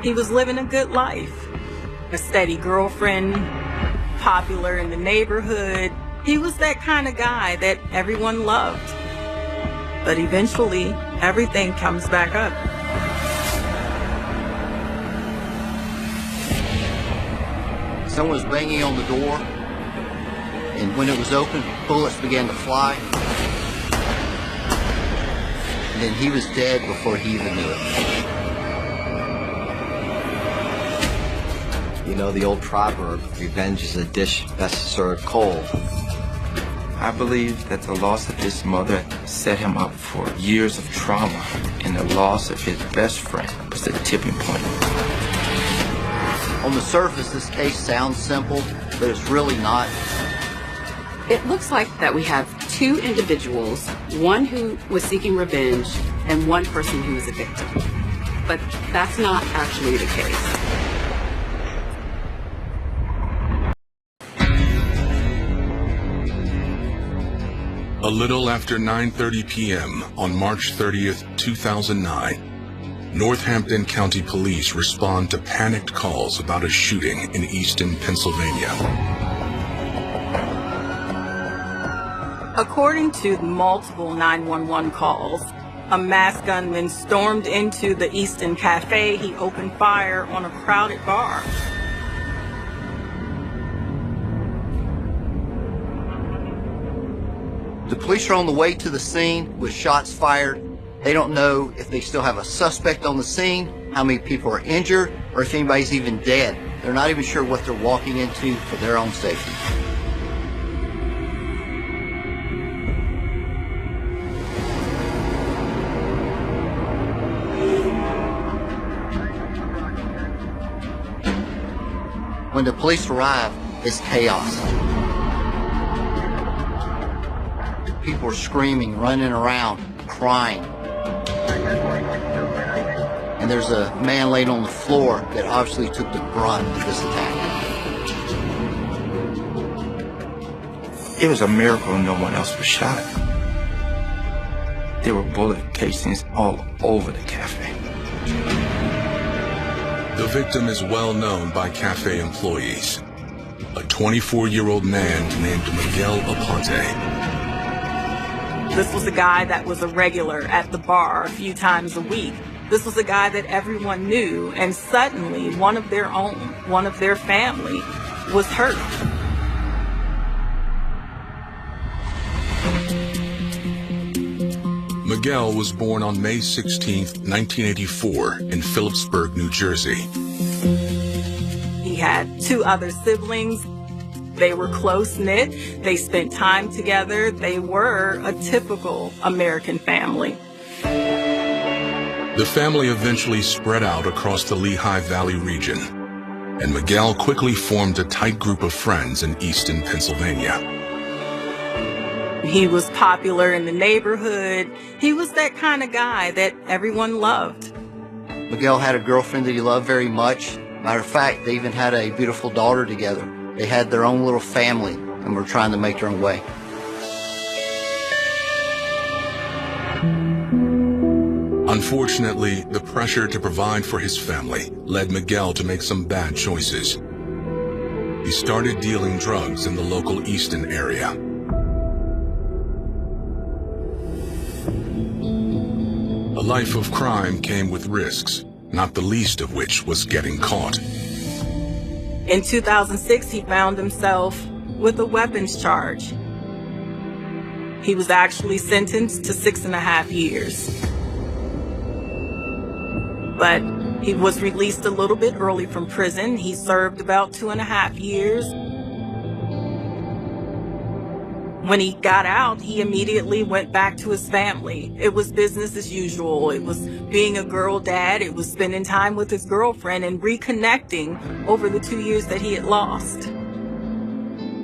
He was living a good life. A steady girlfriend, popular in the neighborhood. He was that kind of guy that everyone loved. But eventually, everything comes back up. Someone was banging on the door, and when it was open, bullets began to fly. And then he was dead before he even knew it. You know the old proverb, revenge is a dish best served cold. I believe that the loss of his mother set him up for years of trauma, and the loss of his best friend was the tipping point. On the surface, this case sounds simple, but it's really not. It looks like that we have two individuals, one who was seeking revenge and one person who was a victim. But that's not actually the case. A little after 9:30 p.m. on March 30th, 2009, Northampton County Police respond to panicked calls about a shooting in Easton, Pennsylvania. According to multiple 911 calls, a masked gunman stormed into the Easton Cafe. He opened fire on a crowded bar. The police are on the way to the scene with shots fired. They don't know if they still have a suspect on the scene, how many people are injured, or if anybody's even dead. They're not even sure what they're walking into for their own safety. When the police arrive, it's chaos. People are screaming, running around, crying. And there's a man laid on the floor that obviously took the brunt of this attack. It was a miracle no one else was shot. There were bullet casings all over the cafe. The victim is well known by cafe employees. A 24-year-old man named Miguel Aponte. This was a guy that was a regular at the bar a few times a week. This was a guy that everyone knew, and suddenly one of their own, one of their family, was hurt. Miguel was born on May 16, 1984, in Phillipsburg, New Jersey. He had two other siblings. They were close-knit. They spent time together. They were a typical American family. The family eventually spread out across the Lehigh Valley region, and Miguel quickly formed a tight group of friends in Easton, Pennsylvania. He was popular in the neighborhood. He was that kind of guy that everyone loved. Miguel had a girlfriend that he loved very much. Matter of fact, they even had a beautiful daughter together. They had their own little family and were trying to make their own way. Unfortunately, the pressure to provide for his family led Miguel to make some bad choices. He started dealing drugs in the local Easton area. A life of crime came with risks, not the least of which was getting caught. In 2006, he found himself with a weapons charge. He was actually sentenced to 6.5 years. But he was released a little bit early from prison. He served about 2.5 years. When he got out, he immediately went back to his family. It was business as usual. It was being a girl dad. It was spending time with his girlfriend and reconnecting over the 2 years that he had lost.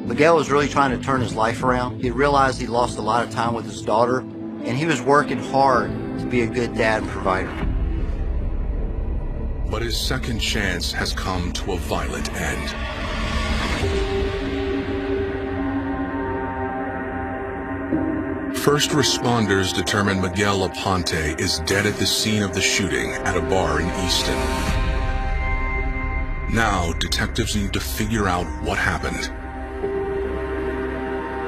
Miguel was really trying to turn his life around. He realized he lost a lot of time with his daughter, and he was working hard to be a good dad and provider. But his second chance has come to a violent end. First responders determine Miguel Aponte is dead at the scene of the shooting at a bar in Easton. Now, detectives need to figure out what happened.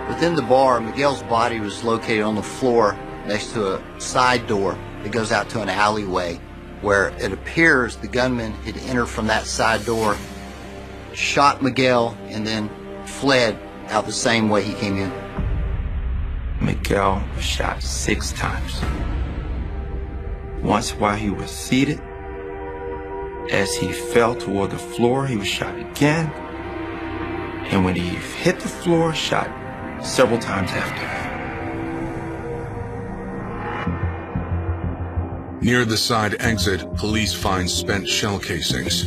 Within the bar, Miguel's body was located on the floor next to a side door that goes out to an alleyway, where it appears the gunman had entered from that side door, shot Miguel, and then fled out the same way he came in. Miguel was shot 6 times. Once while he was seated. As he fell toward the floor, he was shot again. And when he hit the floor, shot several times after. Near the side exit, police find spent shell casings.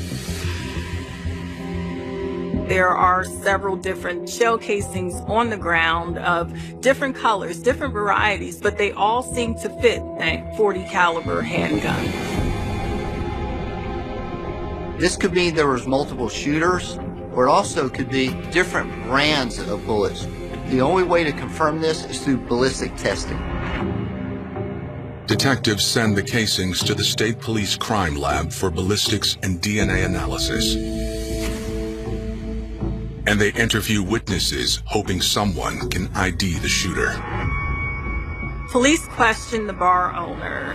There are several different shell casings on the ground of different colors, different varieties, but they all seem to fit that .40 caliber handgun. This could mean there was multiple shooters, or it also could be different brands of bullets. The only way to confirm this is through ballistic testing. Detectives send the casings to the State Police Crime Lab for ballistics and DNA analysis. And they interview witnesses, hoping someone can ID the shooter. Police question the bar owner.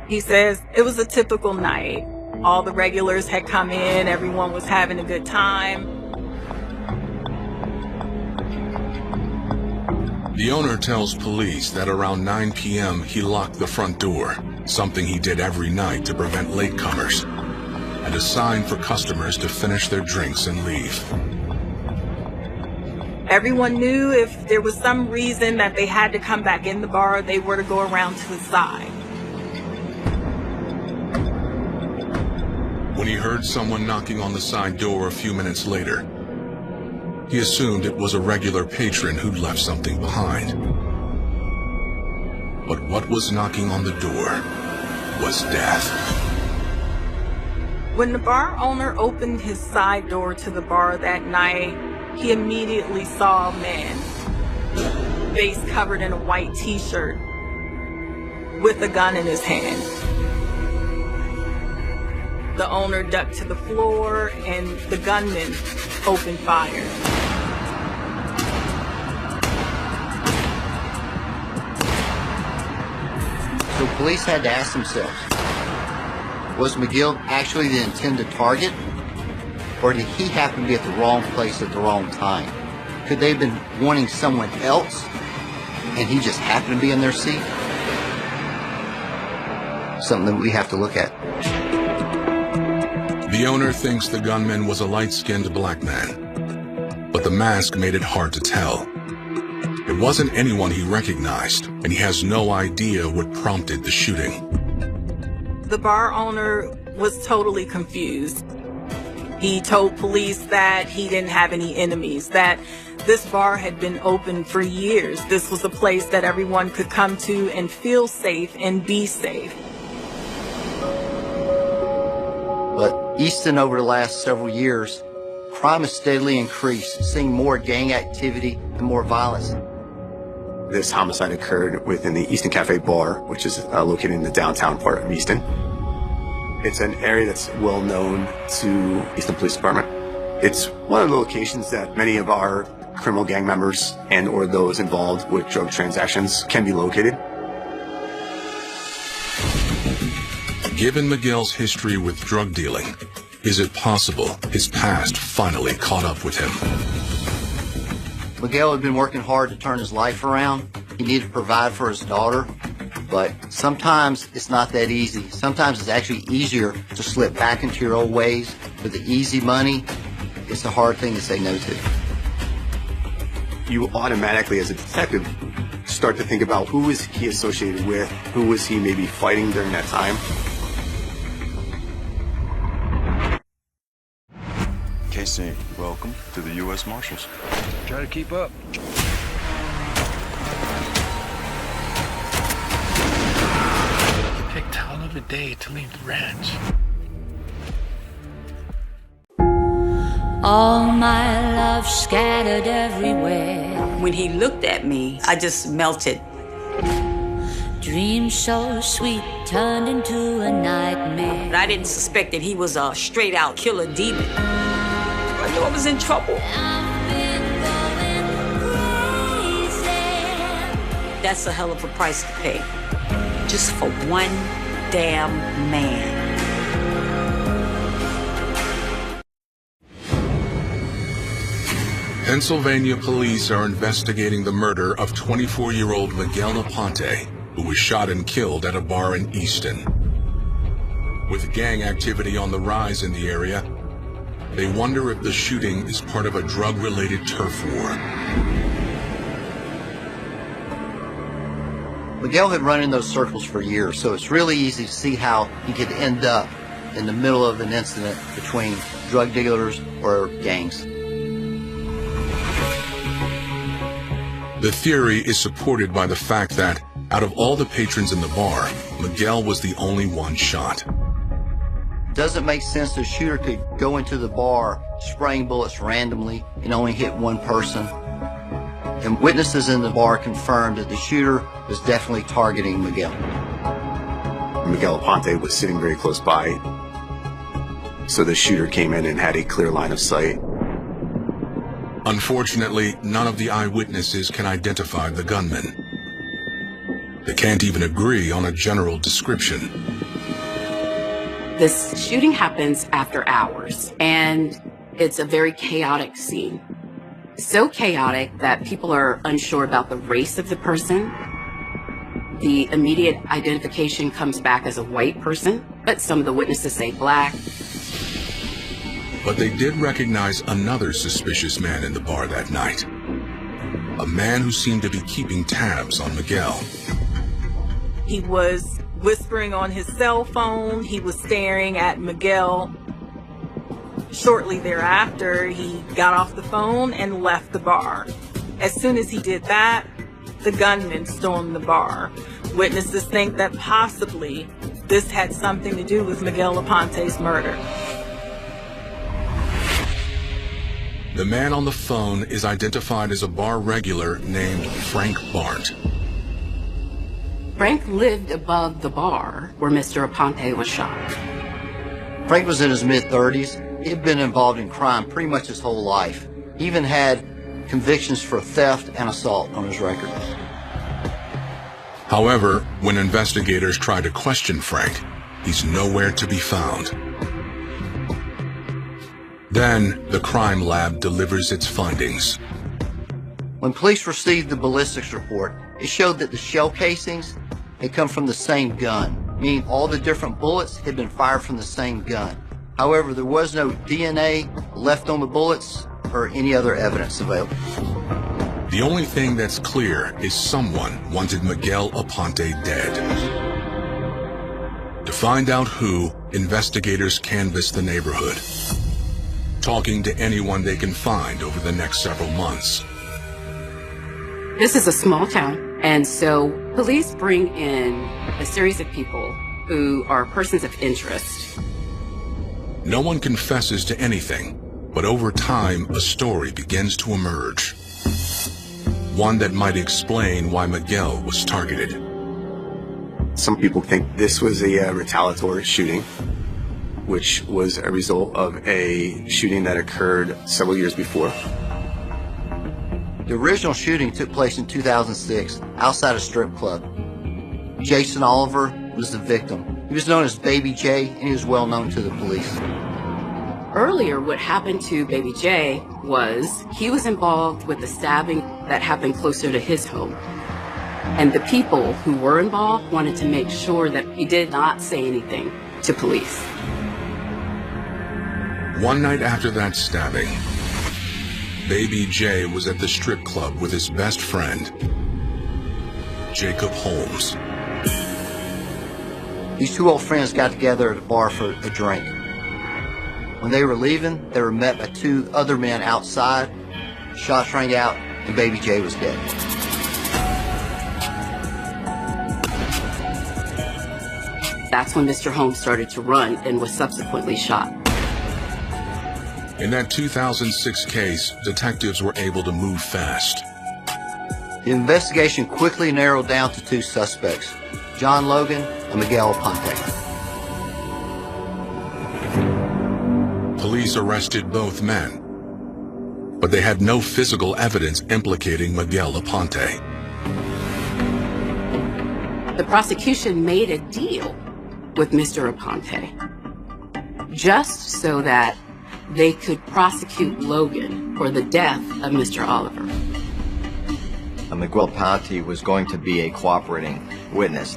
He says it was a typical night. All the regulars had come in, everyone was having a good time. The owner tells police that around 9 p.m. he locked the front door, something he did every night to prevent latecomers, and a sign for customers to finish their drinks and leave. Everyone knew if there was some reason that they had to come back in the bar, they were to go around to the side. When he heard someone knocking on the side door a few minutes later, he assumed it was a regular patron who'd left something behind. But what was knocking on the door was death. When the bar owner opened his side door to the bar that night, he immediately saw a man, face covered in a white t-shirt, with a gun in his hand. The owner ducked to the floor and the gunman opened fire. So police had to ask themselves, was Miguel actually the intended target? Or did he happen to be at the wrong place at the wrong time? Could they have been wanting someone else and he just happened to be in their seat? Something that we have to look at. The owner thinks the gunman was a light-skinned black man, but the mask made it hard to tell. It wasn't anyone he recognized, and he has no idea what prompted the shooting. The bar owner was totally confused. He told police that he didn't have any enemies, that this bar had been open for years. This was a place that everyone could come to and feel safe and be safe. But Easton, over the last several years, crime has steadily increased, seeing more gang activity and more violence. This homicide occurred within the Easton Cafe bar, which is located in the downtown part of Easton. It's an area that's well known to Easton Police Department. It's one of the locations that many of our criminal gang members and or those involved with drug transactions can be located. Given Miguel's history with drug dealing, is it possible his past finally caught up with him? Miguel had been working hard to turn his life around. He needed to provide for his daughter, but sometimes it's not that easy. Sometimes it's actually easier to slip back into your old ways for the easy money. It's a hard thing to say no to. You automatically, as a detective, start to think about who is he associated with, who was he maybe fighting during that time. Casey, welcome to the U.S. Marshals. Try to keep up. It picked all of the day to leave the ranch. All my love scattered everywhere. When he looked at me, I just melted. dream so sweet turned into a nightmare. But I didn't suspect that he was a straight-out killer demon. I knew I was in trouble. I've been going crazy. That's a hell of a price to pay. Just for one damn man. Pennsylvania police are investigating the murder of 24-year-old Miguel Aponte, who was shot and killed at a bar in Easton. With gang activity on the rise in the area, they wonder if the shooting is part of a drug-related turf war. Miguel had run in those circles for years, so it's really easy to see how he could end up in the middle of an incident between drug dealers or gangs. The theory is supported by the fact that, out of all the patrons in the bar, Miguel was the only one shot. Doesn't make sense that a shooter could go into the bar spraying bullets randomly and only hit one person. And witnesses in the bar confirmed that the shooter was definitely targeting Miguel. Miguel Aponte was sitting very close by, so the shooter came in and had a clear line of sight. Unfortunately, none of the eyewitnesses can identify the gunman. They can't even agree on a general description. This shooting happens after hours, and it's a very chaotic scene. So chaotic that people are unsure about the race of the person. The immediate identification comes back as a white person, but some of the witnesses say black. But they did recognize another suspicious man in the bar that night. A man who seemed to be keeping tabs on Miguel. He was whispering on his cell phone. He was staring at Miguel. Shortly thereafter, he got off the phone and left the bar. As soon as he did that, the gunman stormed the bar. Witnesses think that possibly this had something to do with Miguel Aponte's murder. The man on the phone is identified as a bar regular named Frank Bart. Frank lived above the bar where Mr. Aponte was shot. Frank was in his mid-30s. He had been involved in crime pretty much his whole life. He even had convictions for theft and assault on his record. However, when investigators try to question Frank, he's nowhere to be found. Then, the crime lab delivers its findings. When police received the ballistics report, it showed that the shell casings had come from the same gun, meaning all the different bullets had been fired from the same gun. However, there was no DNA left on the bullets or any other evidence available. The only thing that's clear is someone wanted Miguel Aponte dead. To find out who, investigators canvass the neighborhood, talking to anyone they can find over the next several months. This is a small town, and so police bring in a series of people who are persons of interest. No one confesses to anything, but over time, a story begins to emerge. One that might explain why Miguel was targeted. Some people think this was a retaliatory shooting, which was a result of a shooting that occurred several years before. The original shooting took place in 2006 outside a strip club. Jason Oliver was the victim. He was known as Baby J, and he was well known to the police. Earlier, what happened to Baby J was he was involved with the stabbing that happened closer to his home. And the people who were involved wanted to make sure that he did not say anything to police. One night after that stabbing, Baby J was at the strip club with his best friend, Jacob Holmes. These two old friends got together at a bar for a drink. When they were leaving, they were met by two other men outside. Shots rang out, and Baby J was dead. That's when Mr. Holmes started to run and was subsequently shot. In that 2006 case, detectives were able to move fast. The investigation quickly narrowed down to two suspects, John Logan and Miguel Aponte. Police arrested both men, but they had no physical evidence implicating Miguel Aponte. The prosecution made a deal with Mr. Aponte just so that they could prosecute Logan for the death of Mr. Oliver. Miguel Aponte was going to be a cooperating witness.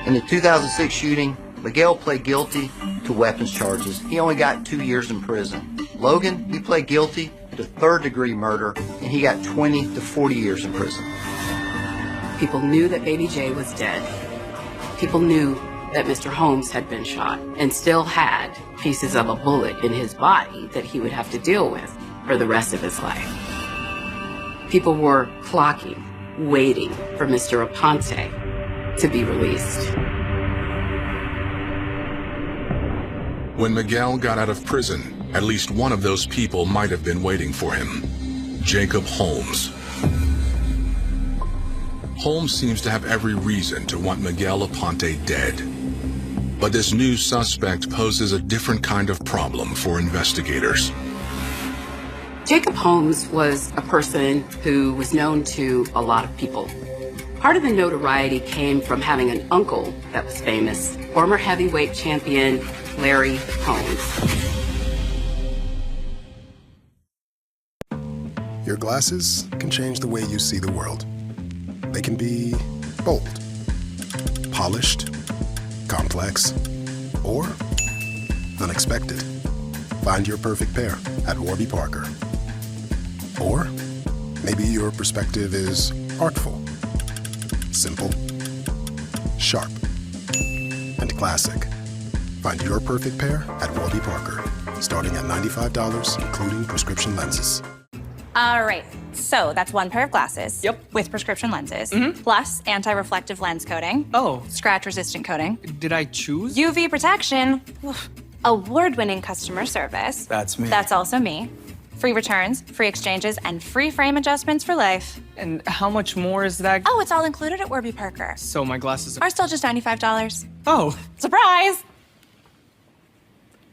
In the 2006 shooting, Miguel pled guilty to weapons charges. He only got 2 years in prison. Logan, he pled guilty to third-degree murder, and he got 20 to 40 years in prison. People knew that Baby J was dead. People knew that Mr. Holmes had been shot and still had pieces of a bullet in his body that he would have to deal with for the rest of his life. People were clocking, waiting for Mr. Aponte to be released. When Miguel got out of prison, at least one of those people might have been waiting for him, Jacob Holmes. Holmes seems to have every reason to want Miguel Aponte dead. But this new suspect poses a different kind of problem for investigators. Jacob Holmes was a person who was known to a lot of people. Part of the notoriety came from having an uncle that was famous, former heavyweight champion Larry Holmes. Your glasses can change the way you see the world. They can be bold, polished, complex, or unexpected. Find your perfect pair at Warby Parker. Or maybe your perspective is artful, simple, sharp, and classic. Find your perfect pair at Warby Parker, starting at $95, including prescription lenses. All right, so that's one pair of glasses. Yep. With prescription lenses, plus anti-reflective lens coating. Oh. Scratch-resistant coating. Did I choose? UV protection. Award-winning customer service. That's me. That's also me. Free returns, free exchanges, and free frame adjustments for life. And how much more is that? Oh, it's all included at Warby Parker. So my glasses are still just $95. Oh. Surprise!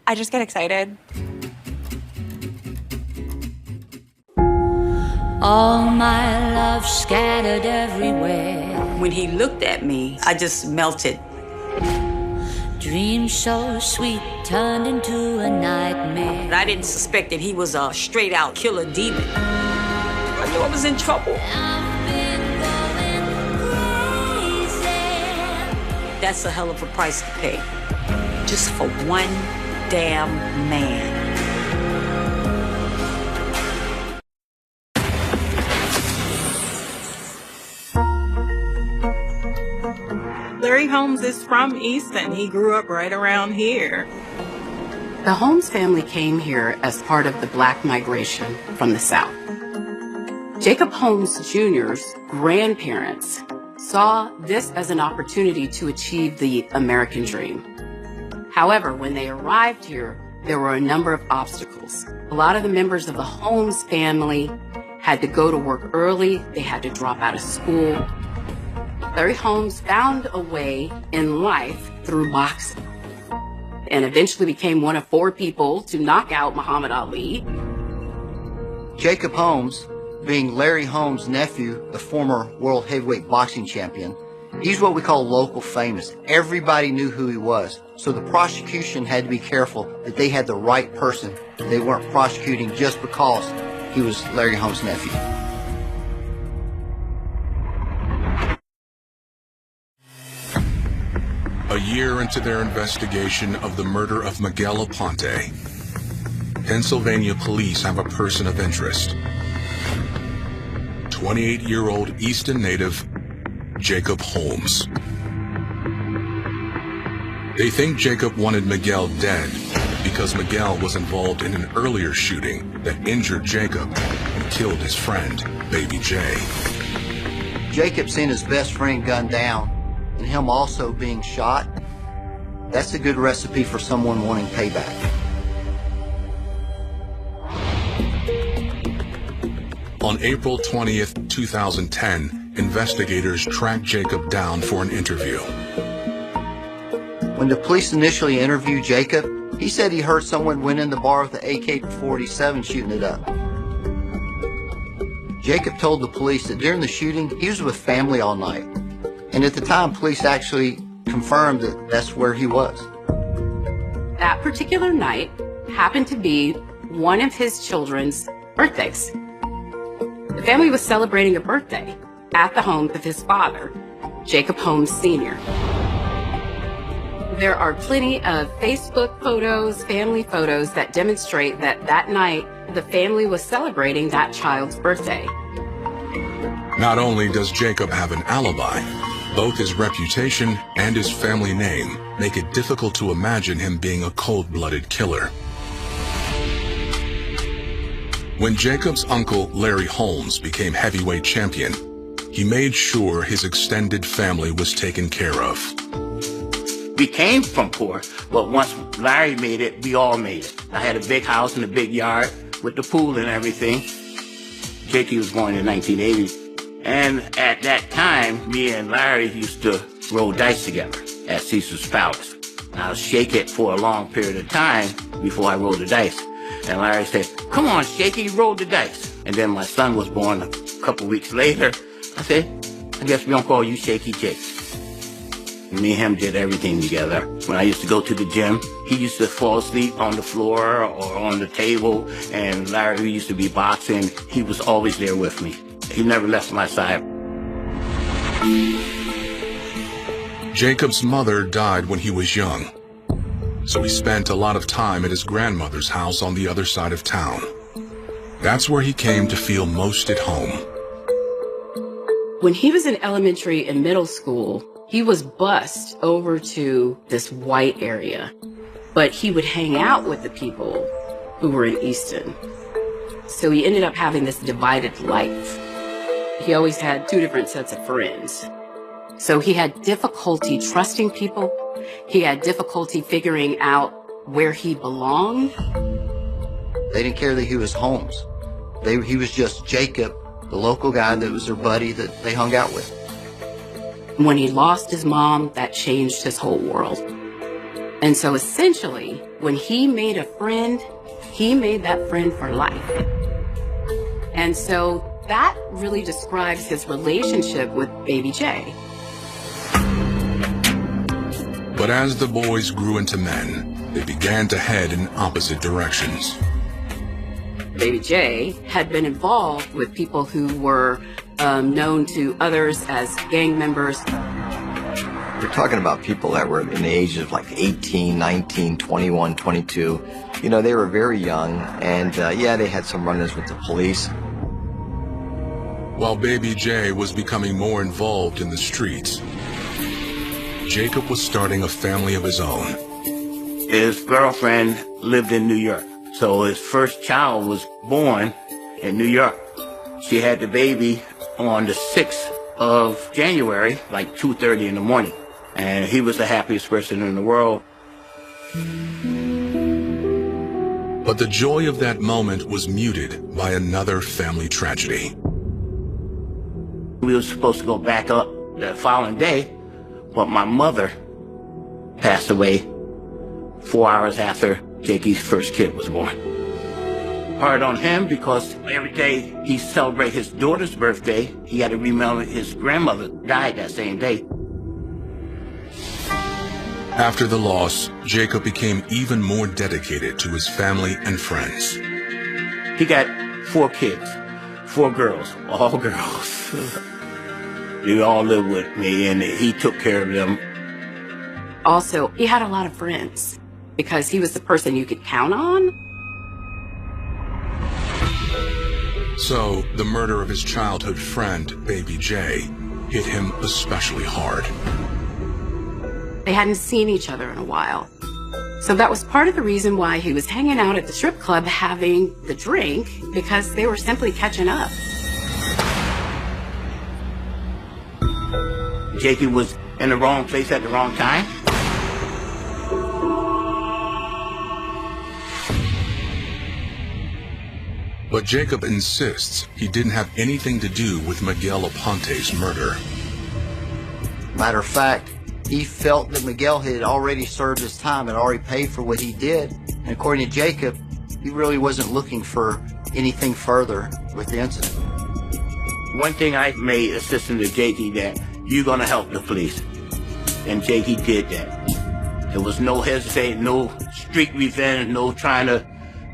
I just get excited. All my love scattered everywhere. When he looked at me, I just melted. Dreams so sweet turned into a nightmare. I didn't suspect that he was a straight-out killer demon. I knew I was in trouble. I've been going crazy. That's a hell of a price to pay. Just for one damn man. Larry Holmes is from Easton. He grew up right around here. The Holmes family came here as part of the Black migration from the South. Jacob Holmes Jr.'s grandparents saw this as an opportunity to achieve the American dream. However, when they arrived here, there were a number of obstacles. A lot of the members of the Holmes family had to go to work early. They had to drop out of school. Larry Holmes found a way in life through boxing and eventually became one of 4 people to knock out Muhammad Ali. Jacob Holmes, being Larry Holmes' nephew, the former world heavyweight boxing champion, he's what we call local famous. Everybody knew who he was. So the prosecution had to be careful that they had the right person. They weren't prosecuting just because he was Larry Holmes' nephew. A year into their investigation of the murder of Miguel Aponte, Pennsylvania police have a person of interest. 28-year-old Easton native, Jacob Holmes. They think Jacob wanted Miguel dead because Miguel was involved in an earlier shooting that injured Jacob and killed his friend, Baby J. Jacob seen his best friend gunned down, and him also being shot. That's a good recipe for someone wanting payback. On April 20th, 2010, investigators tracked Jacob down for an interview. When the police initially interviewed Jacob, he said he heard someone went in the bar with the AK-47 shooting it up. Jacob told the police that during the shooting, he was with family all night. And at the time, police actually confirmed that that's where he was. That particular night happened to be one of his children's birthdays. The family was celebrating a birthday at the home of his father, Jacob Holmes Sr. There are plenty of Facebook photos, family photos that demonstrate that that night the family was celebrating that child's birthday. Not only does Jacob have an alibi, both his reputation and his family name make it difficult to imagine him being a cold-blooded killer. When Jacob's uncle, Larry Holmes, became heavyweight champion, he made sure his extended family was taken care of. We came from poor, but once Larry made it, we all made it. I had a big house and a big yard with the pool and everything. Jakey was born in 1980. And at that time, me and Larry used to roll dice together at Caesar's Palace. I'll shake it for a long period of time before I roll the dice. And Larry said, "Come on, Shaky, roll the dice." And then my son was born a couple weeks later. I said, "I guess we're gonna call you Shaky Jake." Me and him did everything together. When I used to go to the gym, he used to fall asleep on the floor or on the table, and Larry used to be boxing. He was always there with me. He never left my side. Jacob's mother died when he was young, so he spent a lot of time at his grandmother's house on the other side of town. That's where he came to feel most at home. When he was in elementary and middle school, he was bused over to this white area, but he would hang out with the people who were in Easton. So he ended up having this divided life. He always had two different sets of friends. So he had difficulty trusting people. He had difficulty figuring out where he belonged. They didn't care that he was Holmes. He was just Jacob, the local guy that was their buddy that they hung out with. When he lost his mom, that changed his whole world. And so essentially, when he made a friend, he made that friend for life. And so that really describes his relationship with Baby J. But as the boys grew into men, they began to head in opposite directions. Baby J had been involved with people who were known to others as gang members. We're talking about people that were in the age of like 18, 19, 21, 22. You know, they were very young, and yeah, they had some run-ins with the police. While Baby J was becoming more involved in the streets, Jacob was starting a family of his own. His girlfriend lived in New York, so his first child was born in New York. She had the baby on the 6th of January, like 2:30 in the morning. And he was the happiest person in the world. But the joy of that moment was muted by another family tragedy. We were supposed to go back up the following day, but my mother passed away 4 hours after Jakey's first kid was born. Hard on him because every day he celebrated his daughter's birthday, he had to remember his grandmother died that same day. After the loss, Jacob became even more dedicated to his family and friends. He got 4 kids, 4 girls, all girls. They all lived with me and he took care of them. Also, he had a lot of friends because he was the person you could count on. So, the murder of his childhood friend, Baby J, hit him especially hard. They hadn't seen each other in a while. So that was part of the reason why he was hanging out at the strip club having the drink, because they were simply catching up. Jakey was in the wrong place at the wrong time. But Jacob insists he didn't have anything to do with Miguel Aponte's murder. Matter of fact, he felt that Miguel had already served his time and already paid for what he did. And according to Jacob, he really wasn't looking for anything further with the incident. One thing I made assistant to Jakey that you're gonna help the police. And Jakey did that. There was no hesitating, no street revenge, no trying to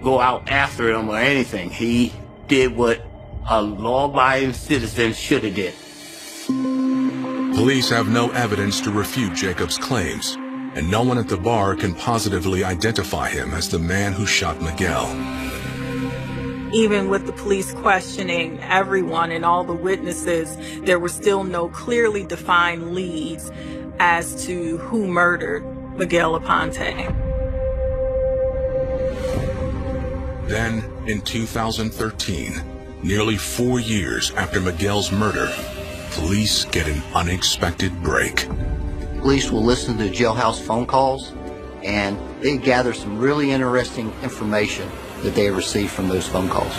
go out after him or anything. He did what a law-abiding citizen should have did. Police have no evidence to refute Jacob's claims, and no one at the bar can positively identify him as the man who shot Miguel. Even with the police questioning everyone and all the witnesses, there were still no clearly defined leads as to who murdered Miguel Aponte. Then, in 2013, nearly 4 years after Miguel's murder, police get an unexpected break. Police will listen to jailhouse phone calls, and they gather some really interesting information that they received from those phone calls.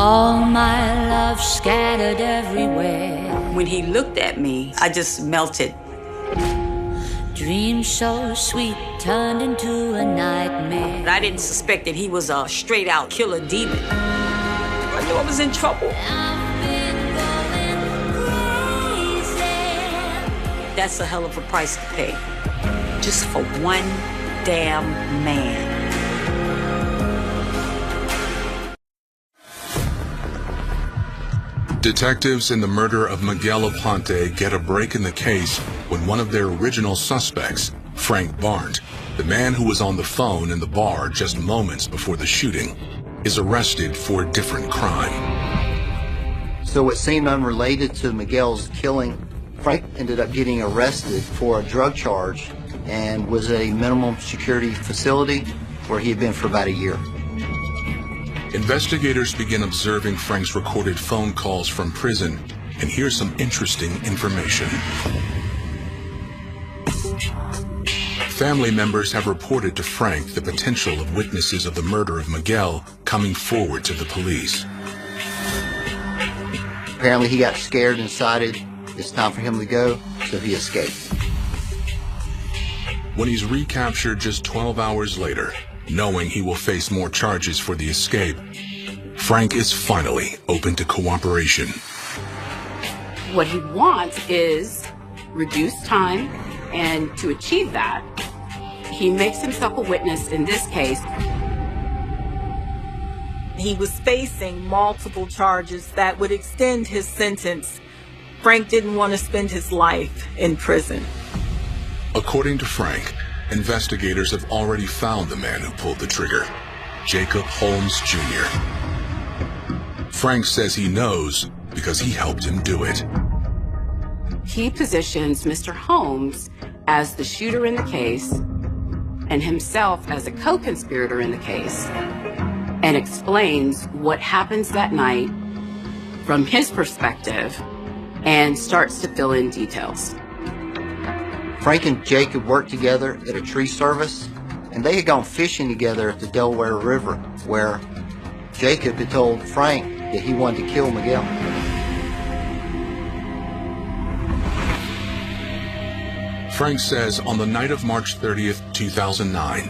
All my love scattered everywhere. When he looked at me, I just melted. Dreams so sweet turned into a nightmare. I didn't suspect that he was a straight-out killer demon. I knew I was in trouble. That's a hell of a price to pay. Just for one damn man. Detectives in the murder of Miguel Aponte get a break in the case when one of their original suspects, Frank Barnes, the man who was on the phone in the bar just moments before the shooting, is arrested for a different crime. So what seemed unrelated to Miguel's killing, Frank ended up getting arrested for a drug charge and was at a minimum security facility where he had been for about a year. Investigators begin observing Frank's recorded phone calls from prison, and here's some interesting information. Family members have reported to Frank the potential of witnesses of the murder of Miguel coming forward to the police. Apparently he got scared and decided it's time for him to go, so he escaped. When he's recaptured just 12 hours later, knowing he will face more charges for the escape, Frank is finally open to cooperation. What he wants is reduced time, and to achieve that, he makes himself a witness in this case. He was facing multiple charges that would extend his sentence. Frank didn't want to spend his life in prison. According to Frank, investigators have already found the man who pulled the trigger, Jacob Holmes Jr. Frank says he knows because he helped him do it. He positions Mr. Holmes as the shooter in the case and himself as a co-conspirator in the case, and explains what happens that night from his perspective and starts to fill in details. Frank and Jacob worked together at a tree service, and they had gone fishing together at the Delaware River, where Jacob had told Frank that he wanted to kill Miguel. Frank says on the night of March 30th, 2009,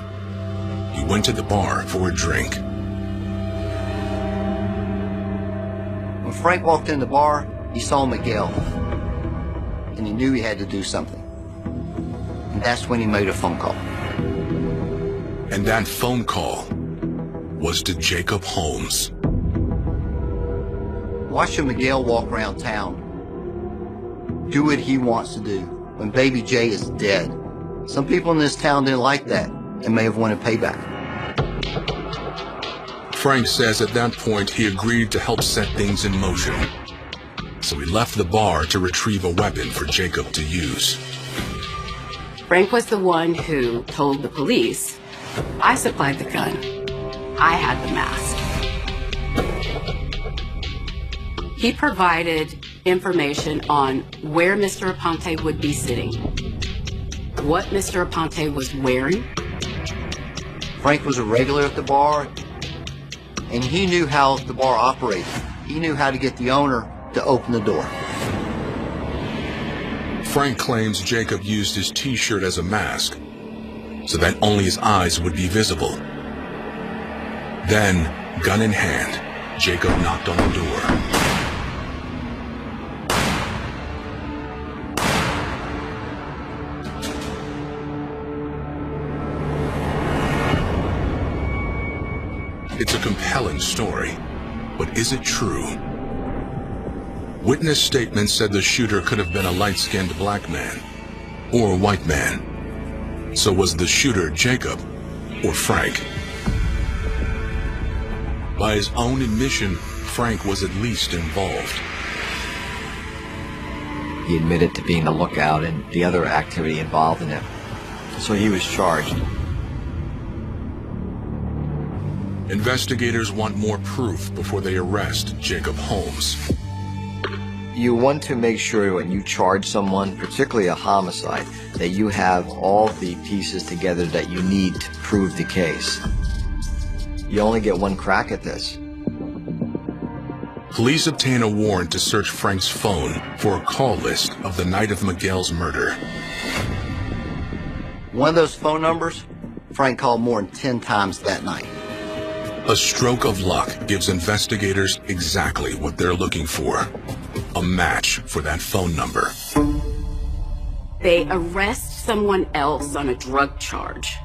he went to the bar for a drink. When Frank walked in the bar, he saw Miguel, and he knew he had to do something. And that's when he made a phone call. And that phone call was to Jacob Holmes. Watching Miguel walk around town, do what he wants to do when Baby J is dead. Some people in this town didn't like that. and may have wanted payback. Frank says at that point he agreed to help set things in motion. So he left the bar to retrieve a weapon for Jacob to use. Frank was the one who told the police, I supplied the gun. I had the mask. He provided information on where Mr. Aponte would be sitting, what Mr. Aponte was wearing. Frank was a regular at the bar, and he knew how the bar operated. He knew how to get the owner to open the door. Frank claims Jacob used his t-shirt as a mask so that only his eyes would be visible. Then, gun in hand, Jacob knocked on the door. It's a compelling story, but is it true? Witness statements said the shooter could have been a light-skinned black man or a white man. So was the shooter Jacob or Frank? By his own admission, Frank was at least involved. He admitted to being the lookout and the other activity involved in it. So he was charged. Investigators want more proof before they arrest Jacob Holmes. You want to make sure when you charge someone, particularly a homicide, that you have all the pieces together that you need to prove the case. You only get one crack at this. Police obtain a warrant to search Frank's phone for a call list of the night of Miguel's murder. One of those phone numbers, Frank called more than 10 times that night. A stroke of luck gives investigators exactly what they're looking for. A match for that phone number. They arrest someone else on a drug charge,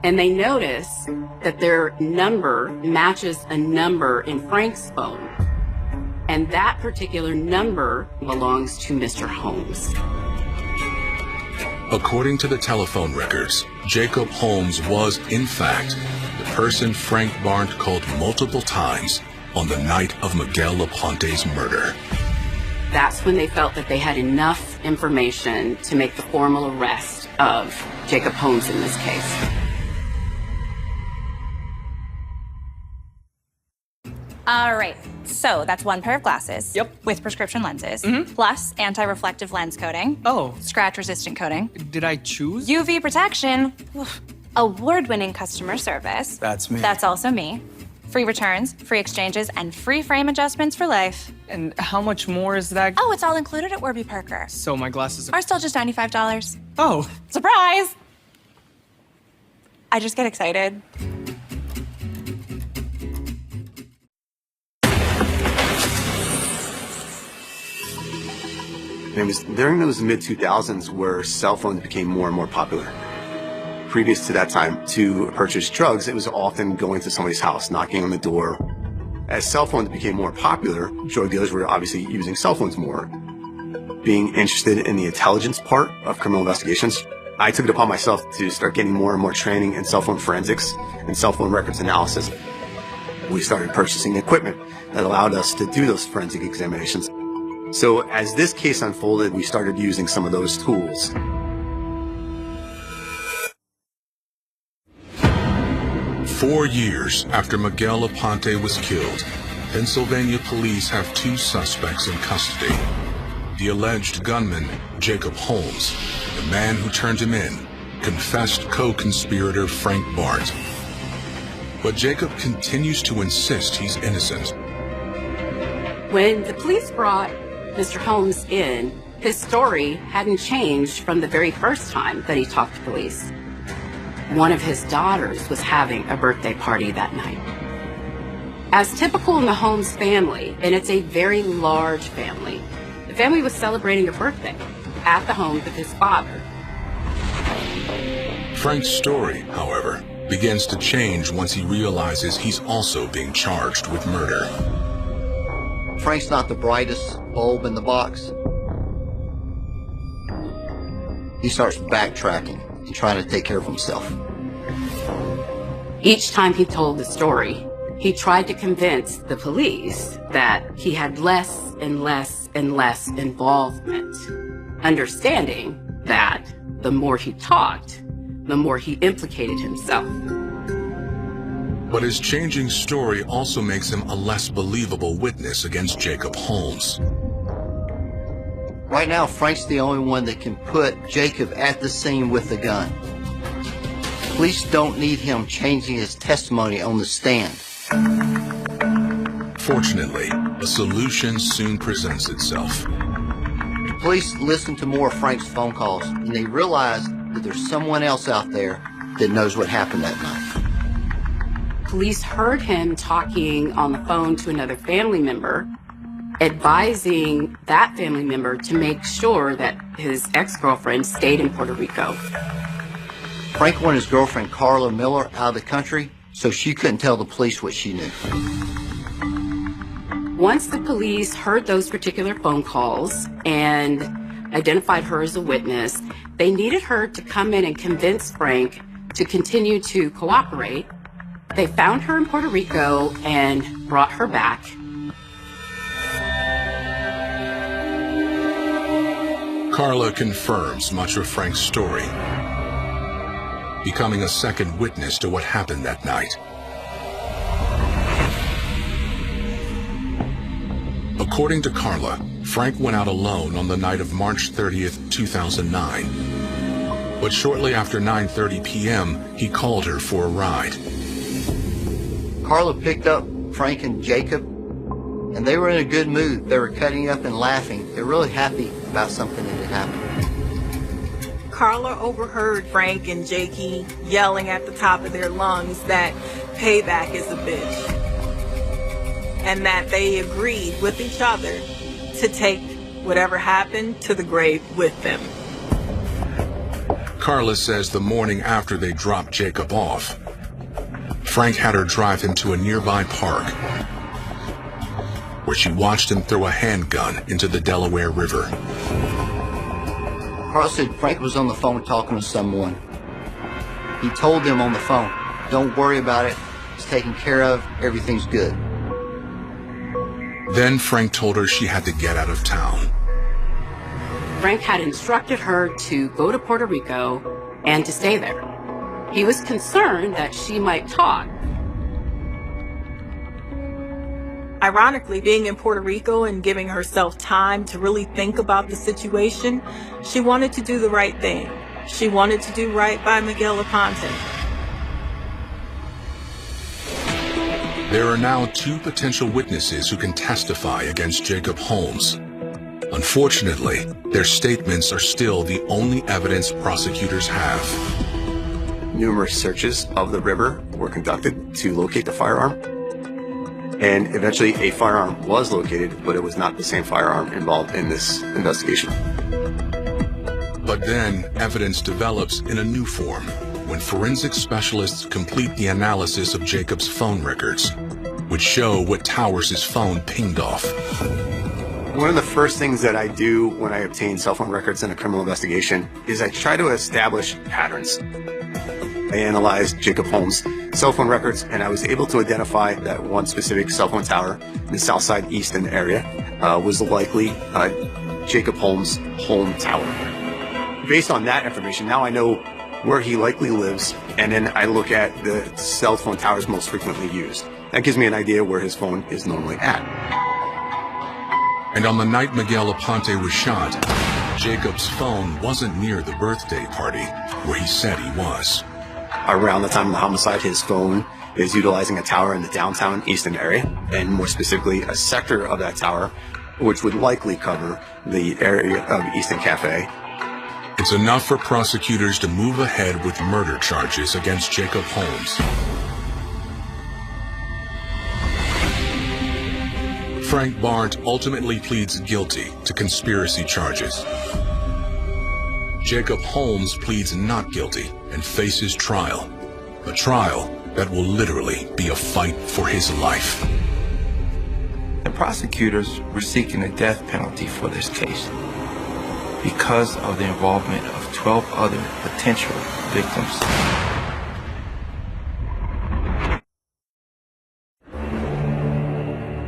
and they notice that their number matches a number in Frank's phone, and that particular number belongs to Mr. Holmes. According to the telephone records, Jacob Holmes was, in fact, the person Frank Barnes called multiple times on the night of Miguel Aponte's murder. That's when they felt that they had enough information to make the formal arrest of Jacob Holmes in this case. All right, so that's one pair of glasses. Yep. With prescription lenses, plus anti-reflective lens coating. Oh. Scratch-resistant coating. Did I choose? UV protection. Oof. Award-winning customer service. That's me. That's also me. Free returns, free exchanges, and free frame adjustments for life. And how much more is that? Oh, it's all included at Warby Parker. So my glasses are... Are still just $95. Oh. Surprise! I just get excited. It was during those mid-2000s where cell phones became more and more popular. Previous to that time, to purchase drugs, it was often going to somebody's house, knocking on the door. As cell phones became more popular, drug dealers were obviously using cell phones more. Being interested in the intelligence part of criminal investigations, I took it upon myself to start getting more and more training in cell phone forensics and cell phone records analysis. We started purchasing equipment that allowed us to do those forensic examinations. So as this case unfolded, we started using some of those tools. "4 years after Miguel Aponte was killed, Pennsylvania police have 2 suspects in custody. The alleged gunman, Jacob Holmes, the man who turned him in, confessed co-conspirator Frank Barnes. But Jacob continues to insist he's innocent. When the police brought Mr. Holmes in, his story hadn't changed from the very first time that he talked to police. One of his daughters was having a birthday party that night. As typical in the Holmes family, and it's a very large family, the family was celebrating a birthday at the home of his father. Frank's story, however, begins to change once he realizes he's also being charged with murder. Frank's not the brightest bulb in the box. He starts backtracking and trying to take care of himself. Each time he told the story, he tried to convince the police that he had less and less and less involvement, understanding that the more he talked, the more he implicated himself. But his changing story also makes him a less believable witness against Jacob Holmes. Right now, Frank's the only one that can put Jacob at the scene with the gun. Police don't need him changing his testimony on the stand. Fortunately, a solution soon presents itself. Police listen to more of Frank's phone calls, and they realize that there's someone else out there that knows what happened that night. Police heard him talking on the phone to another family member, advising that family member to make sure that his ex-girlfriend stayed in Puerto Rico. Frank wanted his girlfriend Carla Miller out of the country, so she couldn't tell the police what she knew. Once the police heard those particular phone calls and identified her as a witness, they needed her to come in and convince Frank to continue to cooperate. They found her in Puerto Rico and brought her back. Carla confirms much of Frank's story, becoming a second witness to what happened that night. According to Carla, Frank went out alone on the night of March 30th, 2009. But shortly after 9:30 p.m., he called her for a ride. Carla picked up Frank and Jacob, and they were in a good mood. They were cutting up and laughing. They're really happy about something that had happened. Carla overheard Frank and Jakey yelling at the top of their lungs that payback is a bitch, and that they agreed with each other to take whatever happened to the grave with them. Carla says the morning after they dropped Jacob off, Frank had her drive him to a nearby park, where she watched him throw a handgun into the Delaware River. Carla said Frank was on the phone talking to someone. He told them on the phone, "Don't worry about it. It's taken care of. Everything's good." Then Frank told her she had to get out of town. Frank had instructed her to go to Puerto Rico and to stay there. He was concerned that she might talk. Ironically, being in Puerto Rico and giving herself time to really think about the situation, she wanted to do the right thing. She wanted to do right by Miguel Aponte. There are now 2 potential witnesses who can testify against Jacob Holmes. Unfortunately, their statements are still the only evidence prosecutors have. Numerous searches of the river were conducted to locate the firearm. And eventually a firearm was located, but it was not the same firearm involved in this investigation. But then evidence develops in a new form when forensic specialists complete the analysis of Jacob's phone records, which show what towers his phone pinged off. One of the first things that I do when I obtain cell phone records in a criminal investigation is I try to establish patterns. I analyzed Jacob Holmes' cell phone records, and I was able to identify that one specific cell phone tower in the Southside Easton area was likely Jacob Holmes' home tower. Based on that information, now I know where he likely lives, and then I look at the cell phone towers most frequently used. That gives me an idea where his phone is normally at. And on the night Miguel Aponte was shot, Jacob's phone wasn't near the birthday party where he said he was. Around the time of the homicide, his phone is utilizing a tower in the downtown Easton area, and more specifically a sector of that tower, which would likely cover the area of Easton Cafe. It's enough for prosecutors to move ahead with murder charges against Jacob Holmes. Frank Bart ultimately pleads guilty to conspiracy charges. Jacob Holmes pleads not guilty and faces trial. A trial that will literally be a fight for his life. The prosecutors were seeking the death penalty for this case because of the involvement of 12 other potential victims.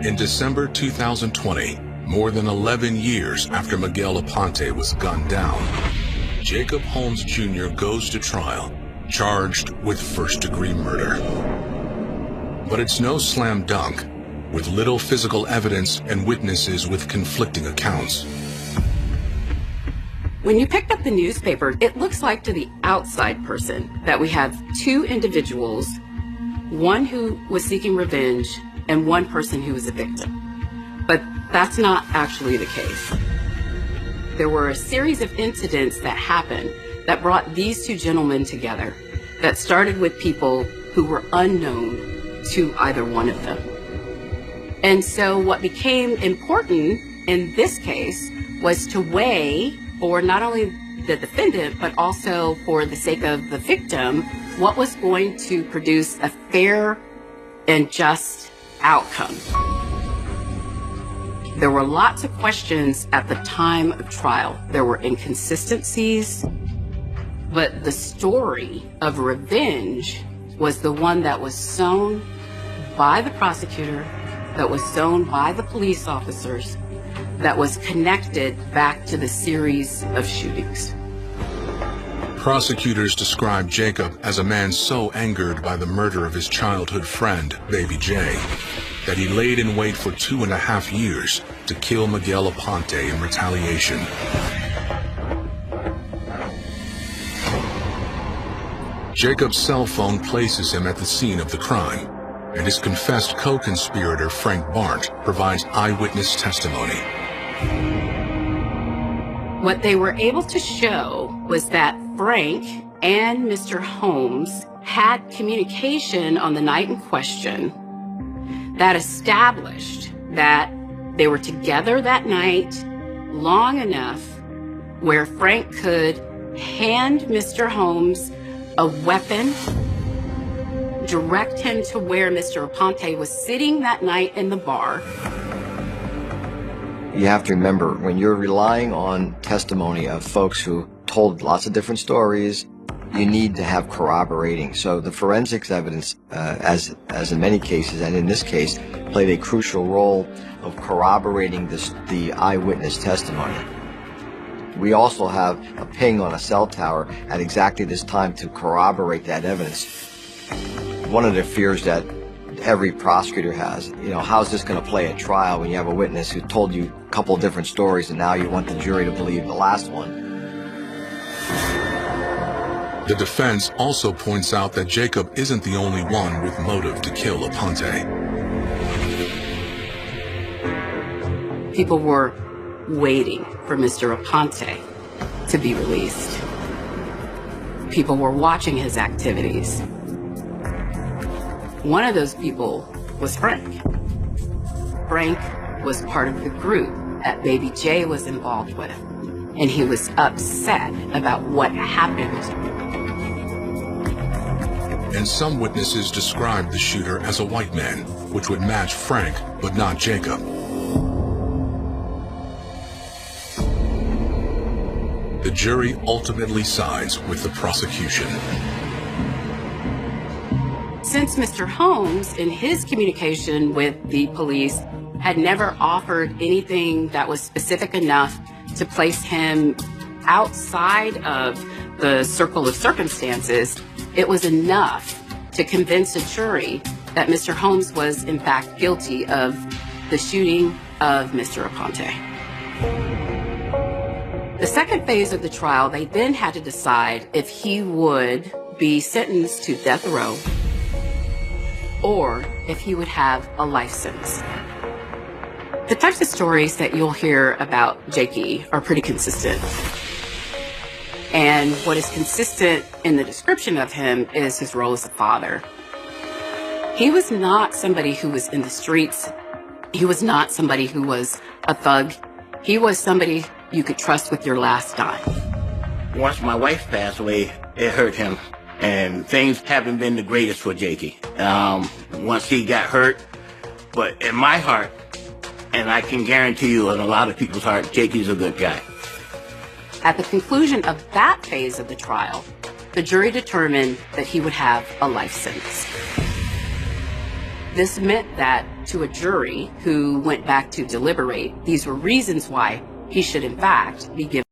In December 2020, more than 11 years after Miguel Aponte was gunned down, Jacob Holmes Jr. goes to trial, charged with first-degree murder. But it's no slam dunk, with little physical evidence and witnesses with conflicting accounts. When you picked up the newspaper, it looks like to the outside person that we have two individuals, one who was seeking revenge and one person who was a victim. But that's not actually the case. There were a series of incidents that happened that brought these two gentlemen together, that started with people who were unknown to either one of them. And so what became important in this case was to weigh, for not only the defendant, but also for the sake of the victim, what was going to produce a fair and just outcome. There were lots of questions at the time of trial. There were inconsistencies, but the story of revenge was the one that was sown by the prosecutor, that was sown by the police officers, that was connected back to the series of shootings. Prosecutors described Jacob as a man so angered by the murder of his childhood friend, Baby J, that he laid in wait for 2.5 years to kill Miguel Aponte in retaliation. Jacob's cell phone places him at the scene of the crime, and his confessed co-conspirator, Frank Bart, provides eyewitness testimony. What they were able to show was that Frank and Mr. Holmes had communication on the night in question that established that they were together that night long enough where Frank could hand Mr. Holmes a weapon, direct him to where Mr. Aponte was sitting that night in the bar. You have to remember, when you're relying on testimony of folks who told lots of different stories, you need to have corroborating. So the forensics evidence, as in many cases, and in this case, played a crucial role of corroborating the eyewitness testimony. We also have a ping on a cell tower at exactly this time to corroborate that evidence. One of the fears that every prosecutor has, how's this going to play at trial when you have a witness who told you a couple of different stories and now you want the jury to believe the last one? The defense also points out that Jacob isn't the only one with motive to kill Aponte. People were waiting for Mr. Aponte to be released. People were watching his activities. One of those people was Frank. Frank was part of the group that Baby J was involved with, and he was upset about what happened. And some witnesses described the shooter as a white man, which would match Frank, but not Jacob. The jury ultimately sides with the prosecution. Since Mr. Holmes, in his communication with the police, had never offered anything that was specific enough to place him outside of the circle of circumstances, it was enough to convince a jury that Mr. Holmes was in fact guilty of the shooting of Mr. Aponte. The second phase of the trial, they then had to decide if he would be sentenced to death row or if he would have a life sentence. The types of stories that you'll hear about Jakey are pretty consistent. And what is consistent in the description of him is his role as a father. He was not somebody who was in the streets. He was not somebody who was a thug. He was somebody you could trust with your last dime. Once my wife passed away, it hurt him. And things haven't been the greatest for Jakey. Once he got hurt, but in my heart, and I can guarantee you in a lot of people's heart, Jakey's a good guy. At the conclusion of that phase of the trial, the jury determined that he would have a life sentence. This meant that to a jury who went back to deliberate. These were reasons why he should, in fact, be given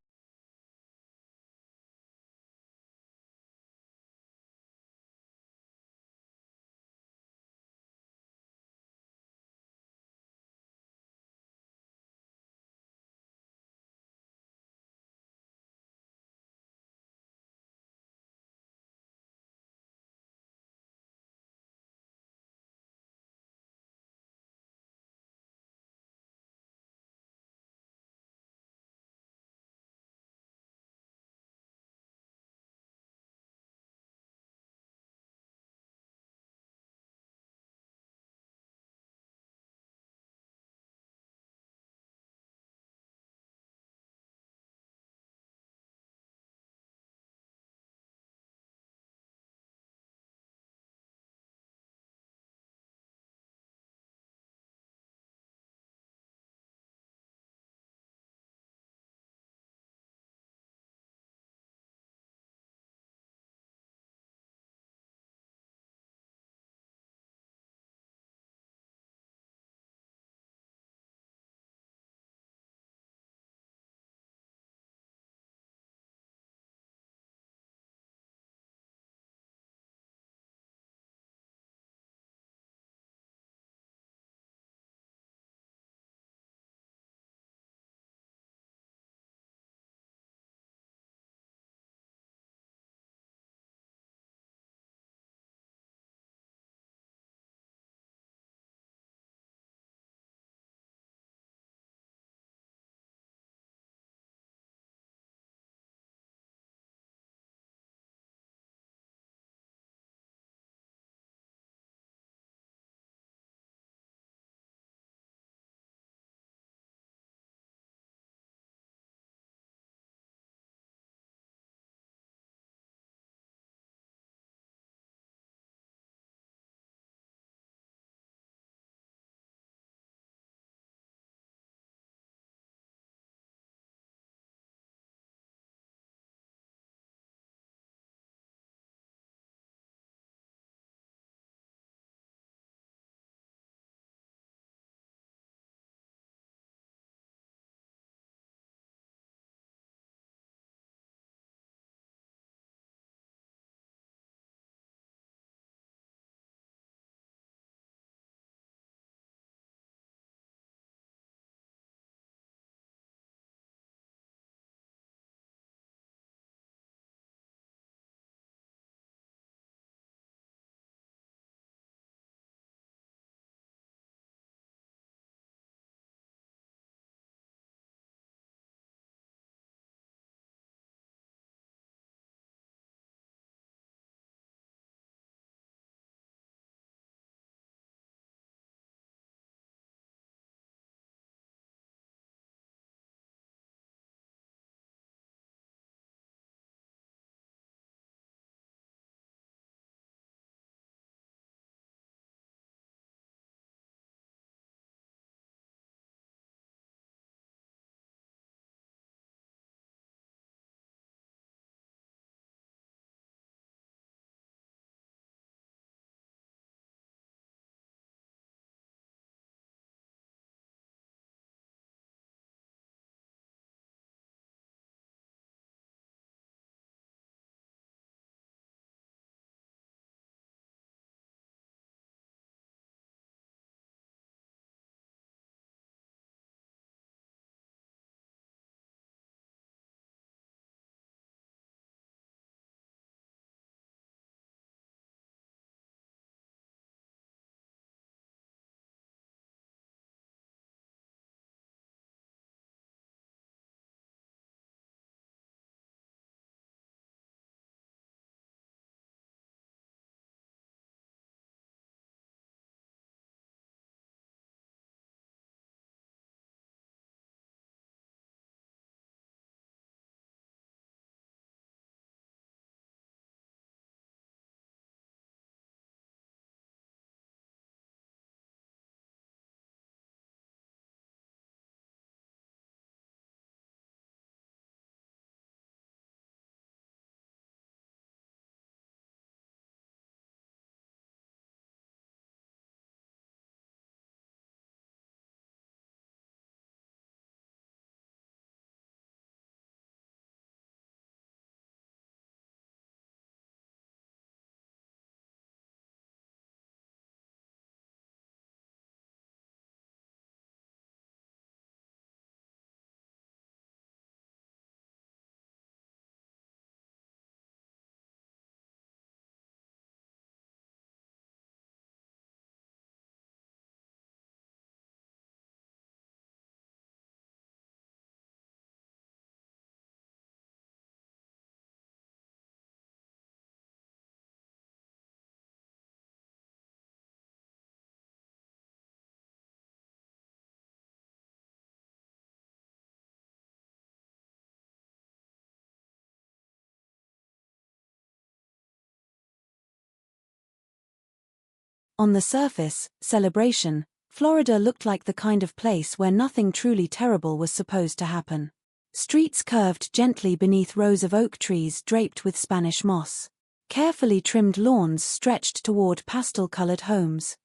On the surface, celebration, Florida looked like the kind of place where nothing truly terrible was supposed to happen. Streets curved gently beneath rows of oak trees draped with Spanish moss. Carefully trimmed lawns stretched toward pastel-colored homes.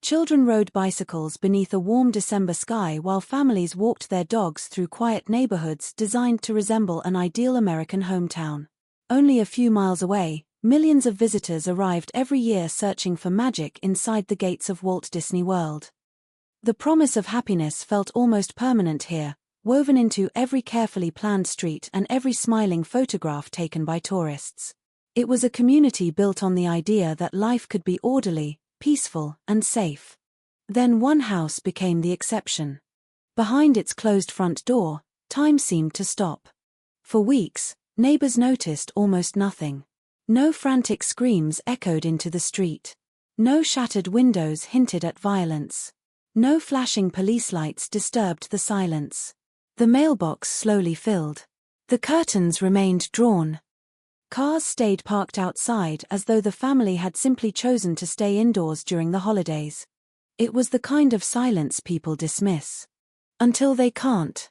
Children rode bicycles beneath a warm December sky while families walked their dogs through quiet neighborhoods designed to resemble an ideal American hometown. Only a few miles away, millions of visitors arrived every year searching for magic inside the gates of Walt Disney World. The promise of happiness felt almost permanent here, woven into every carefully planned street and every smiling photograph taken by tourists. It was a community built on the idea that life could be orderly, peaceful, and safe. Then one house became the exception. Behind its closed front door, time seemed to stop. For weeks, neighbors noticed almost nothing. No frantic screams echoed into the street. No shattered windows hinted at violence. No flashing police lights disturbed the silence. The mailbox slowly filled. The curtains remained drawn. Cars stayed parked outside as though the family had simply chosen to stay indoors during the holidays. It was the kind of silence people dismiss. Until they can't.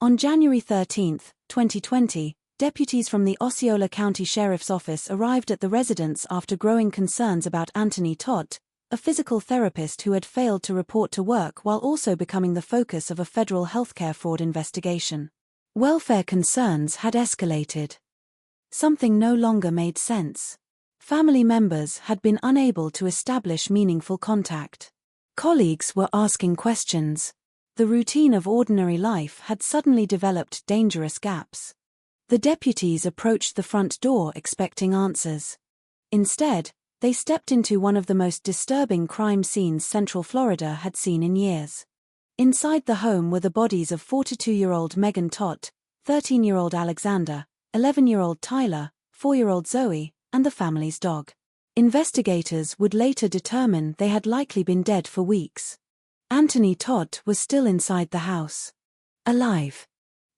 On January 13, 2020, deputies from the Osceola County Sheriff's Office arrived at the residence after growing concerns about Anthony Todt, a physical therapist who had failed to report to work while also becoming the focus of a federal healthcare fraud investigation. Welfare concerns had escalated. Something no longer made sense. Family members had been unable to establish meaningful contact. Colleagues were asking questions. The routine of ordinary life had suddenly developed dangerous gaps. The deputies approached the front door expecting answers. Instead, they stepped into one of the most disturbing crime scenes Central Florida had seen in years. Inside the home were the bodies of 42-year-old Megan Todt, 13-year-old Alexander, 11-year-old Tyler, 4-year-old Zoe, and the family's dog. Investigators would later determine they had likely been dead for weeks. Anthony Todt was still inside the house. Alive.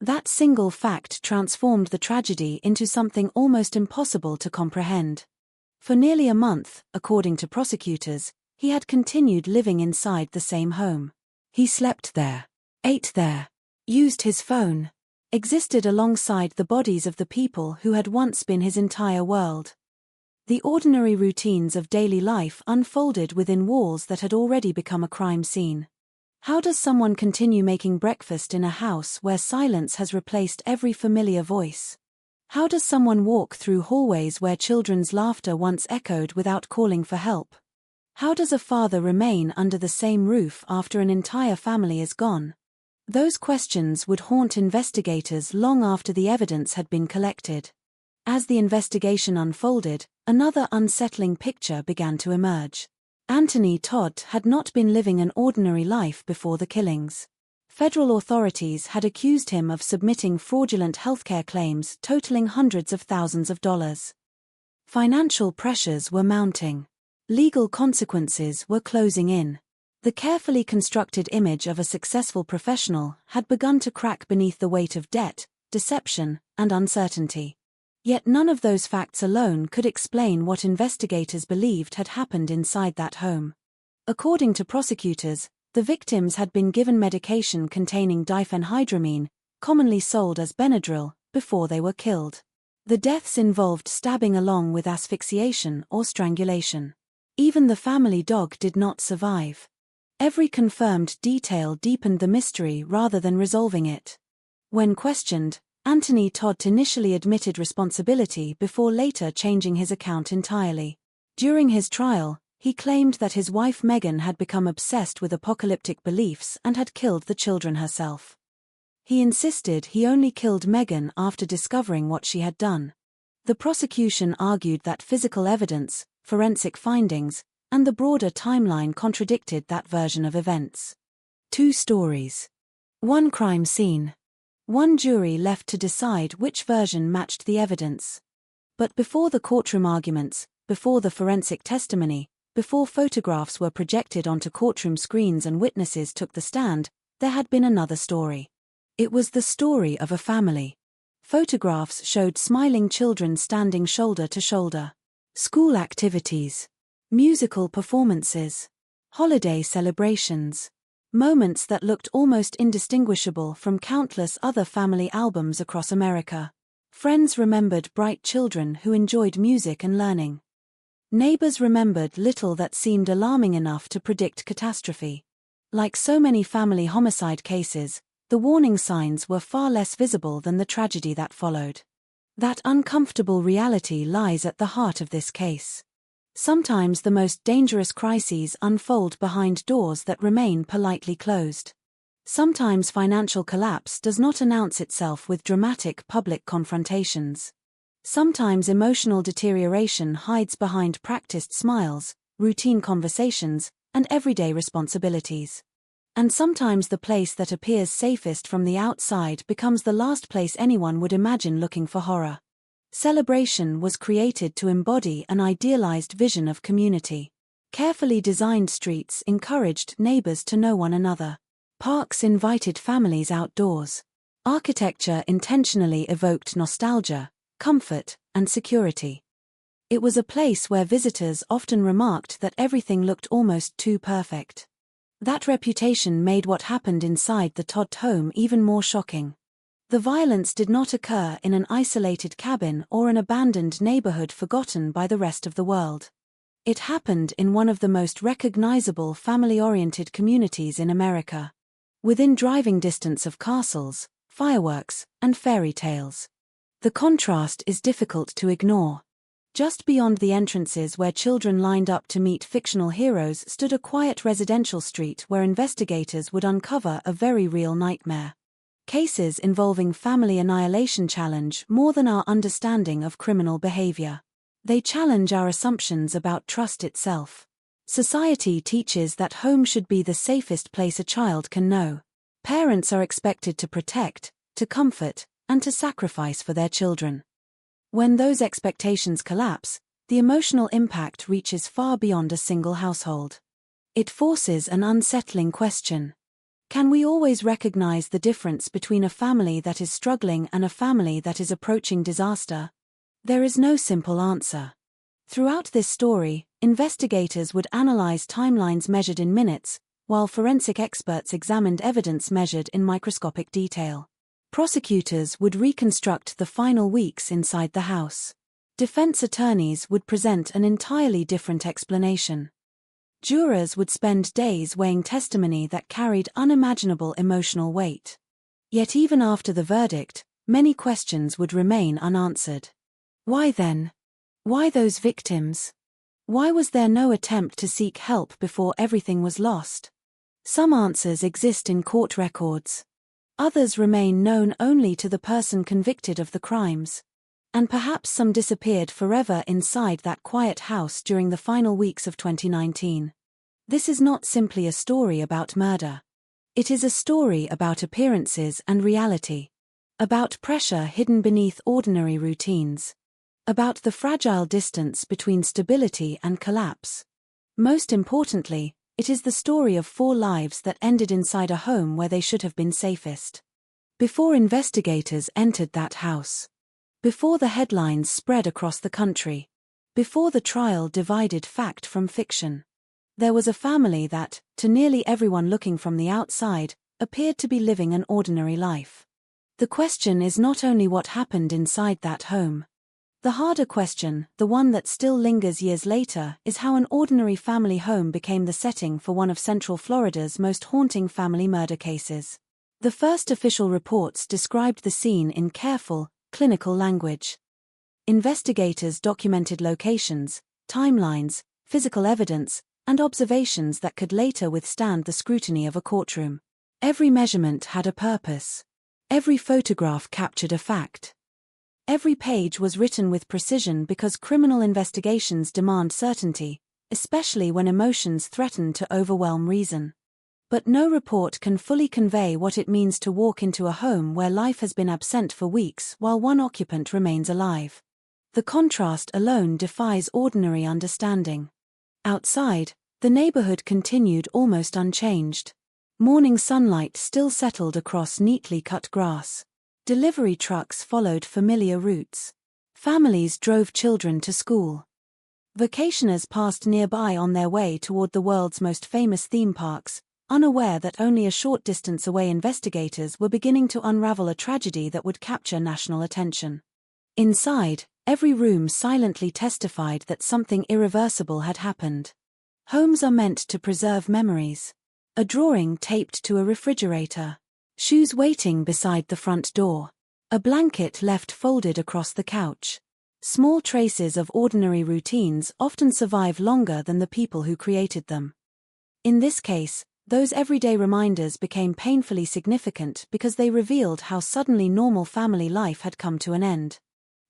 That single fact transformed the tragedy into something almost impossible to comprehend. For nearly a month, according to prosecutors, he had continued living inside the same home. He slept there, ate there, used his phone, existed alongside the bodies of the people who had once been his entire world. The ordinary routines of daily life unfolded within walls that had already become a crime scene. How does someone continue making breakfast in a house where silence has replaced every familiar voice? How does someone walk through hallways where children's laughter once echoed without calling for help? How does a father remain under the same roof after an entire family is gone? Those questions would haunt investigators long after the evidence had been collected. As the investigation unfolded, another unsettling picture began to emerge. Anthony Todt had not been living an ordinary life before the killings. Federal authorities had accused him of submitting fraudulent healthcare claims totaling hundreds of thousands of dollars. Financial pressures were mounting. Legal consequences were closing in. The carefully constructed image of a successful professional had begun to crack beneath the weight of debt, deception, and uncertainty. Yet none of those facts alone could explain what investigators believed had happened inside that home. According to prosecutors, the victims had been given medication containing diphenhydramine, commonly sold as Benadryl, before they were killed. The deaths involved stabbing along with asphyxiation or strangulation. Even the family dog did not survive. Every confirmed detail deepened the mystery rather than resolving it. When questioned, Anthony Todt initially admitted responsibility before later changing his account entirely. During his trial, he claimed that his wife Megan had become obsessed with apocalyptic beliefs and had killed the children herself. He insisted he only killed Megan after discovering what she had done. The prosecution argued that physical evidence, forensic findings, and the broader timeline contradicted that version of events. Two stories. One crime scene. One jury left to decide which version matched the evidence. But before the courtroom arguments, before the forensic testimony, before photographs were projected onto courtroom screens and witnesses took the stand, there had been another story. It was the story of a family. Photographs showed smiling children standing shoulder to shoulder. School activities. Musical performances. Holiday celebrations. Moments that looked almost indistinguishable from countless other family albums across America. Friends remembered bright children who enjoyed music and learning. Neighbors remembered little that seemed alarming enough to predict catastrophe. Like so many family homicide cases, the warning signs were far less visible than the tragedy that followed. That uncomfortable reality lies at the heart of this case. Sometimes the most dangerous crises unfold behind doors that remain politely closed. Sometimes financial collapse does not announce itself with dramatic public confrontations. Sometimes emotional deterioration hides behind practiced smiles, routine conversations, and everyday responsibilities. And sometimes the place that appears safest from the outside becomes the last place anyone would imagine looking for horror. Celebration was created to embody an idealized vision of community. Carefully designed streets encouraged neighbors to know one another. Parks invited families outdoors. Architecture intentionally evoked nostalgia, comfort, and security. It was a place where visitors often remarked that everything looked almost too perfect. That reputation made what happened inside the Todd home even more shocking. The violence did not occur in an isolated cabin or an abandoned neighborhood forgotten by the rest of the world. It happened in one of the most recognizable family-oriented communities in America. Within driving distance of castles, fireworks, and fairy tales. The contrast is difficult to ignore. Just beyond the entrances where children lined up to meet fictional heroes stood a quiet residential street where investigators would uncover a very real nightmare. Cases involving family annihilation challenge more than our understanding of criminal behavior. They challenge our assumptions about trust itself. Society teaches that home should be the safest place a child can know. Parents are expected to protect, to comfort, and to sacrifice for their children. When those expectations collapse, the emotional impact reaches far beyond a single household. It forces an unsettling question. Can we always recognize the difference between a family that is struggling and a family that is approaching disaster? There is no simple answer. Throughout this story, investigators would analyze timelines measured in minutes, while forensic experts examined evidence measured in microscopic detail. Prosecutors would reconstruct the final weeks inside the house. Defense attorneys would present an entirely different explanation. Jurors would spend days weighing testimony that carried unimaginable emotional weight. Yet even after the verdict, many questions would remain unanswered. Why then? Why those victims? Why was there no attempt to seek help before everything was lost? Some answers exist in court records. Others remain known only to the person convicted of the crimes. And perhaps some disappeared forever inside that quiet house during the final weeks of 2019. This is not simply a story about murder. It is a story about appearances and reality. About pressure hidden beneath ordinary routines. About the fragile distance between stability and collapse. Most importantly, it is the story of 4 lives that ended inside a home where they should have been safest. Before investigators entered that house. Before the headlines spread across the country. Before the trial divided fact from fiction. There was a family that, to nearly everyone looking from the outside, appeared to be living an ordinary life. The question is not only what happened inside that home. The harder question, the one that still lingers years later, is how an ordinary family home became the setting for one of Central Florida's most haunting family murder cases. The first official reports described the scene in careful, clinical language. Investigators documented locations, timelines, physical evidence, and observations that could later withstand the scrutiny of a courtroom. Every measurement had a purpose. Every photograph captured a fact. Every page was written with precision because criminal investigations demand certainty, especially when emotions threaten to overwhelm reason. But no report can fully convey what it means to walk into a home where life has been absent for weeks while one occupant remains alive. The contrast alone defies ordinary understanding. Outside, the neighborhood continued almost unchanged. Morning sunlight still settled across neatly cut grass. Delivery trucks followed familiar routes. Families drove children to school. Vacationers passed nearby on their way toward the world's most famous theme parks, unaware that only a short distance away investigators were beginning to unravel a tragedy that would capture national attention. Inside, every room silently testified that something irreversible had happened. Homes are meant to preserve memories. A drawing taped to a refrigerator. Shoes waiting beside the front door. A blanket left folded across the couch. Small traces of ordinary routines often survive longer than the people who created them. In this case, those everyday reminders became painfully significant because they revealed how suddenly normal family life had come to an end.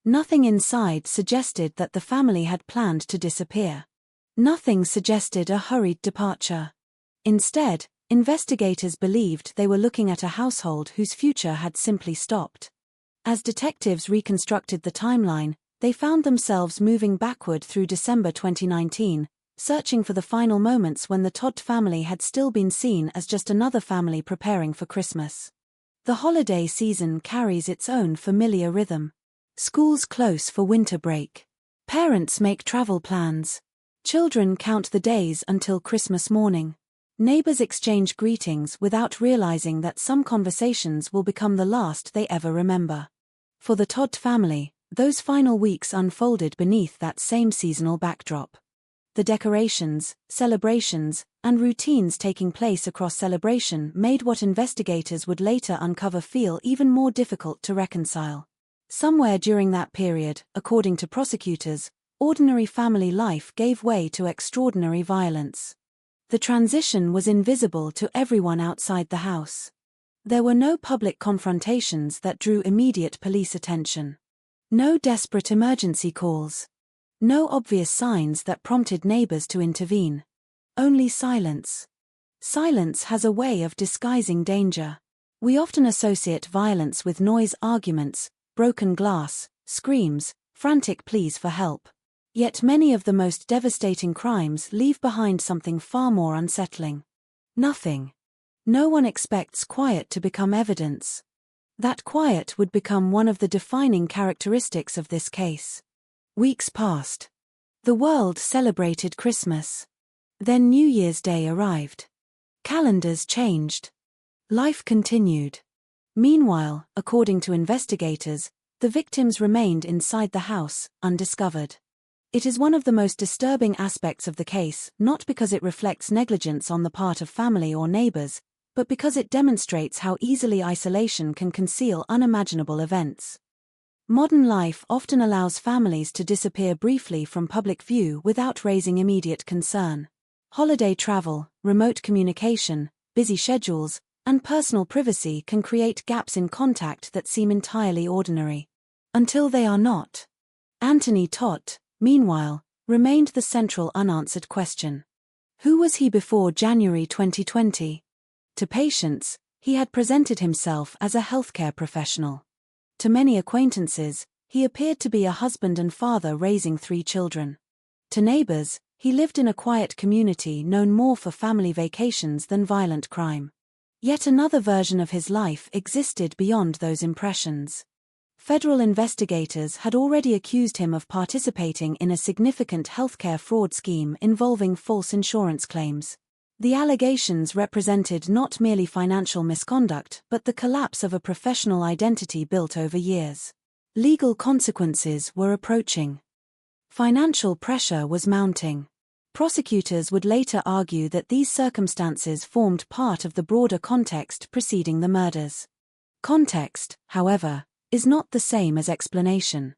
Nothing inside suggested that the family had planned to disappear. Nothing suggested a hurried departure. Instead, investigators believed they were looking at a household whose future had simply stopped. As detectives reconstructed the timeline, they found themselves moving backward through December 2019, searching for the final moments when the Todd family had still been seen as just another family preparing for Christmas. The holiday season carries its own familiar rhythm. Schools close for winter break. Parents make travel plans. Children count the days until Christmas morning. Neighbors exchange greetings without realizing that some conversations will become the last they ever remember. For the Todd family, those final weeks unfolded beneath that same seasonal backdrop. The decorations, celebrations, and routines taking place across celebration made what investigators would later uncover feel even more difficult to reconcile. Somewhere during that period, according to prosecutors, ordinary family life gave way to extraordinary violence. The transition was invisible to everyone outside the house. There were no public confrontations that drew immediate police attention. No desperate emergency calls. No obvious signs that prompted neighbors to intervene. Only silence. Silence has a way of disguising danger. We often associate violence with noise, arguments, broken glass, screams, frantic pleas for help. Yet many of the most devastating crimes leave behind something far more unsettling. Nothing. No one expects quiet to become evidence. That quiet would become one of the defining characteristics of this case. Weeks passed. The world celebrated Christmas. Then New Year's Day arrived. Calendars changed. Life continued. Meanwhile, according to investigators, the victims remained inside the house, undiscovered. It is one of the most disturbing aspects of the case, not because it reflects negligence on the part of family or neighbors, but because it demonstrates how easily isolation can conceal unimaginable events. Modern life often allows families to disappear briefly from public view without raising immediate concern. Holiday travel, remote communication, busy schedules, and personal privacy can create gaps in contact that seem entirely ordinary. Until they are not. Anthony Todd, meanwhile, remained the central unanswered question. Who was he before January 2020? To patients, he had presented himself as a healthcare professional. To many acquaintances, he appeared to be a husband and father raising 3 children. To neighbors, he lived in a quiet community known more for family vacations than violent crime. Yet another version of his life existed beyond those impressions. Federal investigators had already accused him of participating in a significant healthcare fraud scheme involving false insurance claims. The allegations represented not merely financial misconduct but the collapse of a professional identity built over years. Legal consequences were approaching. Financial pressure was mounting. Prosecutors would later argue that these circumstances formed part of the broader context preceding the murders. Context, however, is not the same as explanation.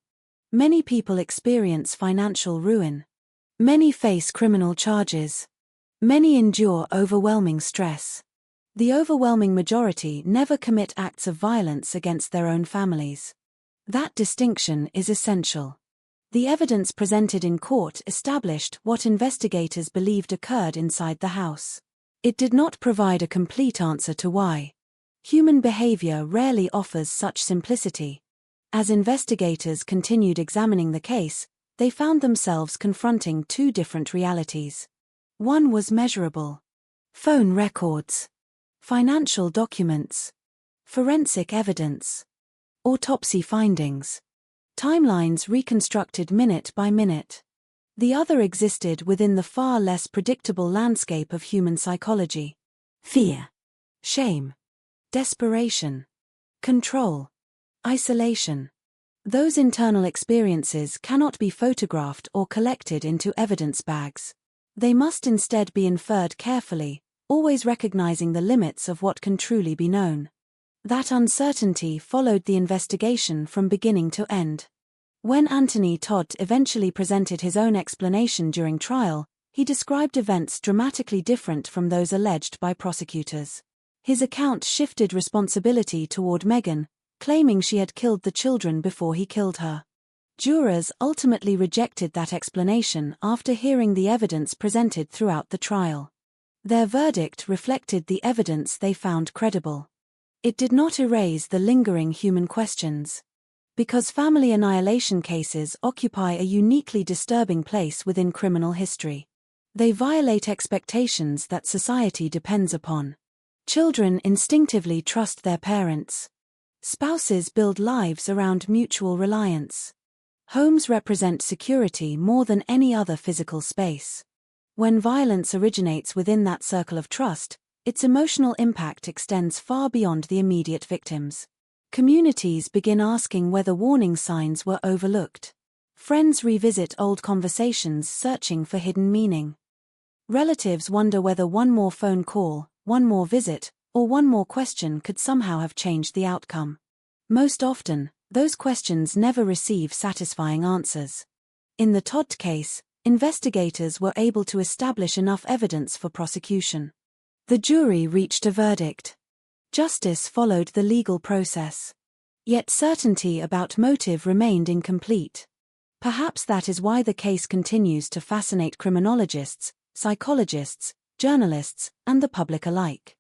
Many people experience financial ruin. Many face criminal charges. Many endure overwhelming stress. The overwhelming majority never commit acts of violence against their own families. That distinction is essential. The evidence presented in court established what investigators believed occurred inside the house. It did not provide a complete answer to why. Human behavior rarely offers such simplicity. As investigators continued examining the case, they found themselves confronting 2 different realities. One was measurable. Phone records. Financial documents. Forensic evidence. Autopsy findings. Timelines reconstructed minute by minute. The other existed within the far less predictable landscape of human psychology. Fear, shame, desperation, control, isolation. Those internal experiences cannot be photographed or collected into evidence bags. They must instead be inferred carefully, always recognizing the limits of what can truly be known. That uncertainty followed the investigation from beginning to end. When Anthony Todd eventually presented his own explanation during trial, he described events dramatically different from those alleged by prosecutors. His account shifted responsibility toward Megan, claiming she had killed the children before he killed her. Jurors ultimately rejected that explanation after hearing the evidence presented throughout the trial. Their verdict reflected the evidence they found credible. It did not erase the lingering human questions. Because family annihilation cases occupy a uniquely disturbing place within criminal history. They violate expectations that society depends upon. Children instinctively trust their parents. Spouses build lives around mutual reliance. Homes represent security more than any other physical space. When violence originates within that circle of trust, its emotional impact extends far beyond the immediate victims. Communities begin asking whether warning signs were overlooked. Friends revisit old conversations searching for hidden meaning. Relatives wonder whether one more phone call, one more visit, or one more question could somehow have changed the outcome. Most often, those questions never receive satisfying answers. In the Todd case, investigators were able to establish enough evidence for prosecution. The jury reached a verdict. Justice followed the legal process. Yet certainty about motive remained incomplete. Perhaps that is why the case continues to fascinate criminologists, psychologists, journalists, and the public alike.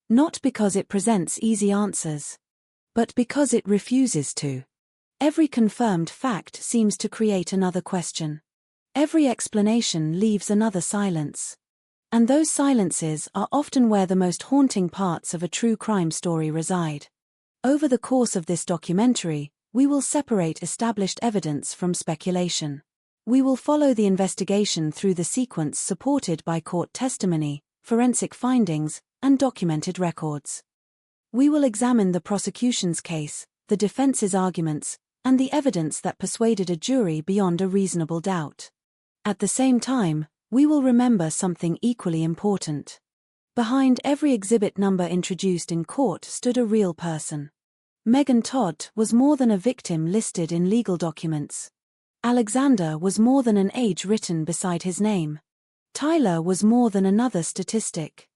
Not because it presents easy answers, but because it refuses to. Every confirmed fact seems to create another question. Every explanation leaves another silence. And those silences are often where the most haunting parts of a true crime story reside. Over the course of this documentary, we will separate established evidence from speculation. We will follow the investigation through the sequence supported by court testimony, forensic findings, and documented records. We will examine the prosecution's case, the defense's arguments, and the evidence that persuaded a jury beyond a reasonable doubt. At the same time, we will remember something equally important. Behind every exhibit number introduced in court stood a real person. Megan Todd was more than a victim listed in legal documents. Alexander was more than an age written beside his name. Tyler was more than another statistic.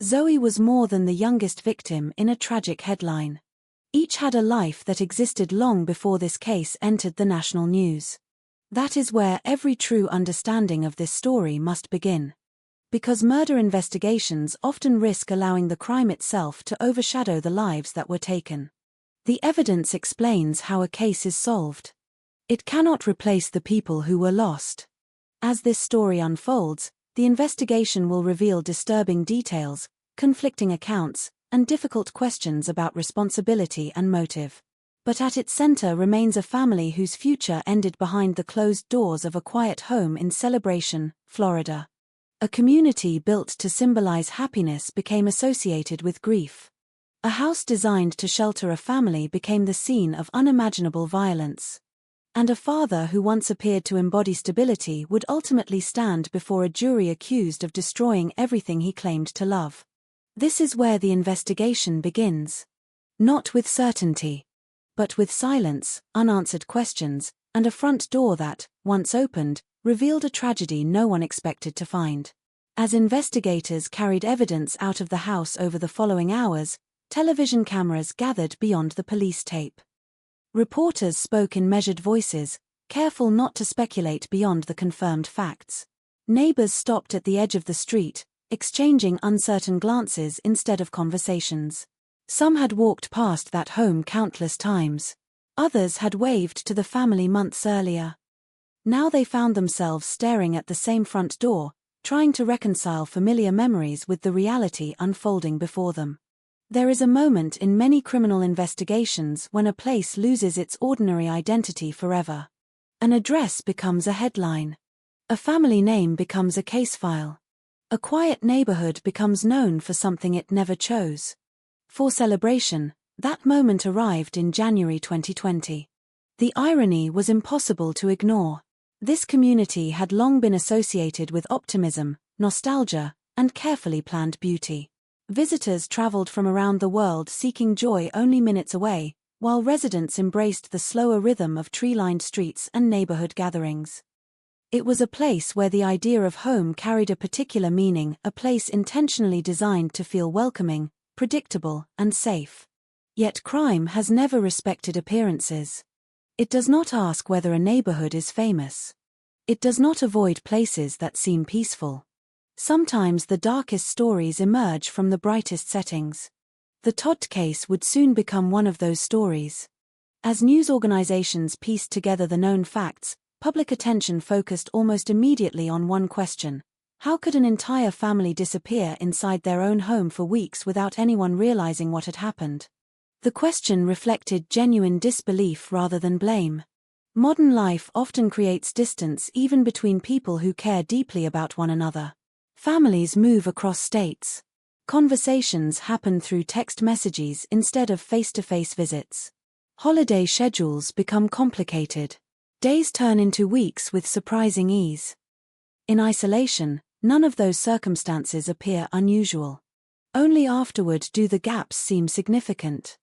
Zoe was more than the youngest victim in a tragic headline. Each had a life that existed long before this case entered the national news. That is where every true understanding of this story must begin. Because murder investigations often risk allowing the crime itself to overshadow the lives that were taken. The evidence explains how a case is solved. It cannot replace the people who were lost. As this story unfolds, the investigation will reveal disturbing details, conflicting accounts, and difficult questions about responsibility and motive. But at its center remains a family whose future ended behind the closed doors of a quiet home in Celebration, Florida. A community built to symbolize happiness became associated with grief. A house designed to shelter a family became the scene of unimaginable violence. And a father who once appeared to embody stability would ultimately stand before a jury accused of destroying everything he claimed to love. This is where the investigation begins. Not with certainty, but with silence, unanswered questions, and a front door that, once opened, revealed a tragedy no one expected to find. As investigators carried evidence out of the house over the following hours, television cameras gathered beyond the police tape. Reporters spoke in measured voices, careful not to speculate beyond the confirmed facts. Neighbors stopped at the edge of the street, exchanging uncertain glances instead of conversations. Some had walked past that home countless times. Others had waved to the family months earlier. Now they found themselves staring at the same front door, trying to reconcile familiar memories with the reality unfolding before them. There is a moment in many criminal investigations when a place loses its ordinary identity forever. An address becomes a headline. A family name becomes a case file. A quiet neighborhood becomes known for something it never chose. For Celebration, that moment arrived in January 2020. The irony was impossible to ignore. This community had long been associated with optimism, nostalgia, and carefully planned beauty. Visitors traveled from around the world seeking joy only minutes away, while residents embraced the slower rhythm of tree-lined streets and neighborhood gatherings. It was a place where the idea of home carried a particular meaning, a place intentionally designed to feel welcoming, predictable, and safe. Yet crime has never respected appearances. It does not ask whether a neighborhood is famous. It does not avoid places that seem peaceful. Sometimes the darkest stories emerge from the brightest settings. The Todd case would soon become one of those stories. As news organizations pieced together the known facts, public attention focused almost immediately on one question: how could an entire family disappear inside their own home for weeks without anyone realizing what had happened? The question reflected genuine disbelief rather than blame. Modern life often creates distance even between people who care deeply about one another. Families move across states. Conversations happen through text messages instead of face-to-face visits. Holiday schedules become complicated. Days turn into weeks with surprising ease. In isolation, none of those circumstances appear unusual. Only afterward do the gaps seem significant.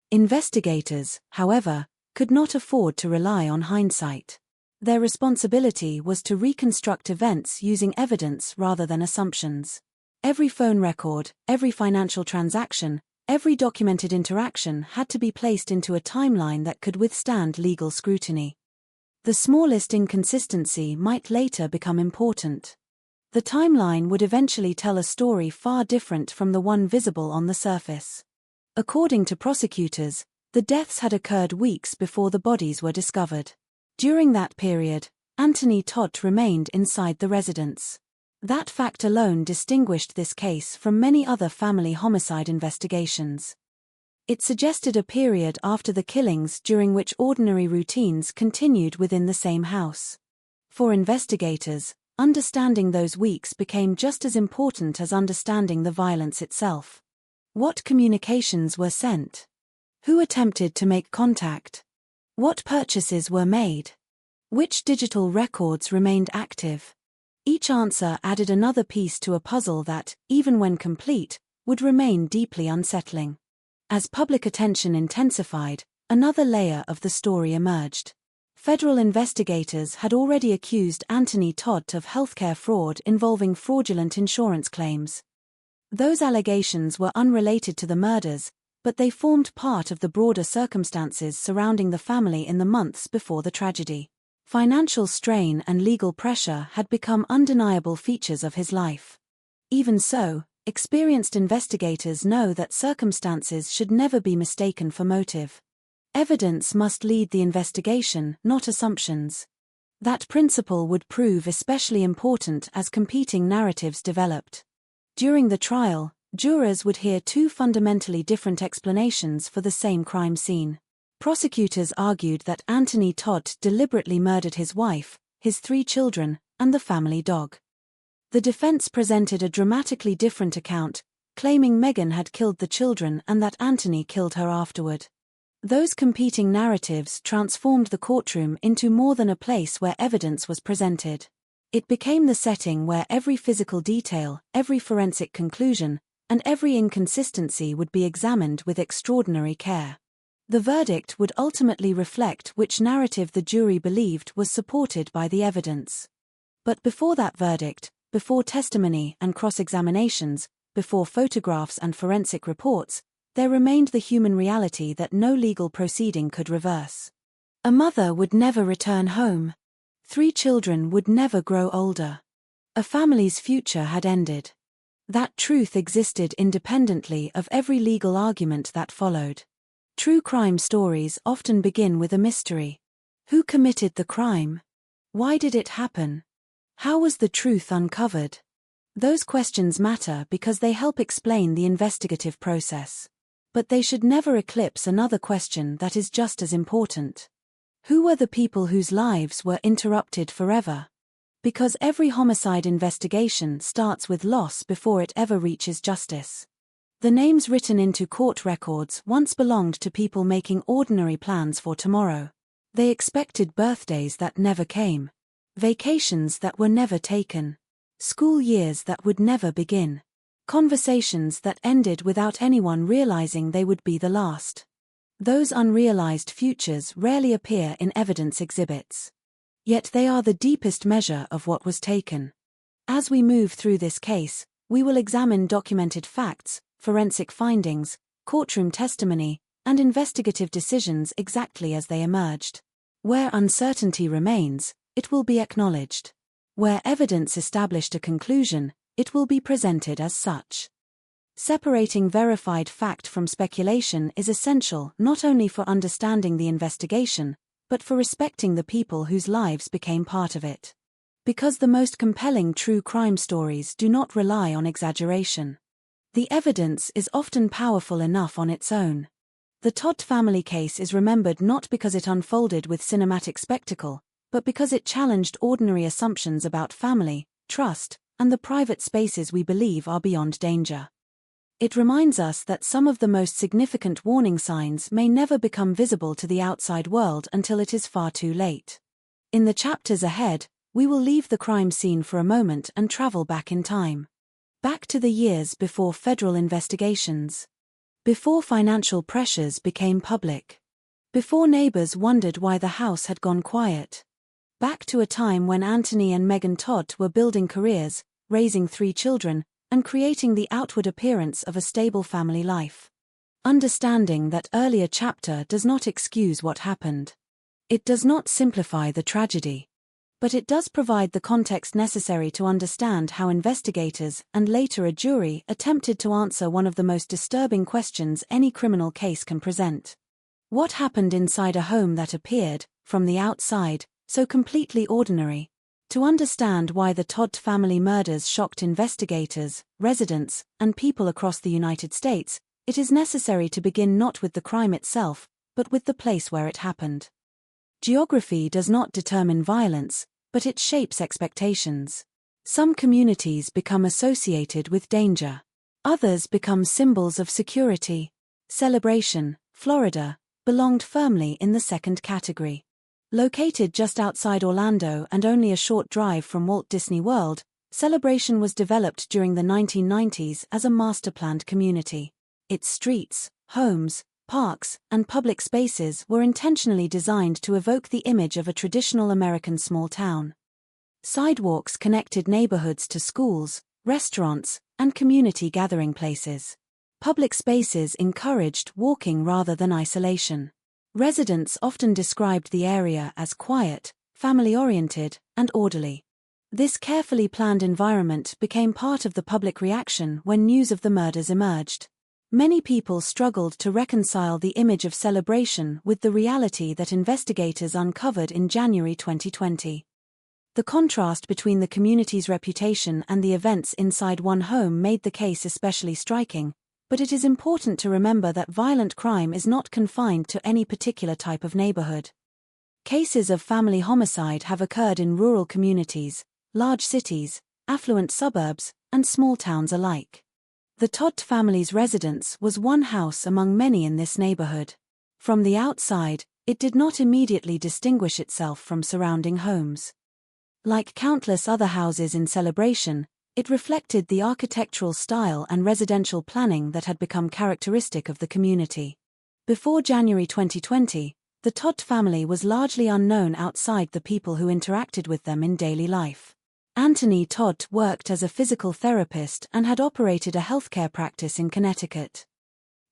Investigators, however, could not afford to rely on hindsight. Their responsibility was to reconstruct events using evidence rather than assumptions. Every phone record, every financial transaction, every documented interaction had to be placed into a timeline that could withstand legal scrutiny. The smallest inconsistency might later become important. The timeline would eventually tell a story far different from the one visible on the surface. According to prosecutors, the deaths had occurred weeks before the bodies were discovered. During that period, Anthony Todd remained inside the residence. That fact alone distinguished this case from many other family homicide investigations. It suggested a period after the killings during which ordinary routines continued within the same house. For investigators, understanding those weeks became just as important as understanding the violence itself. What communications were sent? Who attempted to make contact? What purchases were made? Which digital records remained active? Each answer added another piece to a puzzle that, even when complete, would remain deeply unsettling. As public attention intensified, another layer of the story emerged. Federal investigators had already accused Anthony Todd of healthcare fraud involving fraudulent insurance claims. Those allegations were unrelated to the murders, but they formed part of the broader circumstances surrounding the family in the months before the tragedy. Financial strain and legal pressure had become undeniable features of his life. Even so, experienced investigators know that circumstances should never be mistaken for motive. Evidence must lead the investigation, not assumptions. That principle would prove especially important as competing narratives developed. During the trial, jurors would hear two fundamentally different explanations for the same crime scene. Prosecutors argued that Anthony Todd deliberately murdered his wife, his 3 children, and the family dog. The defense presented a dramatically different account, claiming Megan had killed the children and that Anthony killed her afterward. Those competing narratives transformed the courtroom into more than a place where evidence was presented. It became the setting where every physical detail, every forensic conclusion, and every inconsistency would be examined with extraordinary care. The verdict would ultimately reflect which narrative the jury believed was supported by the evidence. But before that verdict, before testimony and cross-examinations, before photographs and forensic reports, there remained the human reality that no legal proceeding could reverse. A mother would never return home. 3 children would never grow older. A family's future had ended. That truth existed independently of every legal argument that followed. True crime stories often begin with a mystery. Who committed the crime? Why did it happen? How was the truth uncovered? Those questions matter because they help explain the investigative process. But they should never eclipse another question that is just as important. Who were the people whose lives were interrupted forever? Because every homicide investigation starts with loss before it ever reaches justice. The names written into court records once belonged to people making ordinary plans for tomorrow. They expected birthdays that never came, vacations that were never taken, school years that would never begin, conversations that ended without anyone realizing they would be the last. Those unrealized futures rarely appear in evidence exhibits. Yet they are the deepest measure of what was taken. As we move through this case, we will examine documented facts, forensic findings, courtroom testimony, and investigative decisions exactly as they emerged. Where uncertainty remains, it will be acknowledged. Where evidence established a conclusion, it will be presented as such. Separating verified fact from speculation is essential not only for understanding the investigation, but for respecting the people whose lives became part of it. Because the most compelling true crime stories do not rely on exaggeration. The evidence is often powerful enough on its own. The Todd family case is remembered not because it unfolded with cinematic spectacle, but because it challenged ordinary assumptions about family, trust, and the private spaces we believe are beyond danger. It reminds us that some of the most significant warning signs may never become visible to the outside world until it is far too late. In the chapters ahead, we will leave the crime scene for a moment and travel back in time. Back to the years before federal investigations. Before financial pressures became public. Before neighbors wondered why the house had gone quiet. Back to a time when Anthony and Megan Todd were building careers, raising 3 children, and creating the outward appearance of a stable family life. Understanding that earlier chapter does not excuse what happened. It does not simplify the tragedy. But it does provide the context necessary to understand how investigators, and later a jury, attempted to answer one of the most disturbing questions any criminal case can present. What happened inside a home that appeared, from the outside, so completely ordinary? To understand why the Todd family murders shocked investigators, residents, and people across the United States, it is necessary to begin not with the crime itself, but with the place where it happened. Geography does not determine violence, but it shapes expectations. Some communities become associated with danger. Others become symbols of security. Celebration, Florida, belonged firmly in the second category. Located just outside Orlando and only a short drive from Walt Disney World, Celebration was developed during the 1990s as a master-planned community. Its streets, homes, parks, and public spaces were intentionally designed to evoke the image of a traditional American small town. Sidewalks connected neighborhoods to schools, restaurants, and community gathering places. Public spaces encouraged walking rather than isolation. Residents often described the area as quiet, family-oriented, and orderly. This carefully planned environment became part of the public reaction when news of the murders emerged. Many people struggled to reconcile the image of Celebration with the reality that investigators uncovered in January 2020. The contrast between the community's reputation and the events inside one home made the case especially striking, but it is important to remember that violent crime is not confined to any particular type of neighborhood. Cases of family homicide have occurred in rural communities, large cities, affluent suburbs, and small towns alike. The Todd family's residence was one house among many in this neighborhood. From the outside, it did not immediately distinguish itself from surrounding homes. Like countless other houses in Celebration, it reflected the architectural style and residential planning that had become characteristic of the community. Before January 2020, the Todd family was largely unknown outside the people who interacted with them in daily life. Anthony Todd worked as a physical therapist and had operated a healthcare practice in Connecticut.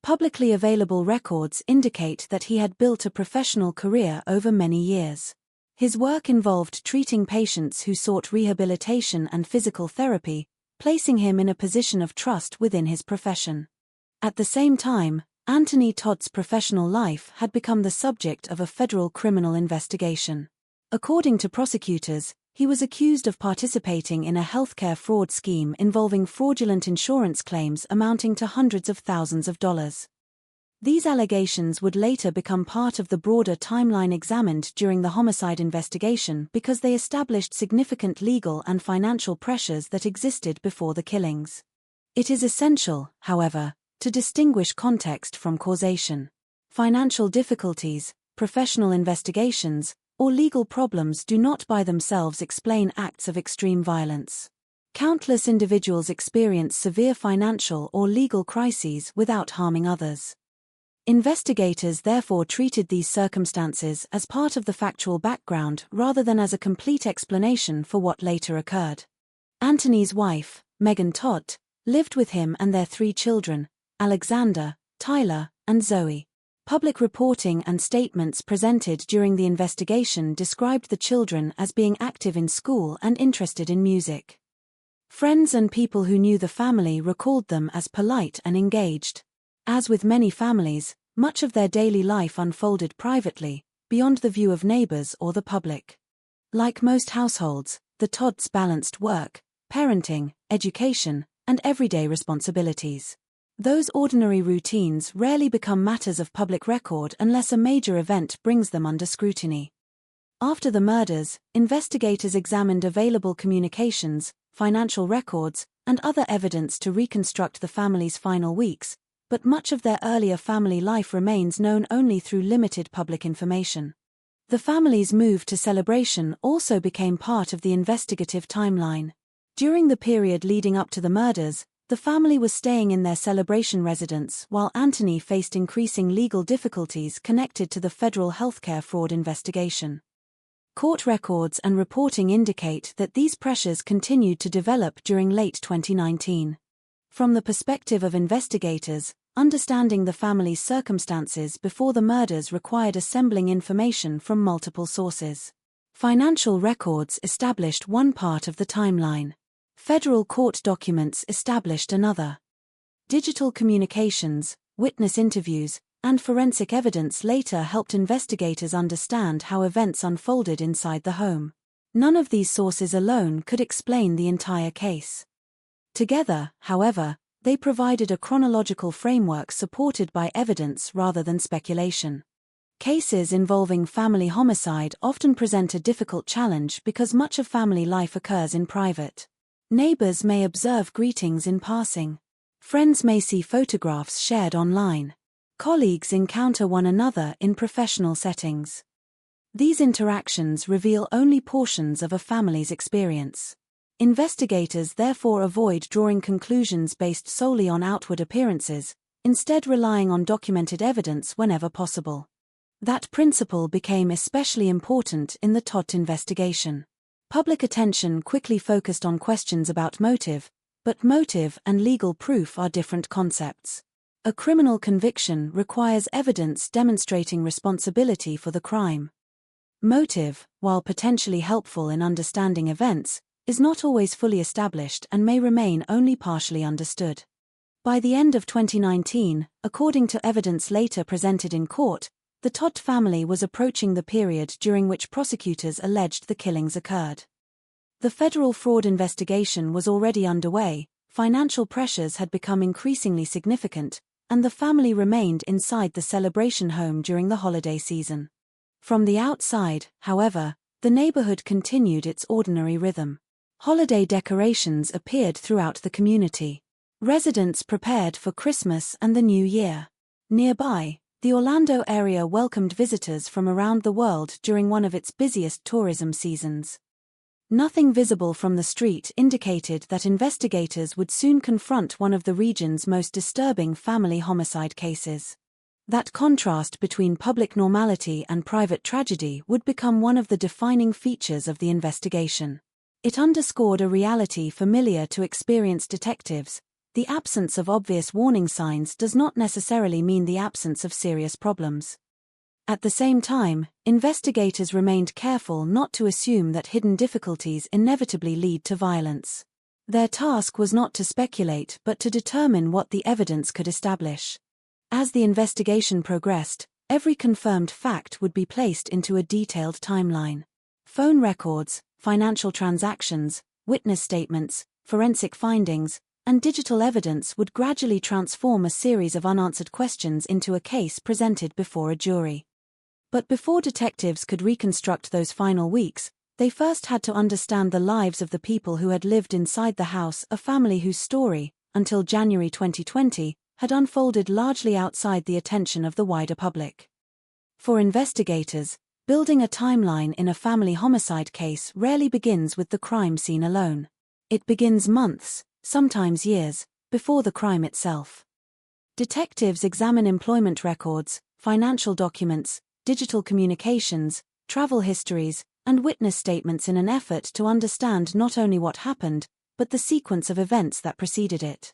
Publicly available records indicate that he had built a professional career over many years. His work involved treating patients who sought rehabilitation and physical therapy, placing him in a position of trust within his profession. At the same time, Anthony Todd's professional life had become the subject of a federal criminal investigation. According to prosecutors, he was accused of participating in a healthcare fraud scheme involving fraudulent insurance claims amounting to hundreds of thousands of dollars. These allegations would later become part of the broader timeline examined during the homicide investigation because they established significant legal and financial pressures that existed before the killings. It is essential, however, to distinguish context from causation. Financial difficulties, professional investigations, or legal problems do not by themselves explain acts of extreme violence. Countless individuals experience severe financial or legal crises without harming others. Investigators therefore treated these circumstances as part of the factual background rather than as a complete explanation for what later occurred. Anthony's wife, Megan Todd, lived with him and their 3 children, Alexander, Tyler, and Zoe. Public reporting and statements presented during the investigation described the children as being active in school and interested in music. Friends and people who knew the family recalled them as polite and engaged. As with many families, much of their daily life unfolded privately, beyond the view of neighbors or the public. Like most households, the Todds balanced work, parenting, education, and everyday responsibilities. Those ordinary routines rarely become matters of public record unless a major event brings them under scrutiny. After the murders, investigators examined available communications, financial records, and other evidence to reconstruct the family's final weeks, but much of their earlier family life remains known only through limited public information. The family's move to Celebration also became part of the investigative timeline. During the period leading up to the murders, the family was staying in their Celebration residence while Anthony faced increasing legal difficulties connected to the federal healthcare fraud investigation. Court records and reporting indicate that these pressures continued to develop during late 2019. From the perspective of investigators, understanding the family's circumstances before the murders required assembling information from multiple sources. Financial records established one part of the timeline. Federal court documents established another. Digital communications, witness interviews, and forensic evidence later helped investigators understand how events unfolded inside the home. None of these sources alone could explain the entire case. Together, however, they provided a chronological framework supported by evidence rather than speculation. Cases involving family homicide often present a difficult challenge because much of family life occurs in private. Neighbors may observe greetings in passing. Friends may see photographs shared online. Colleagues encounter one another in professional settings. These interactions reveal only portions of a family's experience. Investigators therefore avoid drawing conclusions based solely on outward appearances, instead relying on documented evidence whenever possible. That principle became especially important in the Todd investigation. Public attention quickly focused on questions about motive, but motive and legal proof are different concepts. A criminal conviction requires evidence demonstrating responsibility for the crime. Motive, while potentially helpful in understanding events, is not always fully established and may remain only partially understood. By the end of 2019, according to evidence later presented in court, the Todd family was approaching the period during which prosecutors alleged the killings occurred. The federal fraud investigation was already underway, financial pressures had become increasingly significant, and the family remained inside the Celebration home during the holiday season. From the outside, however, the neighborhood continued its ordinary rhythm. Holiday decorations appeared throughout the community. Residents prepared for Christmas and the New Year. Nearby, the Orlando area welcomed visitors from around the world during one of its busiest tourism seasons. Nothing visible from the street indicated that investigators would soon confront one of the region's most disturbing family homicide cases. That contrast between public normality and private tragedy would become one of the defining features of the investigation. It underscored a reality familiar to experienced detectives. The absence of obvious warning signs does not necessarily mean the absence of serious problems. At the same time, investigators remained careful not to assume that hidden difficulties inevitably lead to violence. Their task was not to speculate but to determine what the evidence could establish. As the investigation progressed, every confirmed fact would be placed into a detailed timeline. Phone records, financial transactions, witness statements, forensic findings, and digital evidence would gradually transform a series of unanswered questions into a case presented before a jury. But before detectives could reconstruct those final weeks, they first had to understand the lives of the people who had lived inside the house, a family whose story, until January 2020, had unfolded largely outside the attention of the wider public. For investigators, building a timeline in a family homicide case rarely begins with the crime scene alone. It begins months, sometimes years, before the crime itself. Detectives examine employment records, financial documents, digital communications, travel histories, and witness statements in an effort to understand not only what happened, but the sequence of events that preceded it.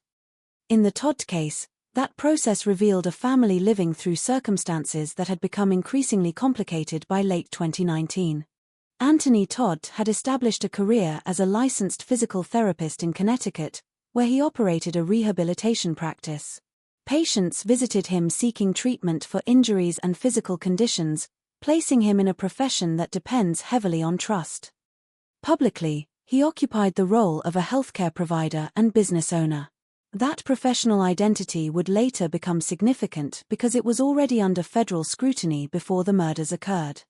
In the Todd case, that process revealed a family living through circumstances that had become increasingly complicated by late 2019. Anthony Todd had established a career as a licensed physical therapist in Connecticut, where he operated a rehabilitation practice. Patients visited him seeking treatment for injuries and physical conditions, placing him in a profession that depends heavily on trust. Publicly, he occupied the role of a healthcare provider and business owner. That professional identity would later become significant because it was already under federal scrutiny before the murders occurred.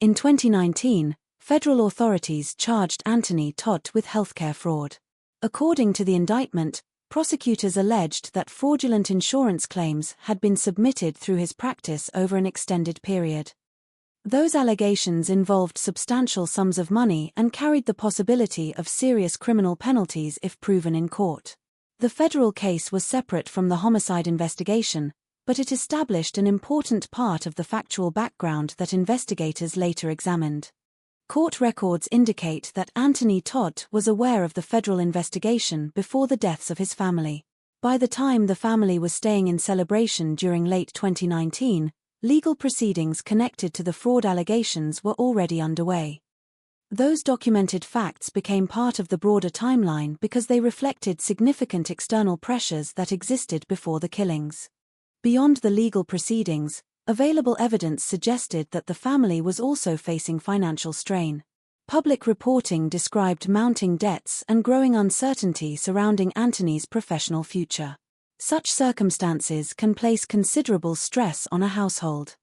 In 2019, federal authorities charged Anthony Todd with healthcare fraud. According to the indictment, prosecutors alleged that fraudulent insurance claims had been submitted through his practice over an extended period. Those allegations involved substantial sums of money and carried the possibility of serious criminal penalties if proven in court. The federal case was separate from the homicide investigation, but it established an important part of the factual background that investigators later examined. Court records indicate that Anthony Todd was aware of the federal investigation before the deaths of his family. By the time the family was staying in Celebration during late 2019, legal proceedings connected to the fraud allegations were already underway. Those documented facts became part of the broader timeline because they reflected significant external pressures that existed before the killings. Beyond the legal proceedings, available evidence suggested that the family was also facing financial strain. Public reporting described mounting debts and growing uncertainty surrounding Anthony's professional future. Such circumstances can place considerable stress on a household.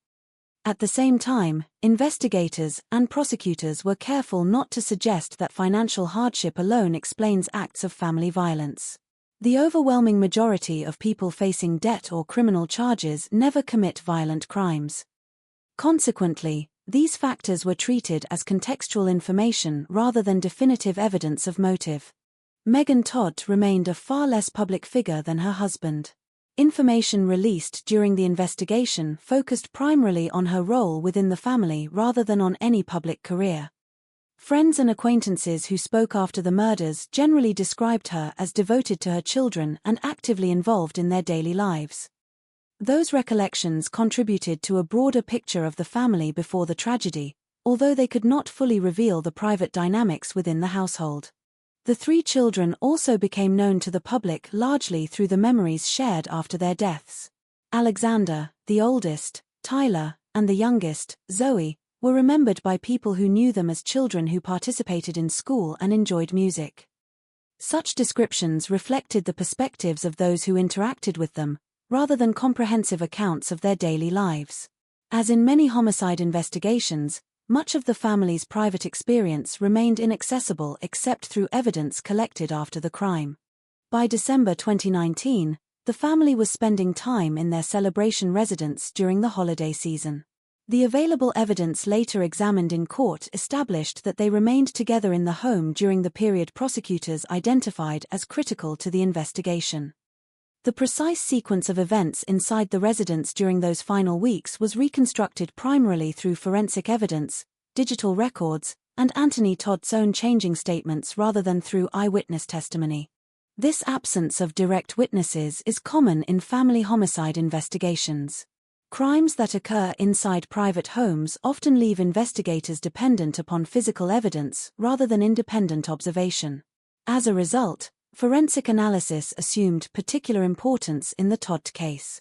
At the same time, investigators and prosecutors were careful not to suggest that financial hardship alone explains acts of family violence. The overwhelming majority of people facing debt or criminal charges never commit violent crimes. Consequently, these factors were treated as contextual information rather than definitive evidence of motive. Megan Todd remained a far less public figure than her husband. Information released during the investigation focused primarily on her role within the family rather than on any public career. Friends and acquaintances who spoke after the murders generally described her as devoted to her children and actively involved in their daily lives. Those recollections contributed to a broader picture of the family before the tragedy, although they could not fully reveal the private dynamics within the household. The three children also became known to the public largely through the memories shared after their deaths. Alexander, the oldest, Tyler, and the youngest, Zoe, were remembered by people who knew them as children who participated in school and enjoyed music. Such descriptions reflected the perspectives of those who interacted with them, rather than comprehensive accounts of their daily lives. As in many homicide investigations, much of the family's private experience remained inaccessible except through evidence collected after the crime. By December 2019, the family was spending time in their Celebration residence during the holiday season. The available evidence later examined in court established that they remained together in the home during the period prosecutors identified as critical to the investigation. The precise sequence of events inside the residence during those final weeks was reconstructed primarily through forensic evidence, digital records, and Anthony Todd's own changing statements rather than through eyewitness testimony. This absence of direct witnesses is common in family homicide investigations. Crimes that occur inside private homes often leave investigators dependent upon physical evidence rather than independent observation. As a result, forensic analysis assumed particular importance in the Todd case.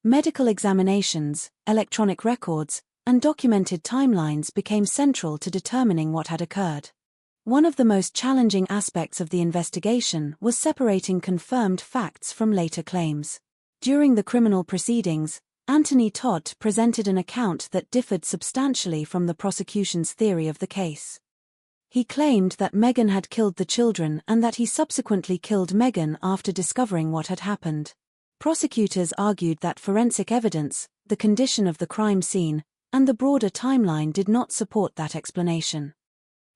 Medical examinations, electronic records, and documented timelines became central to determining what had occurred. One of the most challenging aspects of the investigation was separating confirmed facts from later claims. During the criminal proceedings, Anthony Todd presented an account that differed substantially from the prosecution's theory of the case. He claimed that Megan had killed the children and that he subsequently killed Megan after discovering what had happened. Prosecutors argued that forensic evidence, the condition of the crime scene, and the broader timeline did not support that explanation.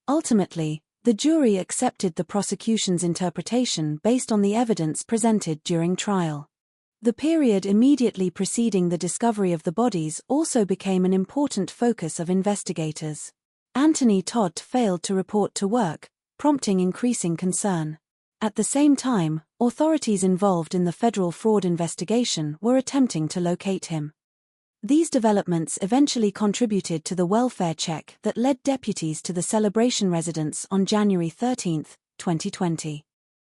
Ultimately, the jury accepted the prosecution's interpretation based on the evidence presented during trial. The period immediately preceding the discovery of the bodies also became an important focus of investigators. Anthony Todd failed to report to work, prompting increasing concern. At the same time, authorities involved in the federal fraud investigation were attempting to locate him. These developments eventually contributed to the welfare check that led deputies to the Celebration residence on January 13, 2020.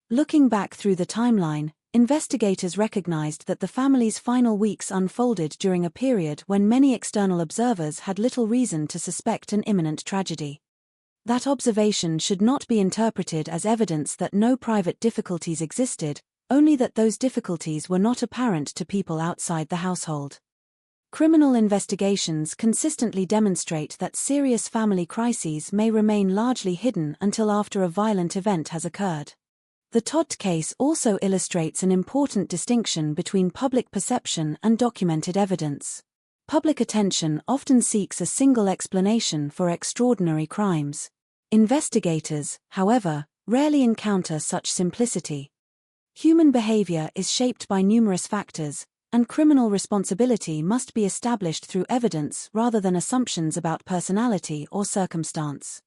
Looking back through the timeline, investigators recognized that the family's final weeks unfolded during a period when many external observers had little reason to suspect an imminent tragedy. That observation should not be interpreted as evidence that no private difficulties existed, only that those difficulties were not apparent to people outside the household. Criminal investigations consistently demonstrate that serious family crises may remain largely hidden until after a violent event has occurred. The Todd case also illustrates an important distinction between public perception and documented evidence. Public attention often seeks a single explanation for extraordinary crimes. Investigators, however, rarely encounter such simplicity. Human behavior is shaped by numerous factors, and criminal responsibility must be established through evidence rather than assumptions about personality or circumstance.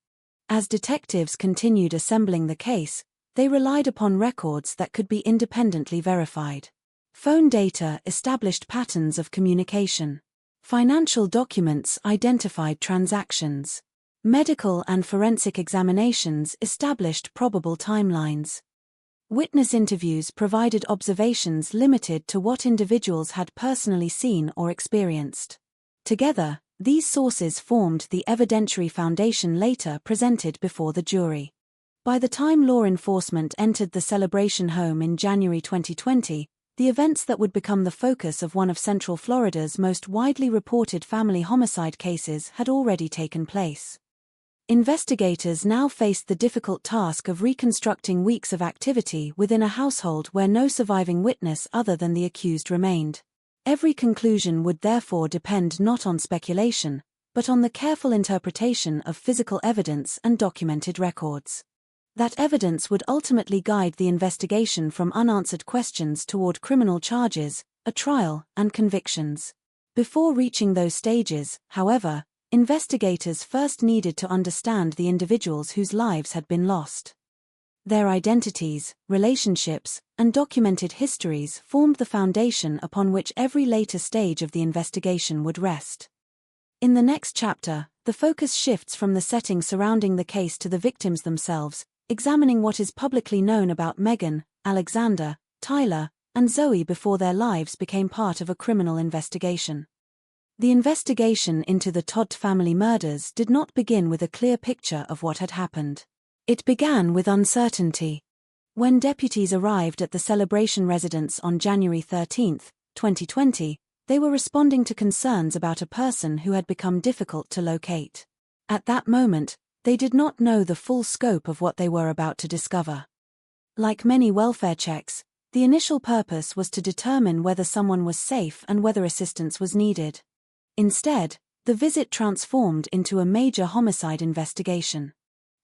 As detectives continued assembling the case, they relied upon records that could be independently verified. Phone data established patterns of communication. Financial documents identified transactions. Medical and forensic examinations established probable timelines. Witness interviews provided observations limited to what individuals had personally seen or experienced. Together, these sources formed the evidentiary foundation later presented before the jury. By the time law enforcement entered the Celebration home in January 2020, the events that would become the focus of one of Central Florida's most widely reported family homicide cases had already taken place. Investigators now faced the difficult task of reconstructing weeks of activity within a household where no surviving witness other than the accused remained. Every conclusion would therefore depend not on speculation, but on the careful interpretation of physical evidence and documented records. That evidence would ultimately guide the investigation from unanswered questions toward criminal charges, a trial, and convictions. Before reaching those stages, however, investigators first needed to understand the individuals whose lives had been lost. Their identities, relationships, and documented histories formed the foundation upon which every later stage of the investigation would rest. In the next chapter, the focus shifts from the setting surrounding the case to the victims themselves, examining what is publicly known about Megan, Alexander, Tyler, and Zoe before their lives became part of a criminal investigation. The investigation into the Todd family murders did not begin with a clear picture of what had happened. It began with uncertainty. When deputies arrived at the Celebration residence on January 13, 2020, they were responding to concerns about a person who had become difficult to locate. At that moment, they did not know the full scope of what they were about to discover. Like many welfare checks, the initial purpose was to determine whether someone was safe and whether assistance was needed. Instead, the visit transformed into a major homicide investigation.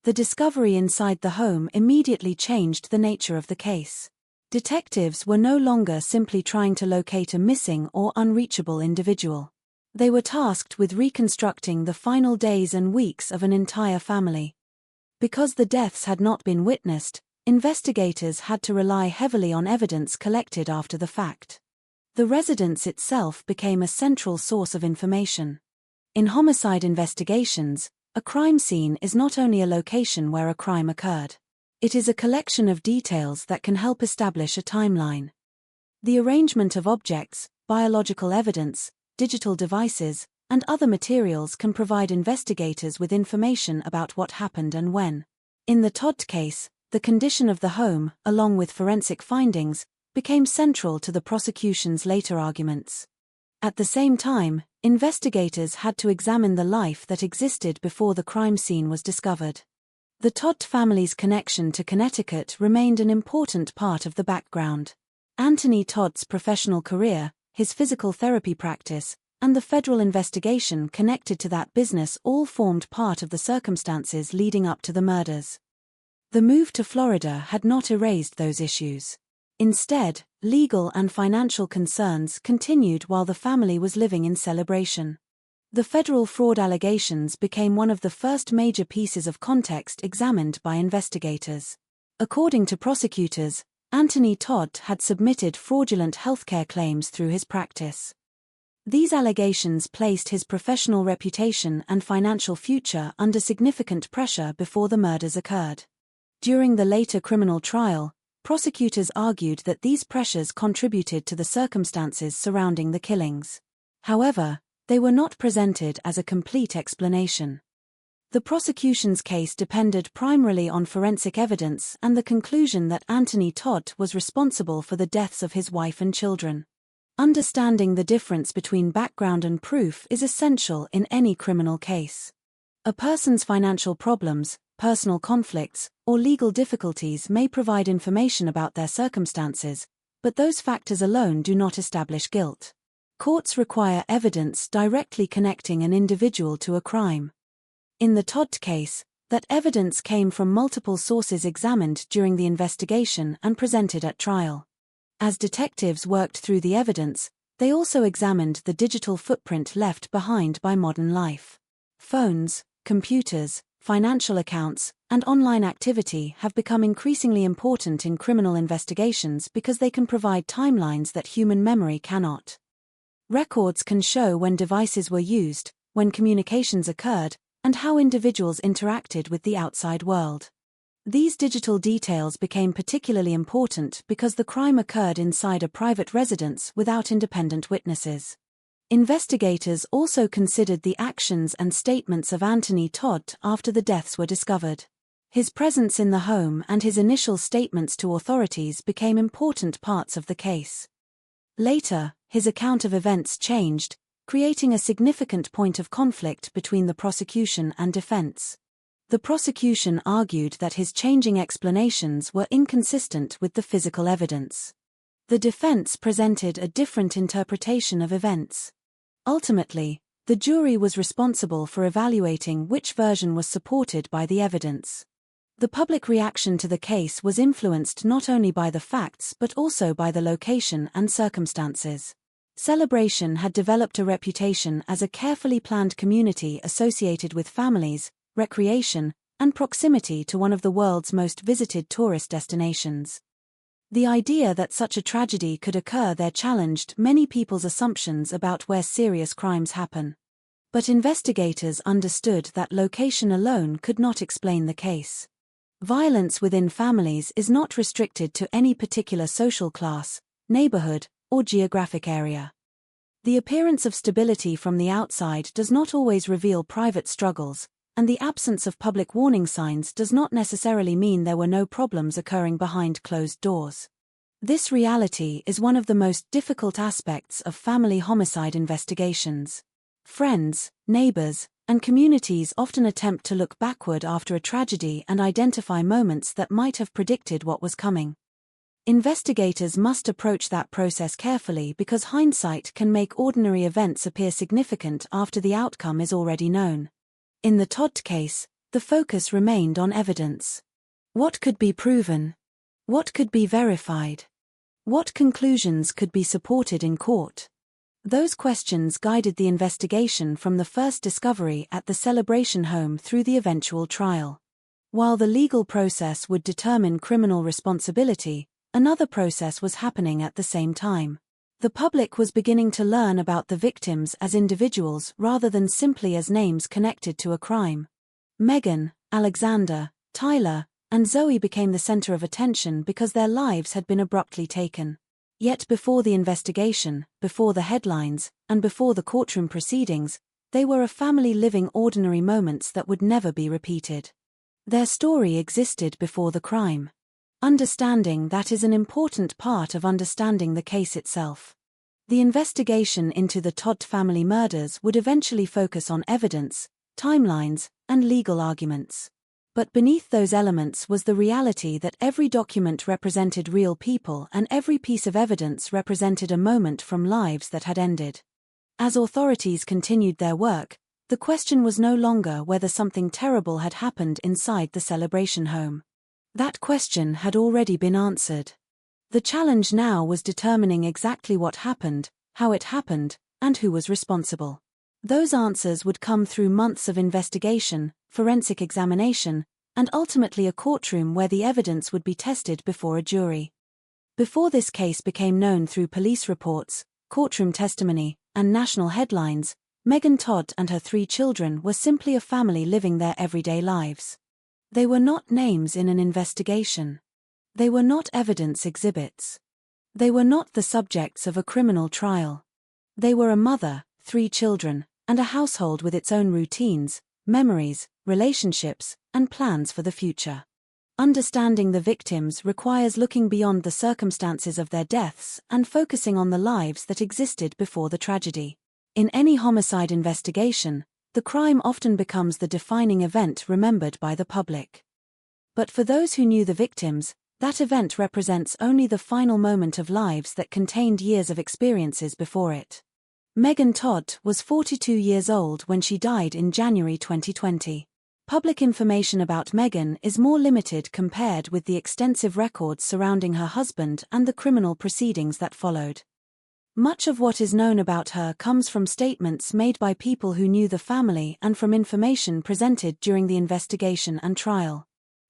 The discovery inside the home immediately changed the nature of the case. Detectives were no longer simply trying to locate a missing or unreachable individual. They were tasked with reconstructing the final days and weeks of an entire family. Because the deaths had not been witnessed, investigators had to rely heavily on evidence collected after the fact. The residence itself became a central source of information. In homicide investigations, a crime scene is not only a location where a crime occurred. It is a collection of details that can help establish a timeline. The arrangement of objects, biological evidence, digital devices, and other materials can provide investigators with information about what happened and when. In the Todd case, the condition of the home, along with forensic findings, became central to the prosecution's later arguments. At the same time, investigators had to examine the life that existed before the crime scene was discovered. The Todd family's connection to Connecticut remained an important part of the background. Anthony Todd's professional career, his physical therapy practice, and the federal investigation connected to that business all formed part of the circumstances leading up to the murders. The move to Florida had not erased those issues. Instead, legal and financial concerns continued while the family was living in Celebration. The federal fraud allegations became one of the first major pieces of context examined by investigators. According to prosecutors, Anthony Todd had submitted fraudulent healthcare claims through his practice. These allegations placed his professional reputation and financial future under significant pressure before the murders occurred. During the later criminal trial, prosecutors argued that these pressures contributed to the circumstances surrounding the killings. However, they were not presented as a complete explanation. The prosecution's case depended primarily on forensic evidence and the conclusion that Anthony Todd was responsible for the deaths of his wife and children. Understanding the difference between background and proof is essential in any criminal case. A person's financial problems, personal conflicts, or legal difficulties may provide information about their circumstances, but those factors alone do not establish guilt. Courts require evidence directly connecting an individual to a crime. In the Todd case, that evidence came from multiple sources examined during the investigation and presented at trial. As detectives worked through the evidence, they also examined the digital footprint left behind by modern life. Phones, computers, financial accounts, and online activity have become increasingly important in criminal investigations because they can provide timelines that human memory cannot. Records can show when devices were used, when communications occurred, and how individuals interacted with the outside world. These digital details became particularly important because the crime occurred inside a private residence without independent witnesses. Investigators also considered the actions and statements of Anthony Todd after the deaths were discovered. His presence in the home and his initial statements to authorities became important parts of the case. Later, his account of events changed, creating a significant point of conflict between the prosecution and defense. The prosecution argued that his changing explanations were inconsistent with the physical evidence. The defense presented a different interpretation of events. Ultimately, the jury was responsible for evaluating which version was supported by the evidence. The public reaction to the case was influenced not only by the facts but also by the location and circumstances. Celebration had developed a reputation as a carefully planned community associated with families, recreation, and proximity to one of the world's most visited tourist destinations. The idea that such a tragedy could occur there challenged many people's assumptions about where serious crimes happen. But investigators understood that location alone could not explain the case. Violence within families is not restricted to any particular social class, neighborhood, or geographic area. The appearance of stability from the outside does not always reveal private struggles, and the absence of public warning signs does not necessarily mean there were no problems occurring behind closed doors. This reality is one of the most difficult aspects of family homicide investigations. Friends, neighbors, and communities often attempt to look backward after a tragedy and identify moments that might have predicted what was coming. Investigators must approach that process carefully because hindsight can make ordinary events appear significant after the outcome is already known. In the Todd case, the focus remained on evidence. What could be proven? What could be verified? What conclusions could be supported in court? Those questions guided the investigation from the first discovery at the Celebration home through the eventual trial. While the legal process would determine criminal responsibility, another process was happening at the same time. The public was beginning to learn about the victims as individuals rather than simply as names connected to a crime. Megan, Alexander, Tyler, and Zoe became the center of attention because their lives had been abruptly taken. Yet before the investigation, before the headlines, and before the courtroom proceedings, they were a family living ordinary moments that would never be repeated. Their story existed before the crime. Understanding that is an important part of understanding the case itself. The investigation into the Todd family murders would eventually focus on evidence, timelines, and legal arguments. But beneath those elements was the reality that every document represented real people and every piece of evidence represented a moment from lives that had ended. As authorities continued their work, the question was no longer whether something terrible had happened inside the Celebration home. That question had already been answered. The challenge now was determining exactly what happened, how it happened, and who was responsible. Those answers would come through months of investigation, forensic examination, and ultimately a courtroom where the evidence would be tested before a jury. Before this case became known through police reports, courtroom testimony, and national headlines, Megan Todd and her 3 children were simply a family living their everyday lives. They were not names in an investigation. They were not evidence exhibits. They were not the subjects of a criminal trial. They were a mother, 3 children, and a household with its own routines, memories, relationships, and plans for the future. Understanding the victims requires looking beyond the circumstances of their deaths and focusing on the lives that existed before the tragedy. In any homicide investigation, the crime often becomes the defining event remembered by the public. But for those who knew the victims, that event represents only the final moment of lives that contained years of experiences before it. Megan Todd was 42 years old when she died in January 2020. Public information about Megan is more limited compared with the extensive records surrounding her husband and the criminal proceedings that followed. Much of what is known about her comes from statements made by people who knew the family and from information presented during the investigation and trial.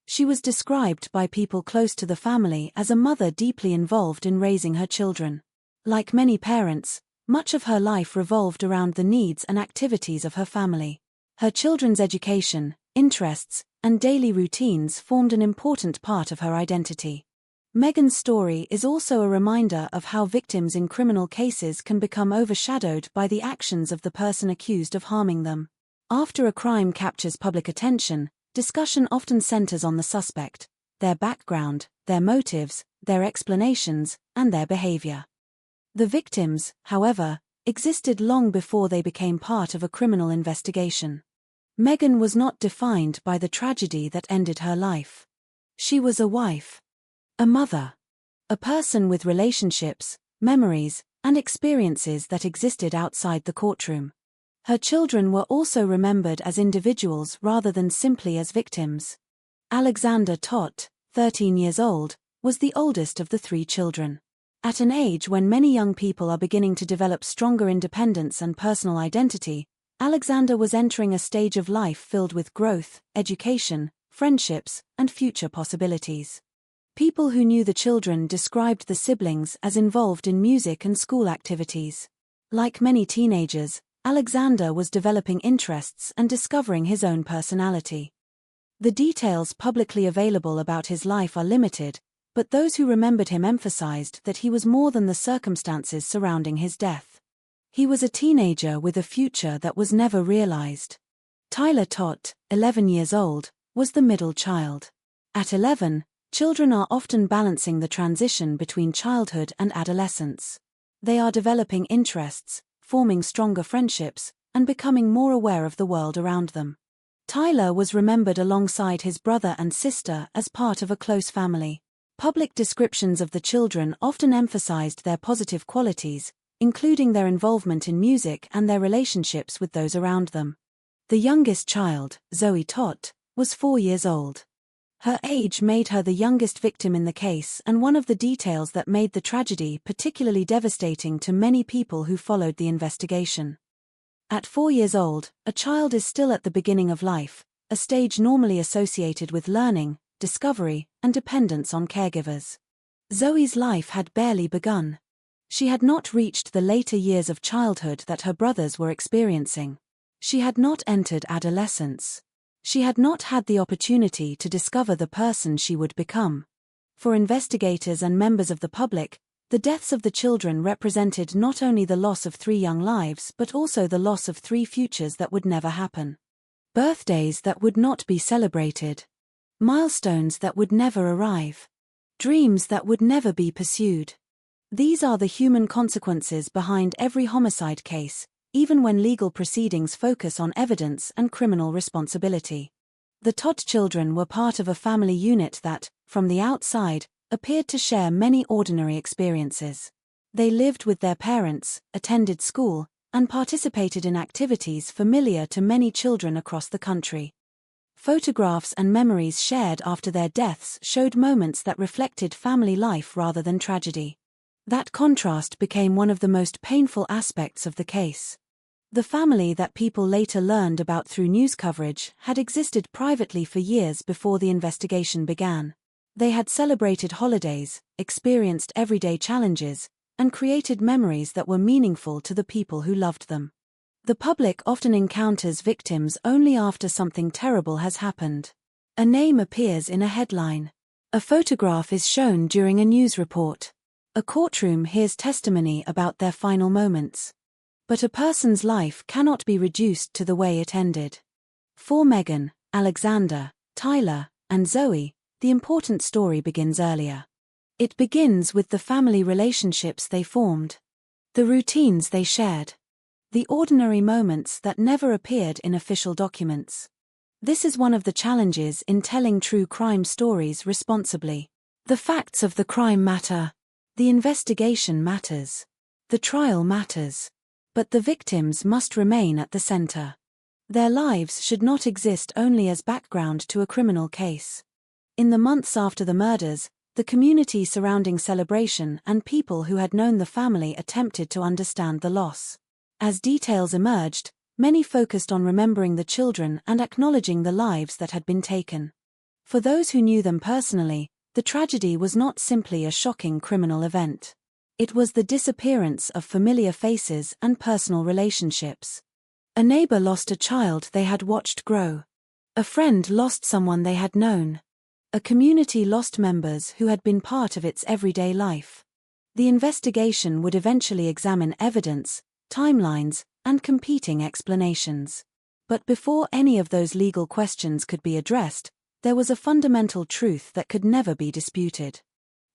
She was described by people close to the family as a mother deeply involved in raising her children. Like many parents, much of her life revolved around the needs and activities of her family. Her children's education, interests, and daily routines formed an important part of her identity. Megan's story is also a reminder of how victims in criminal cases can become overshadowed by the actions of the person accused of harming them. After a crime captures public attention, discussion often centers on the suspect, their background, their motives, their explanations, and their behavior. The victims, however, existed long before they became part of a criminal investigation. Megan was not defined by the tragedy that ended her life. She was a wife, a mother, a person with relationships, memories, and experiences that existed outside the courtroom. Her children were also remembered as individuals rather than simply as victims. Alexander Todd, 13 years old, was the oldest of the 3 children. At an age when many young people are beginning to develop stronger independence and personal identity, Alexander was entering a stage of life filled with growth, education, friendships, and future possibilities. People who knew the children described the siblings as involved in music and school activities. Like many teenagers, Alexander was developing interests and discovering his own personality. The details publicly available about his life are limited, but those who remembered him emphasized that he was more than the circumstances surrounding his death. He was a teenager with a future that was never realized. Tyler Todd, 11 years old, was the middle child. At 11, children are often balancing the transition between childhood and adolescence. They are developing interests, forming stronger friendships, and becoming more aware of the world around them. Tyler was remembered alongside his brother and sister as part of a close family. Public descriptions of the children often emphasized their positive qualities, including their involvement in music and their relationships with those around them. The youngest child, Zoe Todd, was 4 years old. Her age made her the youngest victim in the case and one of the details that made the tragedy particularly devastating to many people who followed the investigation. At 4 years old, a child is still at the beginning of life, a stage normally associated with learning, discovery, and dependence on caregivers. Zoe's life had barely begun. She had not reached the later years of childhood that her brothers were experiencing. She had not entered adolescence. She had not had the opportunity to discover the person she would become. For investigators and members of the public, the deaths of the children represented not only the loss of 3 young lives but also the loss of 3 futures that would never happen. Birthdays that would not be celebrated. Milestones that would never arrive. Dreams that would never be pursued. These are the human consequences behind every homicide case, even when legal proceedings focus on evidence and criminal responsibility. The Todd children were part of a family unit that, from the outside, appeared to share many ordinary experiences. They lived with their parents, attended school, and participated in activities familiar to many children across the country. Photographs and memories shared after their deaths showed moments that reflected family life rather than tragedy. That contrast became one of the most painful aspects of the case. The family that people later learned about through news coverage had existed privately for years before the investigation began. They had celebrated holidays, experienced everyday challenges, and created memories that were meaningful to the people who loved them. The public often encounters victims only after something terrible has happened. A name appears in a headline. A photograph is shown during a news report. A courtroom hears testimony about their final moments. But a person's life cannot be reduced to the way it ended. For Megan, Alexander, Tyler, and Zoe, the important story begins earlier. It begins with the family relationships they formed, the routines they shared, the ordinary moments that never appeared in official documents. This is one of the challenges in telling true crime stories responsibly. The facts of the crime matter. The investigation matters. The trial matters. But the victims must remain at the center. Their lives should not exist only as background to a criminal case. In the months after the murders, the community surrounding Celebration and people who had known the family attempted to understand the loss. As details emerged, many focused on remembering the children and acknowledging the lives that had been taken. For those who knew them personally, the tragedy was not simply a shocking criminal event. It was the disappearance of familiar faces and personal relationships. A neighbor lost a child they had watched grow. A friend lost someone they had known. A community lost members who had been part of its everyday life. The investigation would eventually examine evidence, timelines, and competing explanations. But before any of those legal questions could be addressed, there was a fundamental truth that could never be disputed.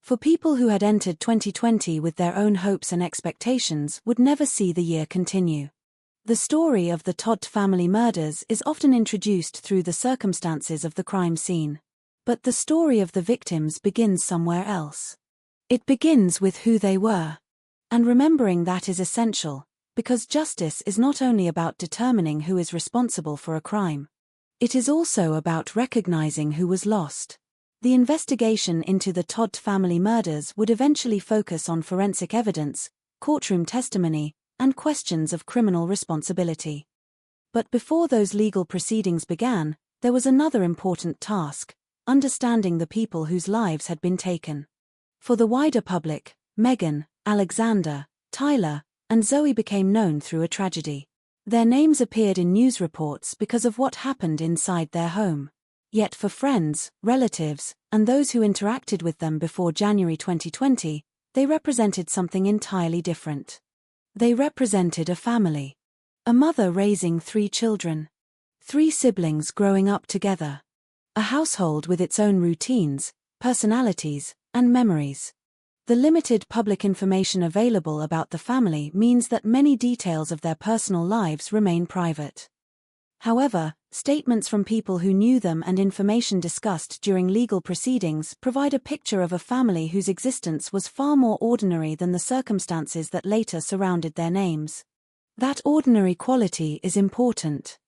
For people who had entered 2020 with their own hopes and expectations would never see the year continue. The story of the Todd family murders is often introduced through the circumstances of the crime scene. But the story of the victims begins somewhere else. It begins with who they were. And remembering that is essential, because justice is not only about determining who is responsible for a crime. It is also about recognizing who was lost. The investigation into the Todd family murders would eventually focus on forensic evidence, courtroom testimony, and questions of criminal responsibility. But before those legal proceedings began, there was another important task: understanding the people whose lives had been taken. For the wider public, Megan, Alexander, Tyler, and Zoe became known through a tragedy. Their names appeared in news reports because of what happened inside their home. Yet for friends, relatives, and those who interacted with them before January 2020, they represented something entirely different. They represented a family. A mother raising 3 children. 3 siblings growing up together. A household with its own routines, personalities, and memories. The limited public information available about the family means that many details of their personal lives remain private. However, statements from people who knew them and information discussed during legal proceedings provide a picture of a family whose existence was far more ordinary than the circumstances that later surrounded their names. That ordinary quality is important.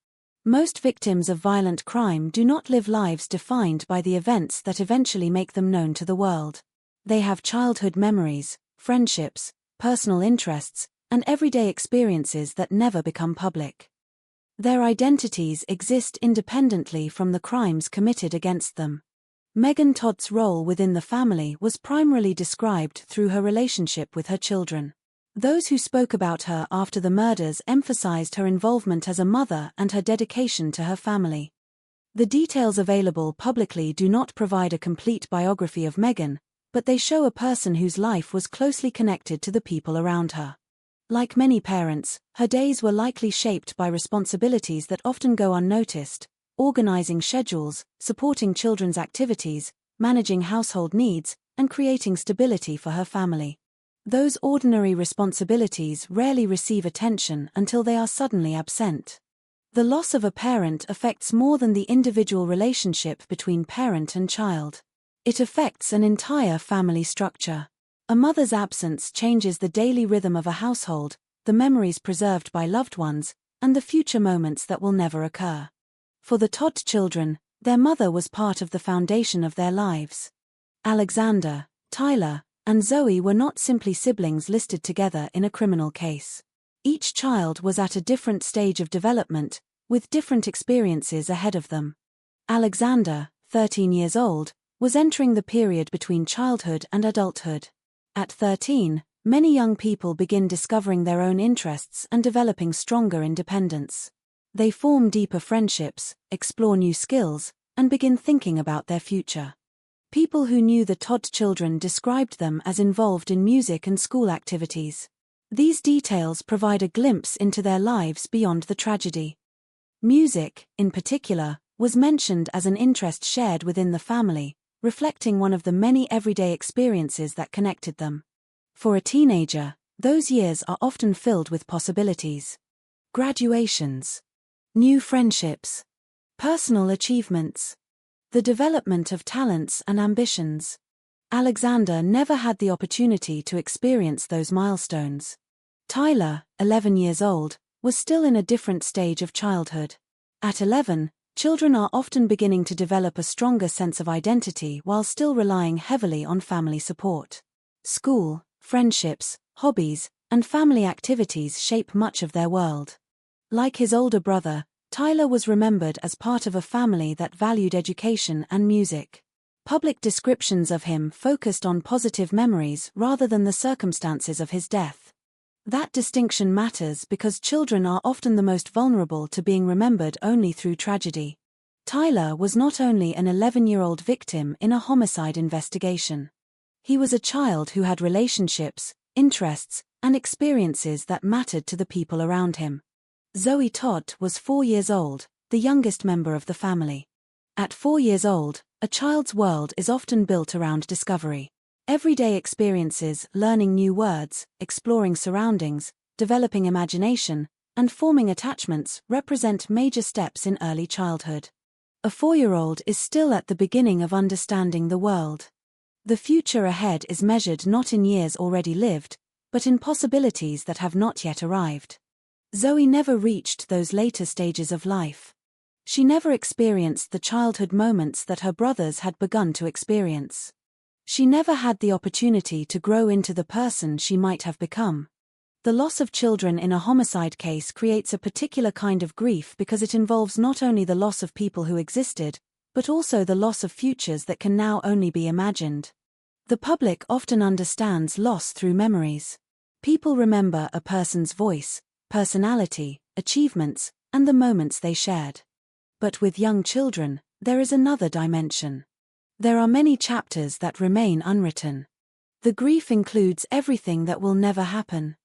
Most victims of violent crime do not live lives defined by the events that eventually make them known to the world. They have childhood memories, friendships, personal interests, and everyday experiences that never become public. Their identities exist independently from the crimes committed against them. Megan Todd's role within the family was primarily described through her relationship with her children. Those who spoke about her after the murders emphasized her involvement as a mother and her dedication to her family. The details available publicly do not provide a complete biography of Megan, but they show a person whose life was closely connected to the people around her. Like many parents, her days were likely shaped by responsibilities that often go unnoticed, organizing schedules, supporting children's activities, managing household needs, and creating stability for her family. Those ordinary responsibilities rarely receive attention until they are suddenly absent. The loss of a parent affects more than the individual relationship between parent and child. It affects an entire family structure. A mother's absence changes the daily rhythm of a household, the memories preserved by loved ones, and the future moments that will never occur. For the Todd children, their mother was part of the foundation of their lives. Alexander, Tyler, and Zoe were not simply siblings listed together in a criminal case. Each child was at a different stage of development, with different experiences ahead of them. Alexander, 13 years old, was entering the period between childhood and adulthood. At 13, many young people begin discovering their own interests and developing stronger independence. They form deeper friendships, explore new skills, and begin thinking about their future. People who knew the Todd children described them as involved in music and school activities. These details provide a glimpse into their lives beyond the tragedy. Music, in particular, was mentioned as an interest shared within the family, reflecting one of the many everyday experiences that connected them. For a teenager, those years are often filled with possibilities. Graduations, new friendships, personal achievements, the development of talents and ambitions. Alexander never had the opportunity to experience those milestones. Tyler, 11 years old, was still in a different stage of childhood. At 11, children are often beginning to develop a stronger sense of identity while still relying heavily on family support. School, friendships, hobbies, and family activities shape much of their world. Like his older brother, Tyler was remembered as part of a family that valued education and music. Public descriptions of him focused on positive memories rather than the circumstances of his death. That distinction matters because children are often the most vulnerable to being remembered only through tragedy. Tyler was not only an 11-year-old victim in a homicide investigation. He was a child who had relationships, interests, and experiences that mattered to the people around him. Zoe Todd was 4 years old, the youngest member of the family. At 4 years old, a child's world is often built around discovery. Everyday experiences, learning new words, exploring surroundings, developing imagination, and forming attachments represent major steps in early childhood. A 4-year-old is still at the beginning of understanding the world. The future ahead is measured not in years already lived, but in possibilities that have not yet arrived. Zoe never reached those later stages of life. She never experienced the childhood moments that her brothers had begun to experience. She never had the opportunity to grow into the person she might have become. The loss of children in a homicide case creates a particular kind of grief because it involves not only the loss of people who existed, but also the loss of futures that can now only be imagined. The public often understands loss through memories. People remember a person's voice, personality, achievements, and the moments they shared. But with young children, there is another dimension. There are many chapters that remain unwritten. The grief includes everything that will never happen.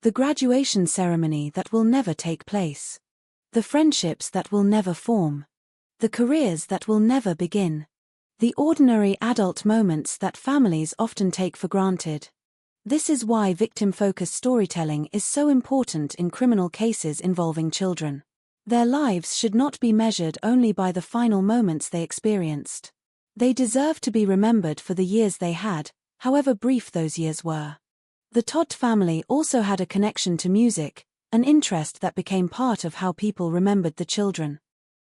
The graduation ceremony that will never take place. The friendships that will never form. The careers that will never begin. The ordinary adult moments that families often take for granted. This is why victim-focused storytelling is so important in criminal cases involving children. Their lives should not be measured only by the final moments they experienced. They deserve to be remembered for the years they had, however brief those years were. The Todd family also had a connection to music, an interest that became part of how people remembered the children.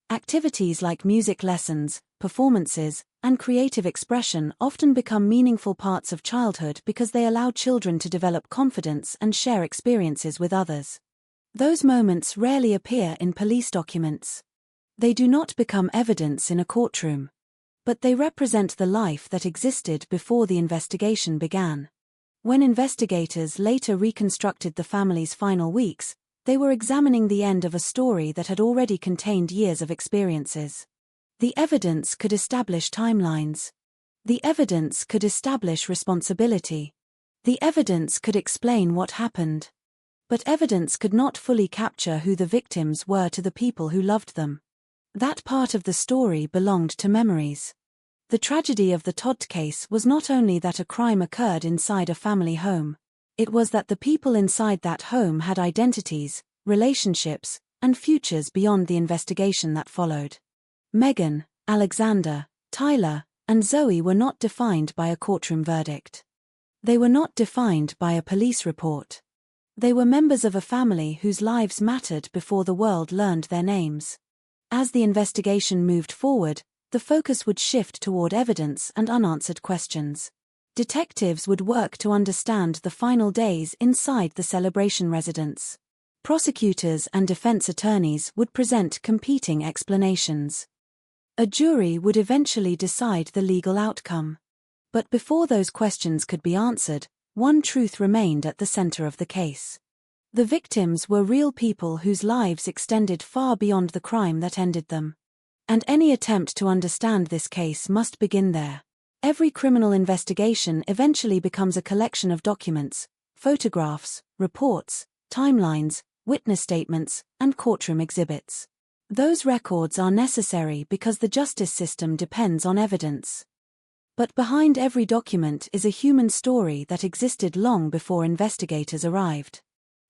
Activities like music lessons, performances, and creative expression often become meaningful parts of childhood because they allow children to develop confidence and share experiences with others. Those moments rarely appear in police documents. They do not become evidence in a courtroom. But they represent the life that existed before the investigation began. When investigators later reconstructed the family's final weeks, they were examining the end of a story that had already contained years of experiences. The evidence could establish timelines. The evidence could establish responsibility. The evidence could explain what happened. But evidence could not fully capture who the victims were to the people who loved them. That part of the story belonged to memories. The tragedy of the Todd case was not only that a crime occurred inside a family home. It was that the people inside that home had identities, relationships, and futures beyond the investigation that followed. Megan, Alexander, Tyler, and Zoe were not defined by a courtroom verdict. They were not defined by a police report. They were members of a family whose lives mattered before the world learned their names. As the investigation moved forward, the focus would shift toward evidence and unanswered questions. Detectives would work to understand the final days inside the Celebration residence. Prosecutors and defense attorneys would present competing explanations. A jury would eventually decide the legal outcome. But before those questions could be answered, one truth remained at the center of the case. The victims were real people whose lives extended far beyond the crime that ended them. And any attempt to understand this case must begin there. Every criminal investigation eventually becomes a collection of documents, photographs, reports, timelines, witness statements, and courtroom exhibits. Those records are necessary because the justice system depends on evidence. But behind every document is a human story that existed long before investigators arrived.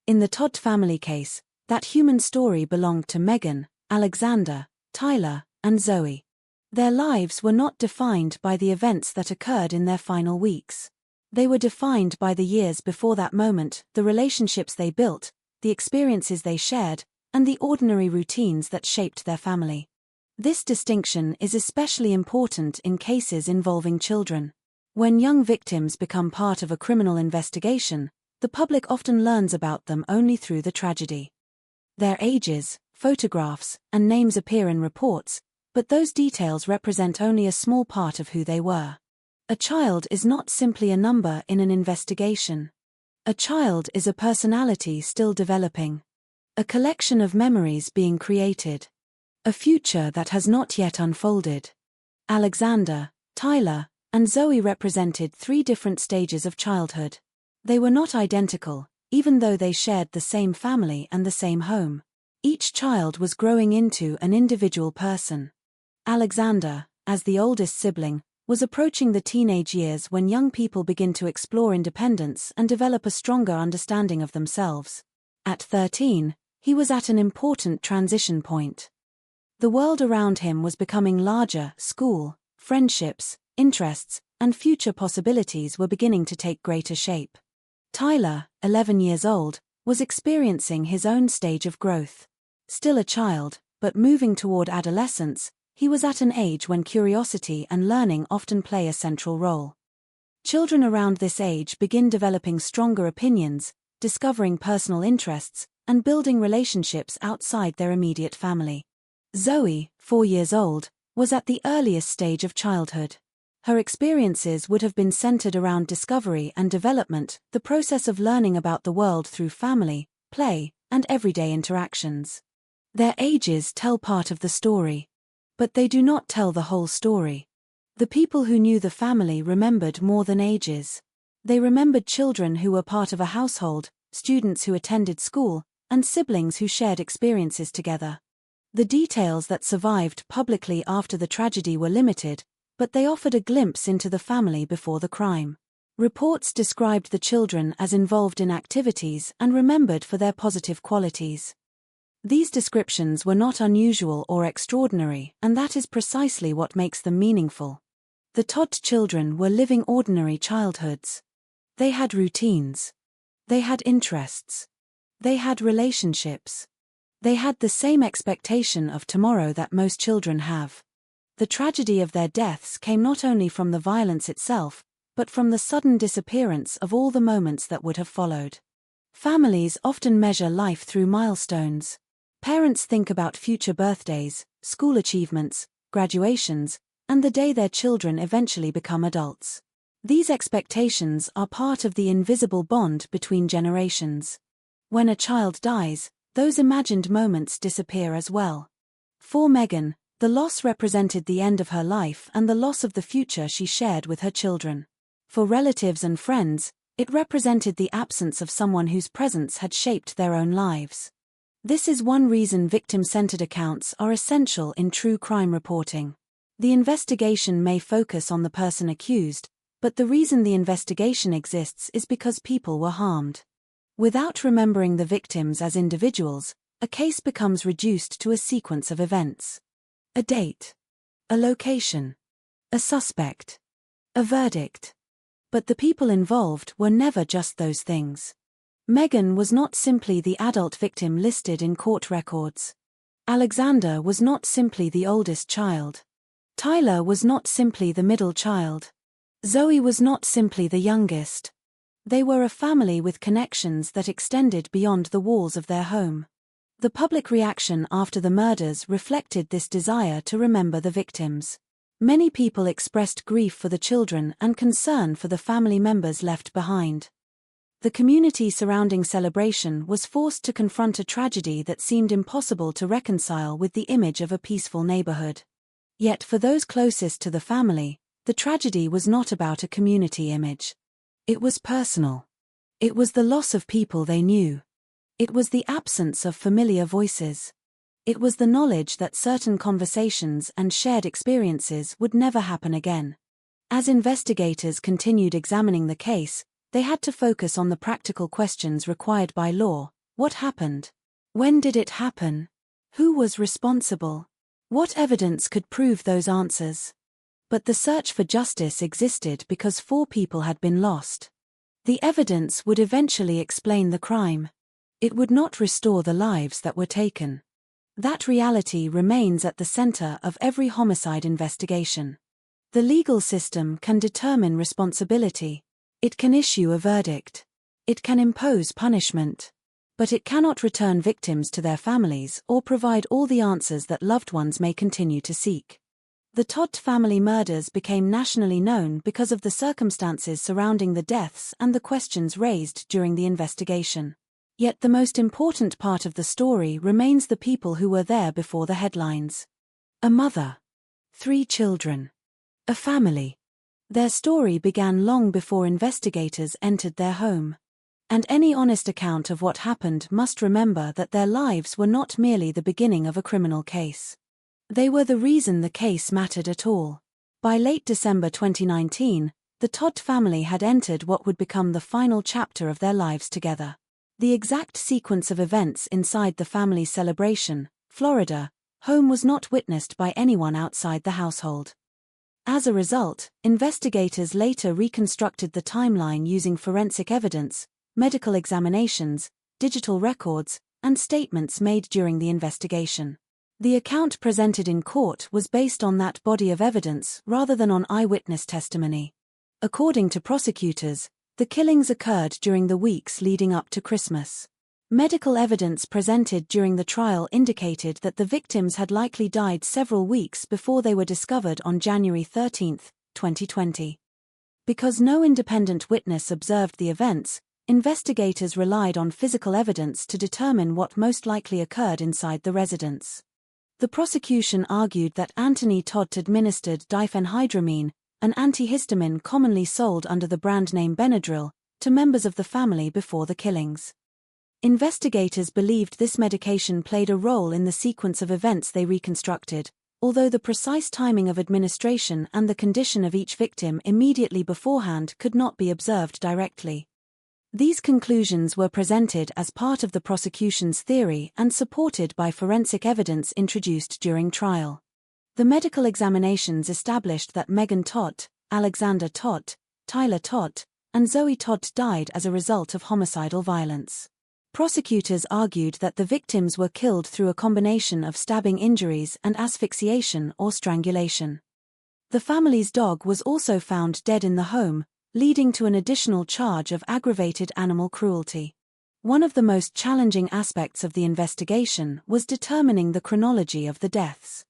In the Todd family case, that human story belonged to Megan, Alexander, Tyler, and Zoe. Their lives were not defined by the events that occurred in their final weeks. They were defined by the years before that moment, the relationships they built, the experiences they shared, and the ordinary routines that shaped their family. This distinction is especially important in cases involving children. When young victims become part of a criminal investigation, the public often learns about them only through the tragedy. Their ages, photographs, and names appear in reports, but those details represent only a small part of who they were. A child is not simply a number in an investigation. A child is a personality still developing. A collection of memories being created. A future that has not yet unfolded. Alexander, Tyler, and Zoe represented 3 different stages of childhood. They were not identical, even though they shared the same family and the same home. Each child was growing into an individual person. Alexander, as the oldest sibling, was approaching the teenage years when young people begin to explore independence and develop a stronger understanding of themselves. At 13, he was at an important transition point. The world around him was becoming larger, school, friendships, interests, and future possibilities were beginning to take greater shape. Tyler, 11 years old, was experiencing his own stage of growth. Still a child, but moving toward adolescence, he was at an age when curiosity and learning often play a central role. Children around this age begin developing stronger opinions, discovering personal interests, and building relationships outside their immediate family. Zoe, 4 years old, was at the earliest stage of childhood. Her experiences would have been centered around discovery and development, the process of learning about the world through family, play, and everyday interactions. Their ages tell part of the story. But they do not tell the whole story. The people who knew the family remembered more than ages. They remembered children who were part of a household, students who attended school, and siblings who shared experiences together. The details that survived publicly after the tragedy were limited, but they offered a glimpse into the family before the crime. Reports described the children as involved in activities and remembered for their positive qualities. These descriptions were not unusual or extraordinary, and that is precisely what makes them meaningful. The Todd children were living ordinary childhoods. They had routines. They had interests. They had relationships. They had the same expectation of tomorrow that most children have. The tragedy of their deaths came not only from the violence itself, but from the sudden disappearance of all the moments that would have followed. Families often measure life through milestones. Parents think about future birthdays, school achievements, graduations, and the day their children eventually become adults. These expectations are part of the invisible bond between generations. When a child dies, those imagined moments disappear as well. For Megan, the loss represented the end of her life and the loss of the future she shared with her children. For relatives and friends, it represented the absence of someone whose presence had shaped their own lives. This is one reason victim-centered accounts are essential in true crime reporting. The investigation may focus on the person accused, but the reason the investigation exists is because people were harmed. Without remembering the victims as individuals, a case becomes reduced to a sequence of events. A date, a location, a suspect, a verdict. But the people involved were never just those things. Megan was not simply the adult victim listed in court records. Alexander was not simply the oldest child. Tyler was not simply the middle child. Zoe was not simply the youngest. They were a family with connections that extended beyond the walls of their home. The public reaction after the murders reflected this desire to remember the victims. Many people expressed grief for the children and concern for the family members left behind. The community surrounding Celebration was forced to confront a tragedy that seemed impossible to reconcile with the image of a peaceful neighborhood. Yet for those closest to the family, the tragedy was not about a community image. It was personal. It was the loss of people they knew. It was the absence of familiar voices. It was the knowledge that certain conversations and shared experiences would never happen again. As investigators continued examining the case, they had to focus on the practical questions required by law. What happened? When did it happen? Who was responsible? What evidence could prove those answers? But the search for justice existed because 4 people had been lost. The evidence would eventually explain the crime. It would not restore the lives that were taken. That reality remains at the center of every homicide investigation. The legal system can determine responsibility. It can issue a verdict. It can impose punishment. But it cannot return victims to their families or provide all the answers that loved ones may continue to seek. The Todd family murders became nationally known because of the circumstances surrounding the deaths and the questions raised during the investigation. Yet the most important part of the story remains the people who were there before the headlines. A mother. 3 children. A family. Their story began long before investigators entered their home. And any honest account of what happened must remember that their lives were not merely the beginning of a criminal case. They were the reason the case mattered at all. By late December 2019, the Todd family had entered what would become the final chapter of their lives together. The exact sequence of events inside the family's Celebration, Florida, home was not witnessed by anyone outside the household. As a result, investigators later reconstructed the timeline using forensic evidence, medical examinations, digital records, and statements made during the investigation. The account presented in court was based on that body of evidence rather than on eyewitness testimony. According to prosecutors, the killings occurred during the weeks leading up to Christmas. Medical evidence presented during the trial indicated that the victims had likely died several weeks before they were discovered on January 13, 2020. Because no independent witness observed the events, investigators relied on physical evidence to determine what most likely occurred inside the residence. The prosecution argued that Anthony Todd administered diphenhydramine, an antihistamine commonly sold under the brand name Benadryl, to members of the family before the killings. Investigators believed this medication played a role in the sequence of events they reconstructed, although the precise timing of administration and the condition of each victim immediately beforehand could not be observed directly. These conclusions were presented as part of the prosecution's theory and supported by forensic evidence introduced during trial. The medical examinations established that Megan Todd, Alexander Todd, Tyler Todd, and Zoe Todd died as a result of homicidal violence. Prosecutors argued that the victims were killed through a combination of stabbing injuries and asphyxiation or strangulation. The family's dog was also found dead in the home, leading to an additional charge of aggravated animal cruelty. One of the most challenging aspects of the investigation was determining the chronology of the deaths.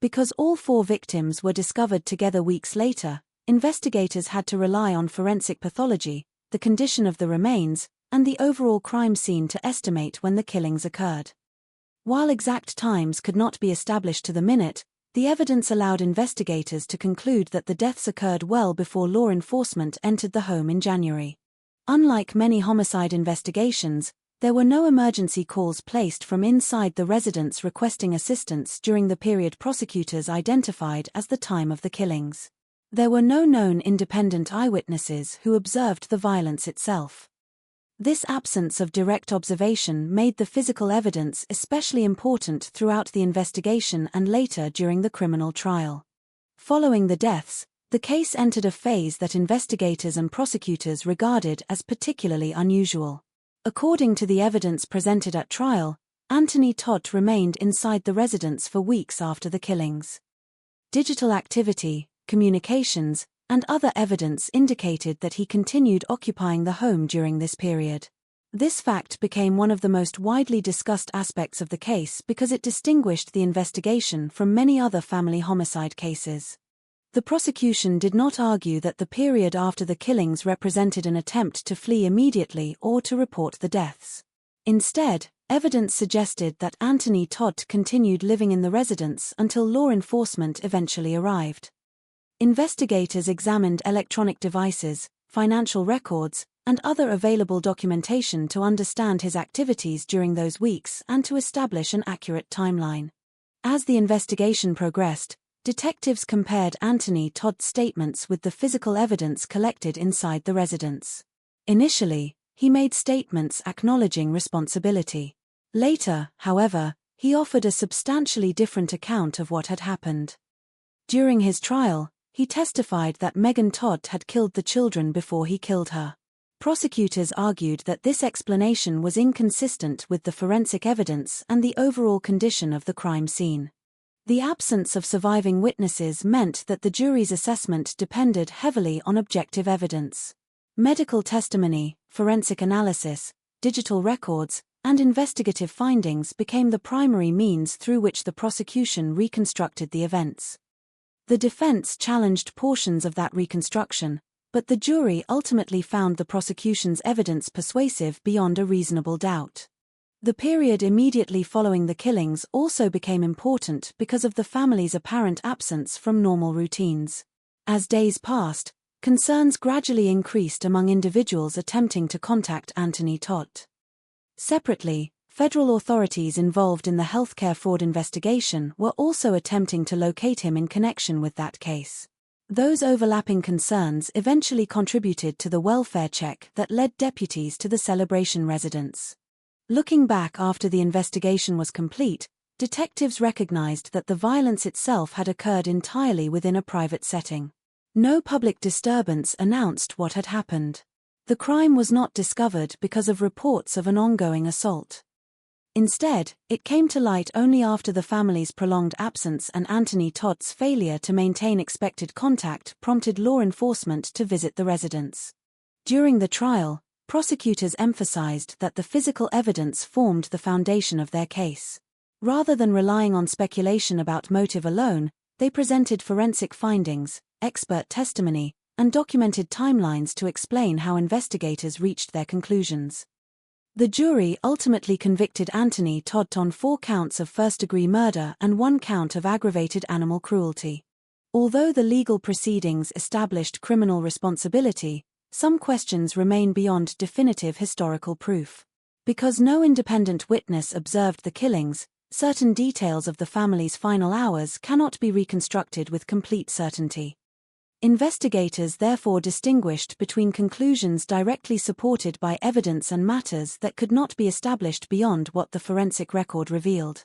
Because all 4 victims were discovered together weeks later, investigators had to rely on forensic pathology, the condition of the remains, and the overall crime scene to estimate when the killings occurred. While exact times could not be established to the minute, the evidence allowed investigators to conclude that the deaths occurred well before law enforcement entered the home in January. Unlike many homicide investigations, There were no emergency calls placed from inside the residence requesting assistance during the period prosecutors identified as the time of the killings. There were no known independent eyewitnesses who observed the violence itself. This absence of direct observation made the physical evidence especially important throughout the investigation and later during the criminal trial. Following the deaths, the case entered a phase that investigators and prosecutors regarded as particularly unusual. According to the evidence presented at trial, Anthony Todt remained inside the residence for weeks after the killings. Digital activity, communications, and other evidence indicated that he continued occupying the home during this period. This fact became one of the most widely discussed aspects of the case because it distinguished the investigation from many other family homicide cases. The prosecution did not argue that the period after the killings represented an attempt to flee immediately or to report the deaths. Instead, evidence suggested that Anthony Todt continued living in the residence until law enforcement eventually arrived. Investigators examined electronic devices, financial records, and other available documentation to understand his activities during those weeks and to establish an accurate timeline. As the investigation progressed, detectives compared Anthony Todt's statements with the physical evidence collected inside the residence. Initially, he made statements acknowledging responsibility. Later, however, he offered a substantially different account of what had happened. During his trial, he testified that Megan Todt had killed the children before he killed her. Prosecutors argued that this explanation was inconsistent with the forensic evidence and the overall condition of the crime scene. The absence of surviving witnesses meant that the jury's assessment depended heavily on objective evidence. Medical testimony, forensic analysis, digital records, and investigative findings became the primary means through which the prosecution reconstructed the events. The defense challenged portions of that reconstruction, but the jury ultimately found the prosecution's evidence persuasive beyond a reasonable doubt. The period immediately following the killings also became important because of the family's apparent absence from normal routines. As days passed, concerns gradually increased among individuals attempting to contact Anthony Todt. Separately, federal authorities involved in the healthcare fraud investigation were also attempting to locate him in connection with that case. Those overlapping concerns eventually contributed to the welfare check that led deputies to the Celebration residence. Looking back after the investigation was complete, detectives recognized that the violence itself had occurred entirely within a private setting. No public disturbance announced what had happened. The crime was not discovered because of reports of an ongoing assault. Instead, it came to light only after the family's prolonged absence and Anthony Todt's failure to maintain expected contact prompted law enforcement to visit the residence. During the trial, prosecutors emphasized that the physical evidence formed the foundation of their case. Rather than relying on speculation about motive alone, they presented forensic findings, expert testimony, and documented timelines to explain how investigators reached their conclusions. The jury ultimately convicted Anthony Todt on 4 counts of first-degree murder and 1 count of aggravated animal cruelty. Although the legal proceedings established criminal responsibility, some questions remain beyond definitive historical proof. Because no independent witness observed the killings, certain details of the family's final hours cannot be reconstructed with complete certainty. Investigators therefore distinguished between conclusions directly supported by evidence and matters that could not be established beyond what the forensic record revealed.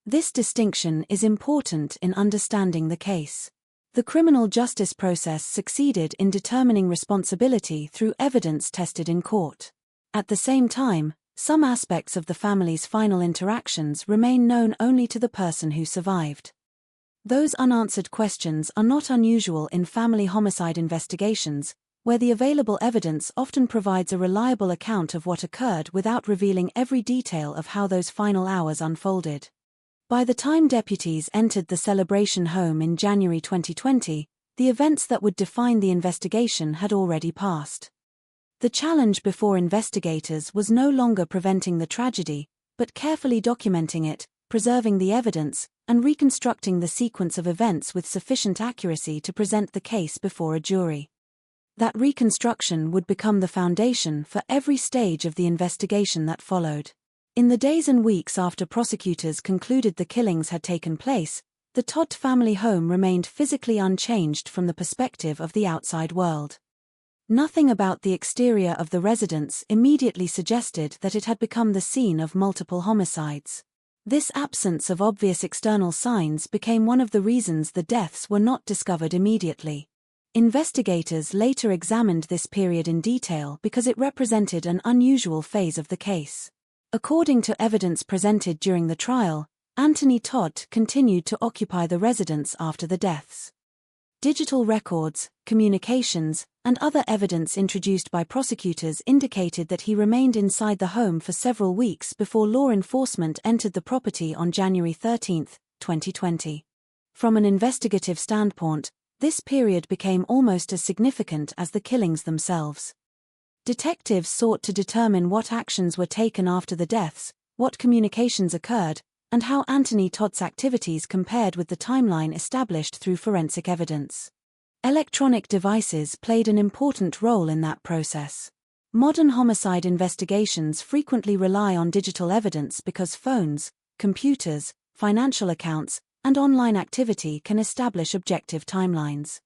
This distinction is important in understanding the case. The criminal justice process succeeded in determining responsibility through evidence tested in court. At the same time, some aspects of the family's final interactions remain known only to the person who survived. Those unanswered questions are not unusual in family homicide investigations, where the available evidence often provides a reliable account of what occurred without revealing every detail of how those final hours unfolded. By the time deputies entered the Celebration home in January 2020, the events that would define the investigation had already passed. The challenge before investigators was no longer preventing the tragedy, but carefully documenting it, preserving the evidence, and reconstructing the sequence of events with sufficient accuracy to present the case before a jury. That reconstruction would become the foundation for every stage of the investigation that followed. In the days and weeks after prosecutors concluded the killings had taken place, the Todd family home remained physically unchanged from the perspective of the outside world. Nothing about the exterior of the residence immediately suggested that it had become the scene of multiple homicides. This absence of obvious external signs became one of the reasons the deaths were not discovered immediately. Investigators later examined this period in detail because it represented an unusual phase of the case. According to evidence presented during the trial, Anthony Todd continued to occupy the residence after the deaths. Digital records, communications, and other evidence introduced by prosecutors indicated that he remained inside the home for several weeks before law enforcement entered the property on January 13, 2020. From an investigative standpoint, this period became almost as significant as the killings themselves. Detectives sought to determine what actions were taken after the deaths, what communications occurred, and how Anthony Todd's activities compared with the timeline established through forensic evidence. Electronic devices played an important role in that process. Modern homicide investigations frequently rely on digital evidence because phones, computers, financial accounts, and online activity can establish objective timelines.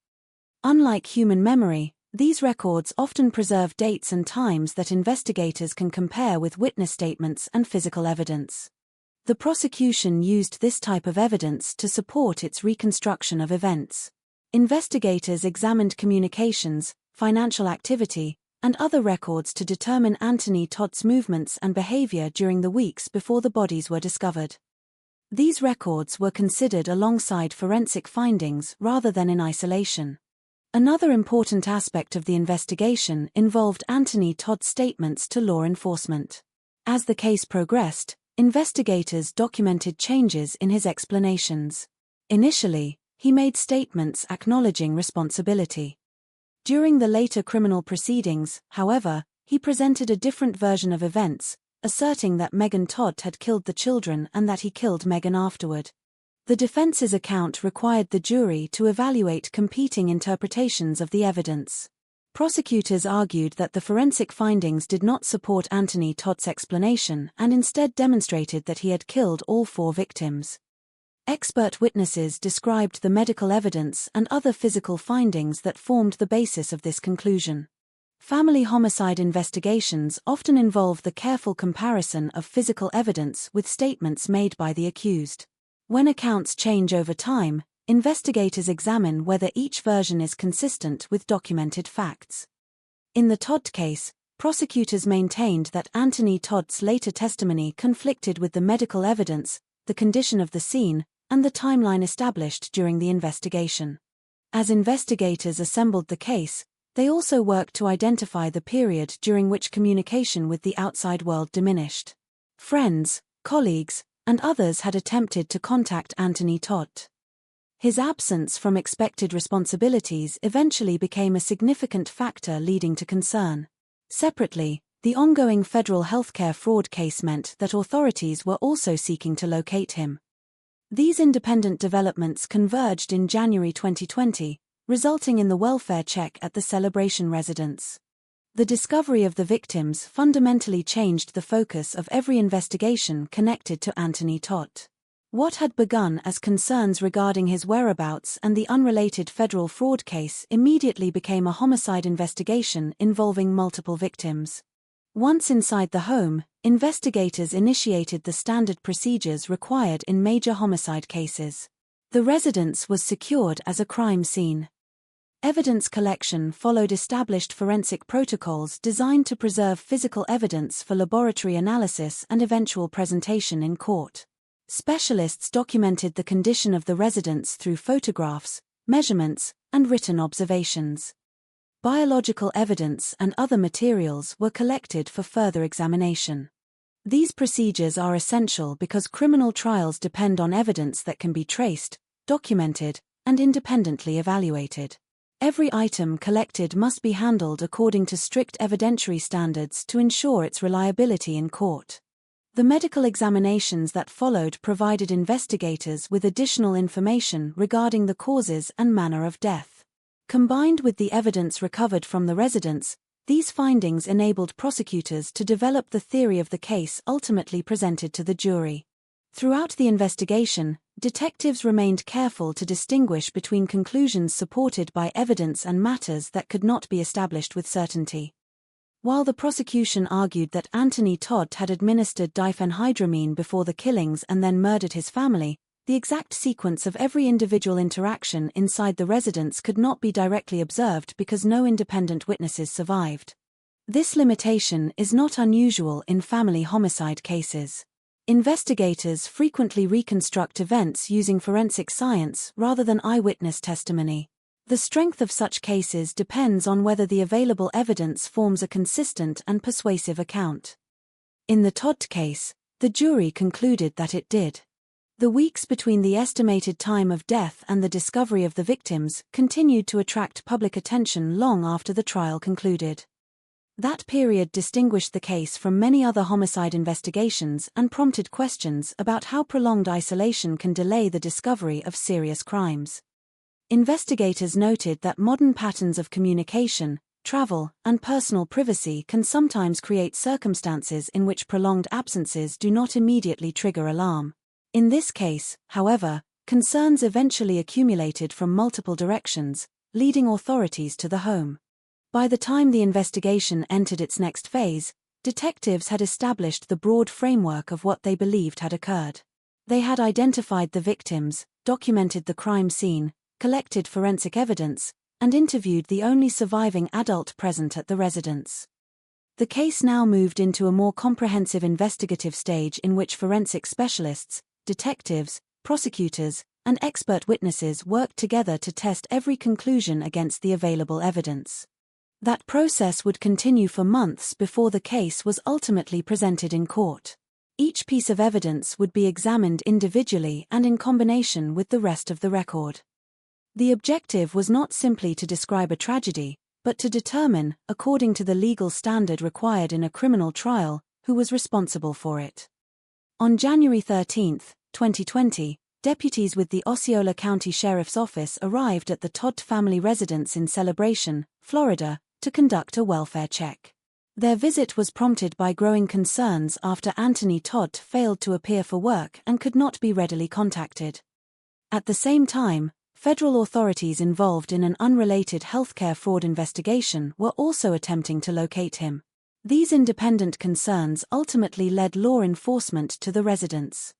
Unlike human memory, these records often preserve dates and times that investigators can compare with witness statements and physical evidence. The prosecution used this type of evidence to support its reconstruction of events. Investigators examined communications, financial activity, and other records to determine Anthony Todd's movements and behavior during the weeks before the bodies were discovered. These records were considered alongside forensic findings rather than in isolation. Another important aspect of the investigation involved Anthony Todd's statements to law enforcement. As the case progressed, investigators documented changes in his explanations. Initially, he made statements acknowledging responsibility. During the later criminal proceedings, however, he presented a different version of events, asserting that Megan Todd had killed the children and that he killed Megan afterward. The defense's account required the jury to evaluate competing interpretations of the evidence. Prosecutors argued that the forensic findings did not support Anthony Todd's explanation and instead demonstrated that he had killed all 4 victims. Expert witnesses described the medical evidence and other physical findings that formed the basis of this conclusion. Family homicide investigations often involve the careful comparison of physical evidence with statements made by the accused. When accounts change over time, investigators examine whether each version is consistent with documented facts. In the Todd case, prosecutors maintained that Anthony Todd's later testimony conflicted with the medical evidence, the condition of the scene, and the timeline established during the investigation. As investigators assembled the case, they also worked to identify the period during which communication with the outside world diminished. Friends, colleagues, and others had attempted to contact Anthony Todd. His absence from expected responsibilities eventually became a significant factor leading to concern. Separately, the ongoing federal healthcare fraud case meant that authorities were also seeking to locate him. These independent developments converged in January 2020, resulting in the welfare check at the Celebration residence. The discovery of the victims fundamentally changed the focus of every investigation connected to Anthony Todd. What had begun as concerns regarding his whereabouts and the unrelated federal fraud case immediately became a homicide investigation involving multiple victims. Once inside the home, investigators initiated the standard procedures required in major homicide cases. The residence was secured as a crime scene. Evidence collection followed established forensic protocols designed to preserve physical evidence for laboratory analysis and eventual presentation in court. Specialists documented the condition of the residence through photographs, measurements, and written observations. Biological evidence and other materials were collected for further examination. These procedures are essential because criminal trials depend on evidence that can be traced, documented, and independently evaluated. Every item collected must be handled according to strict evidentiary standards to ensure its reliability in court. The medical examinations that followed provided investigators with additional information regarding the causes and manner of death. Combined with the evidence recovered from the residence, these findings enabled prosecutors to develop the theory of the case ultimately presented to the jury. Throughout the investigation, detectives remained careful to distinguish between conclusions supported by evidence and matters that could not be established with certainty. While the prosecution argued that Anthony Todd had administered diphenhydramine before the killings and then murdered his family, the exact sequence of every individual interaction inside the residence could not be directly observed because no independent witnesses survived. This limitation is not unusual in family homicide cases. Investigators frequently reconstruct events using forensic science rather than eyewitness testimony. The strength of such cases depends on whether the available evidence forms a consistent and persuasive account. In the Todd case, the jury concluded that it did. The weeks between the estimated time of death and the discovery of the victims continued to attract public attention long after the trial concluded. That period distinguished the case from many other homicide investigations and prompted questions about how prolonged isolation can delay the discovery of serious crimes. Investigators noted that modern patterns of communication, travel, and personal privacy can sometimes create circumstances in which prolonged absences do not immediately trigger alarm. In this case, however, concerns eventually accumulated from multiple directions, leading authorities to the home. By the time the investigation entered its next phase, detectives had established the broad framework of what they believed had occurred. They had identified the victims, documented the crime scene, collected forensic evidence, and interviewed the only surviving adult present at the residence. The case now moved into a more comprehensive investigative stage in which forensic specialists, detectives, prosecutors, and expert witnesses worked together to test every conclusion against the available evidence. That process would continue for months before the case was ultimately presented in court. Each piece of evidence would be examined individually and in combination with the rest of the record. The objective was not simply to describe a tragedy, but to determine, according to the legal standard required in a criminal trial, who was responsible for it. On January 13, 2020, deputies with the Osceola County Sheriff's Office arrived at the Todd family residence in Celebration, Florida, to conduct a welfare check. Their visit was prompted by growing concerns after Anthony Todd failed to appear for work and could not be readily contacted. At the same time, federal authorities involved in an unrelated healthcare fraud investigation were also attempting to locate him. These independent concerns ultimately led law enforcement to the residence.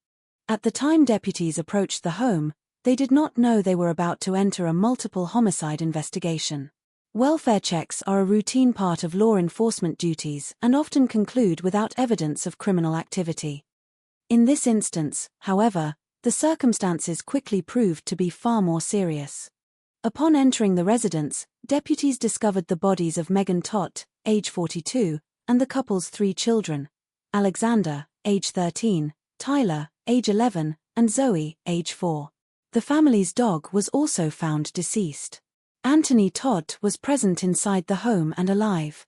At the time deputies approached the home, they did not know they were about to enter a multiple homicide investigation. Welfare checks are a routine part of law enforcement duties and often conclude without evidence of criminal activity. In this instance, however, the circumstances quickly proved to be far more serious. Upon entering the residence, deputies discovered the bodies of Megan Todd, age 42, and the couple's 3 children, Alexander, age 13, Tyler, age 11, and Zoe, age 4. The family's dog was also found deceased. Anthony Todd was present inside the home and alive.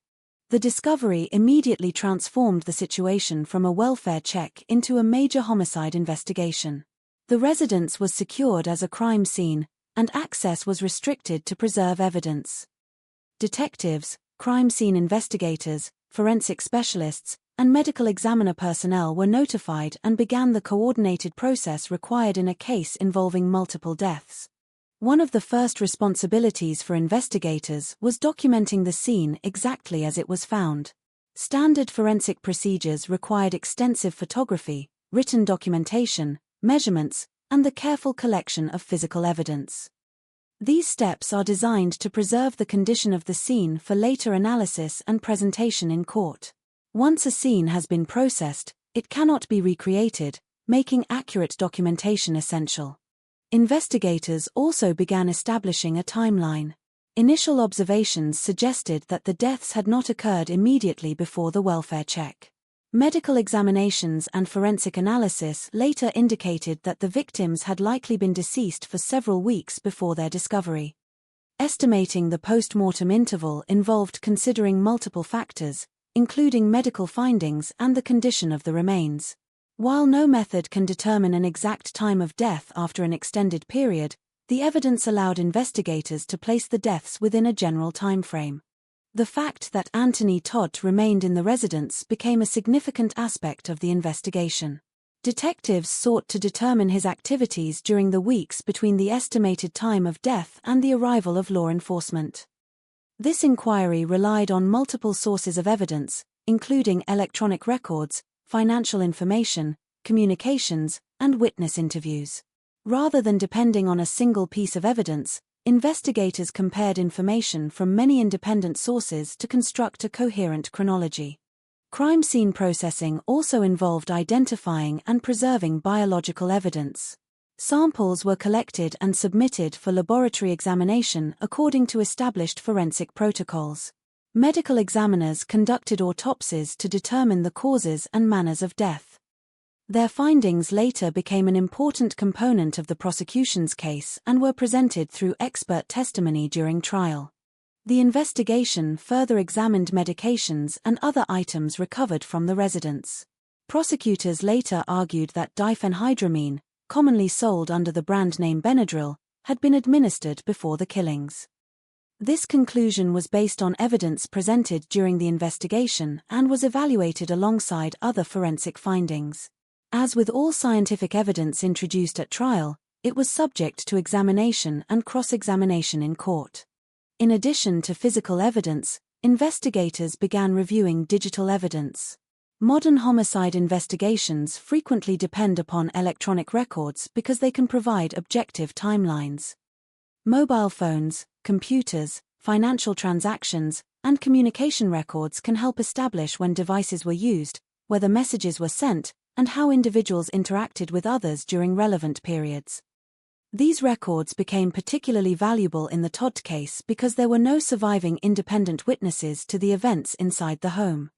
The discovery immediately transformed the situation from a welfare check into a major homicide investigation. The residence was secured as a crime scene, and access was restricted to preserve evidence. Detectives, crime scene investigators, forensic specialists, and medical examiner personnel were notified and began the coordinated process required in a case involving multiple deaths. One of the first responsibilities for investigators was documenting the scene exactly as it was found. Standard forensic procedures required extensive photography, written documentation, measurements, and the careful collection of physical evidence. These steps are designed to preserve the condition of the scene for later analysis and presentation in court. Once a scene has been processed, it cannot be recreated, making accurate documentation essential. Investigators also began establishing a timeline. Initial observations suggested that the deaths had not occurred immediately before the welfare check. Medical examinations and forensic analysis later indicated that the victims had likely been deceased for several weeks before their discovery. Estimating the post-mortem interval involved considering multiple factors, including medical findings and the condition of the remains. While no method can determine an exact time of death after an extended period, The evidence allowed investigators to place the deaths within a general time frame. The fact that Anthony Todd remained in the residence became a significant aspect of the investigation. Detectives sought to determine his activities during the weeks between the estimated time of death and the arrival of law enforcement. This inquiry relied on multiple sources of evidence, including electronic records, financial information, communications, and witness interviews. Rather than depending on a single piece of evidence, investigators compared information from many independent sources to construct a coherent chronology. Crime scene processing also involved identifying and preserving biological evidence. Samples were collected and submitted for laboratory examination according to established forensic protocols. Medical examiners conducted autopsies to determine the causes and manners of death. Their findings later became an important component of the prosecution's case and were presented through expert testimony during trial. The investigation further examined medications and other items recovered from the residence. Prosecutors later argued that diphenhydramine, commonly sold under the brand name Benadryl, had been administered before the killings. This conclusion was based on evidence presented during the investigation and was evaluated alongside other forensic findings. As with all scientific evidence introduced at trial, it was subject to examination and cross-examination in court. In addition to physical evidence, investigators began reviewing digital evidence. Modern homicide investigations frequently depend upon electronic records because they can provide objective timelines. Mobile phones, computers, financial transactions, and communication records can help establish when devices were used, whether messages were sent, and how individuals interacted with others during relevant periods. These records became particularly valuable in the Todd case because there were no surviving independent witnesses to the events inside the home.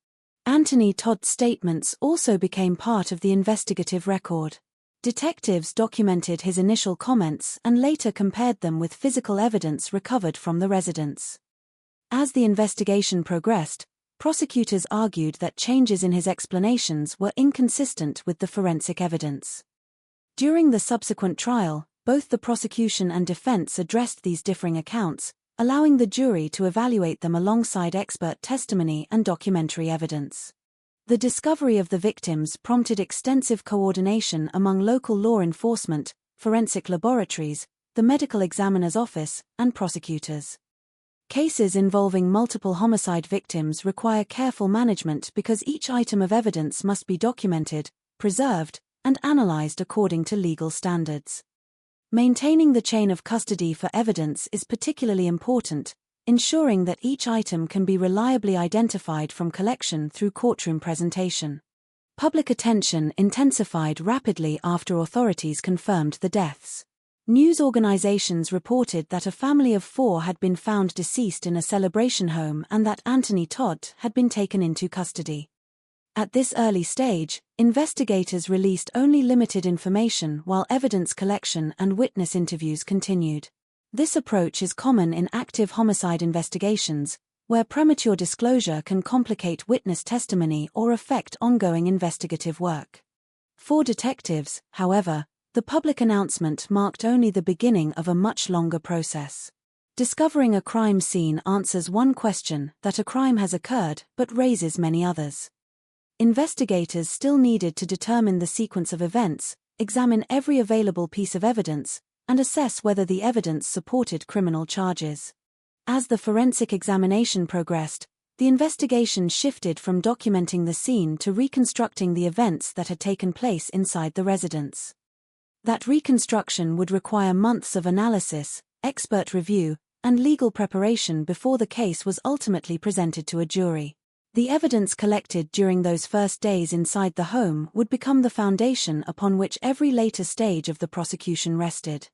Anthony Todd's statements also became part of the investigative record. Detectives documented his initial comments and later compared them with physical evidence recovered from the residence. As the investigation progressed, prosecutors argued that changes in his explanations were inconsistent with the forensic evidence. During the subsequent trial, both the prosecution and defense addressed these differing accounts, allowing the jury to evaluate them alongside expert testimony and documentary evidence. The discovery of the victims prompted extensive coordination among local law enforcement, forensic laboratories, the medical examiner's office, and prosecutors. Cases involving multiple homicide victims require careful management because each item of evidence must be documented, preserved, and analyzed according to legal standards. Maintaining the chain of custody for evidence is particularly important, ensuring that each item can be reliably identified from collection through courtroom presentation. Public attention intensified rapidly after authorities confirmed the deaths. News organizations reported that a family of 4 had been found deceased in a celebration home and that Anthony Todd had been taken into custody. At this early stage, investigators released only limited information while evidence collection and witness interviews continued. This approach is common in active homicide investigations, where premature disclosure can complicate witness testimony or affect ongoing investigative work. For detectives, however, the public announcement marked only the beginning of a much longer process. Discovering a crime scene answers one question, that a crime has occurred, but raises many others. Investigators still needed to determine the sequence of events, examine every available piece of evidence, and assess whether the evidence supported criminal charges. As the forensic examination progressed, the investigation shifted from documenting the scene to reconstructing the events that had taken place inside the residence. That reconstruction would require months of analysis, expert review, and legal preparation before the case was ultimately presented to a jury. The evidence collected during those first days inside the home would become the foundation upon which every later stage of the prosecution rested.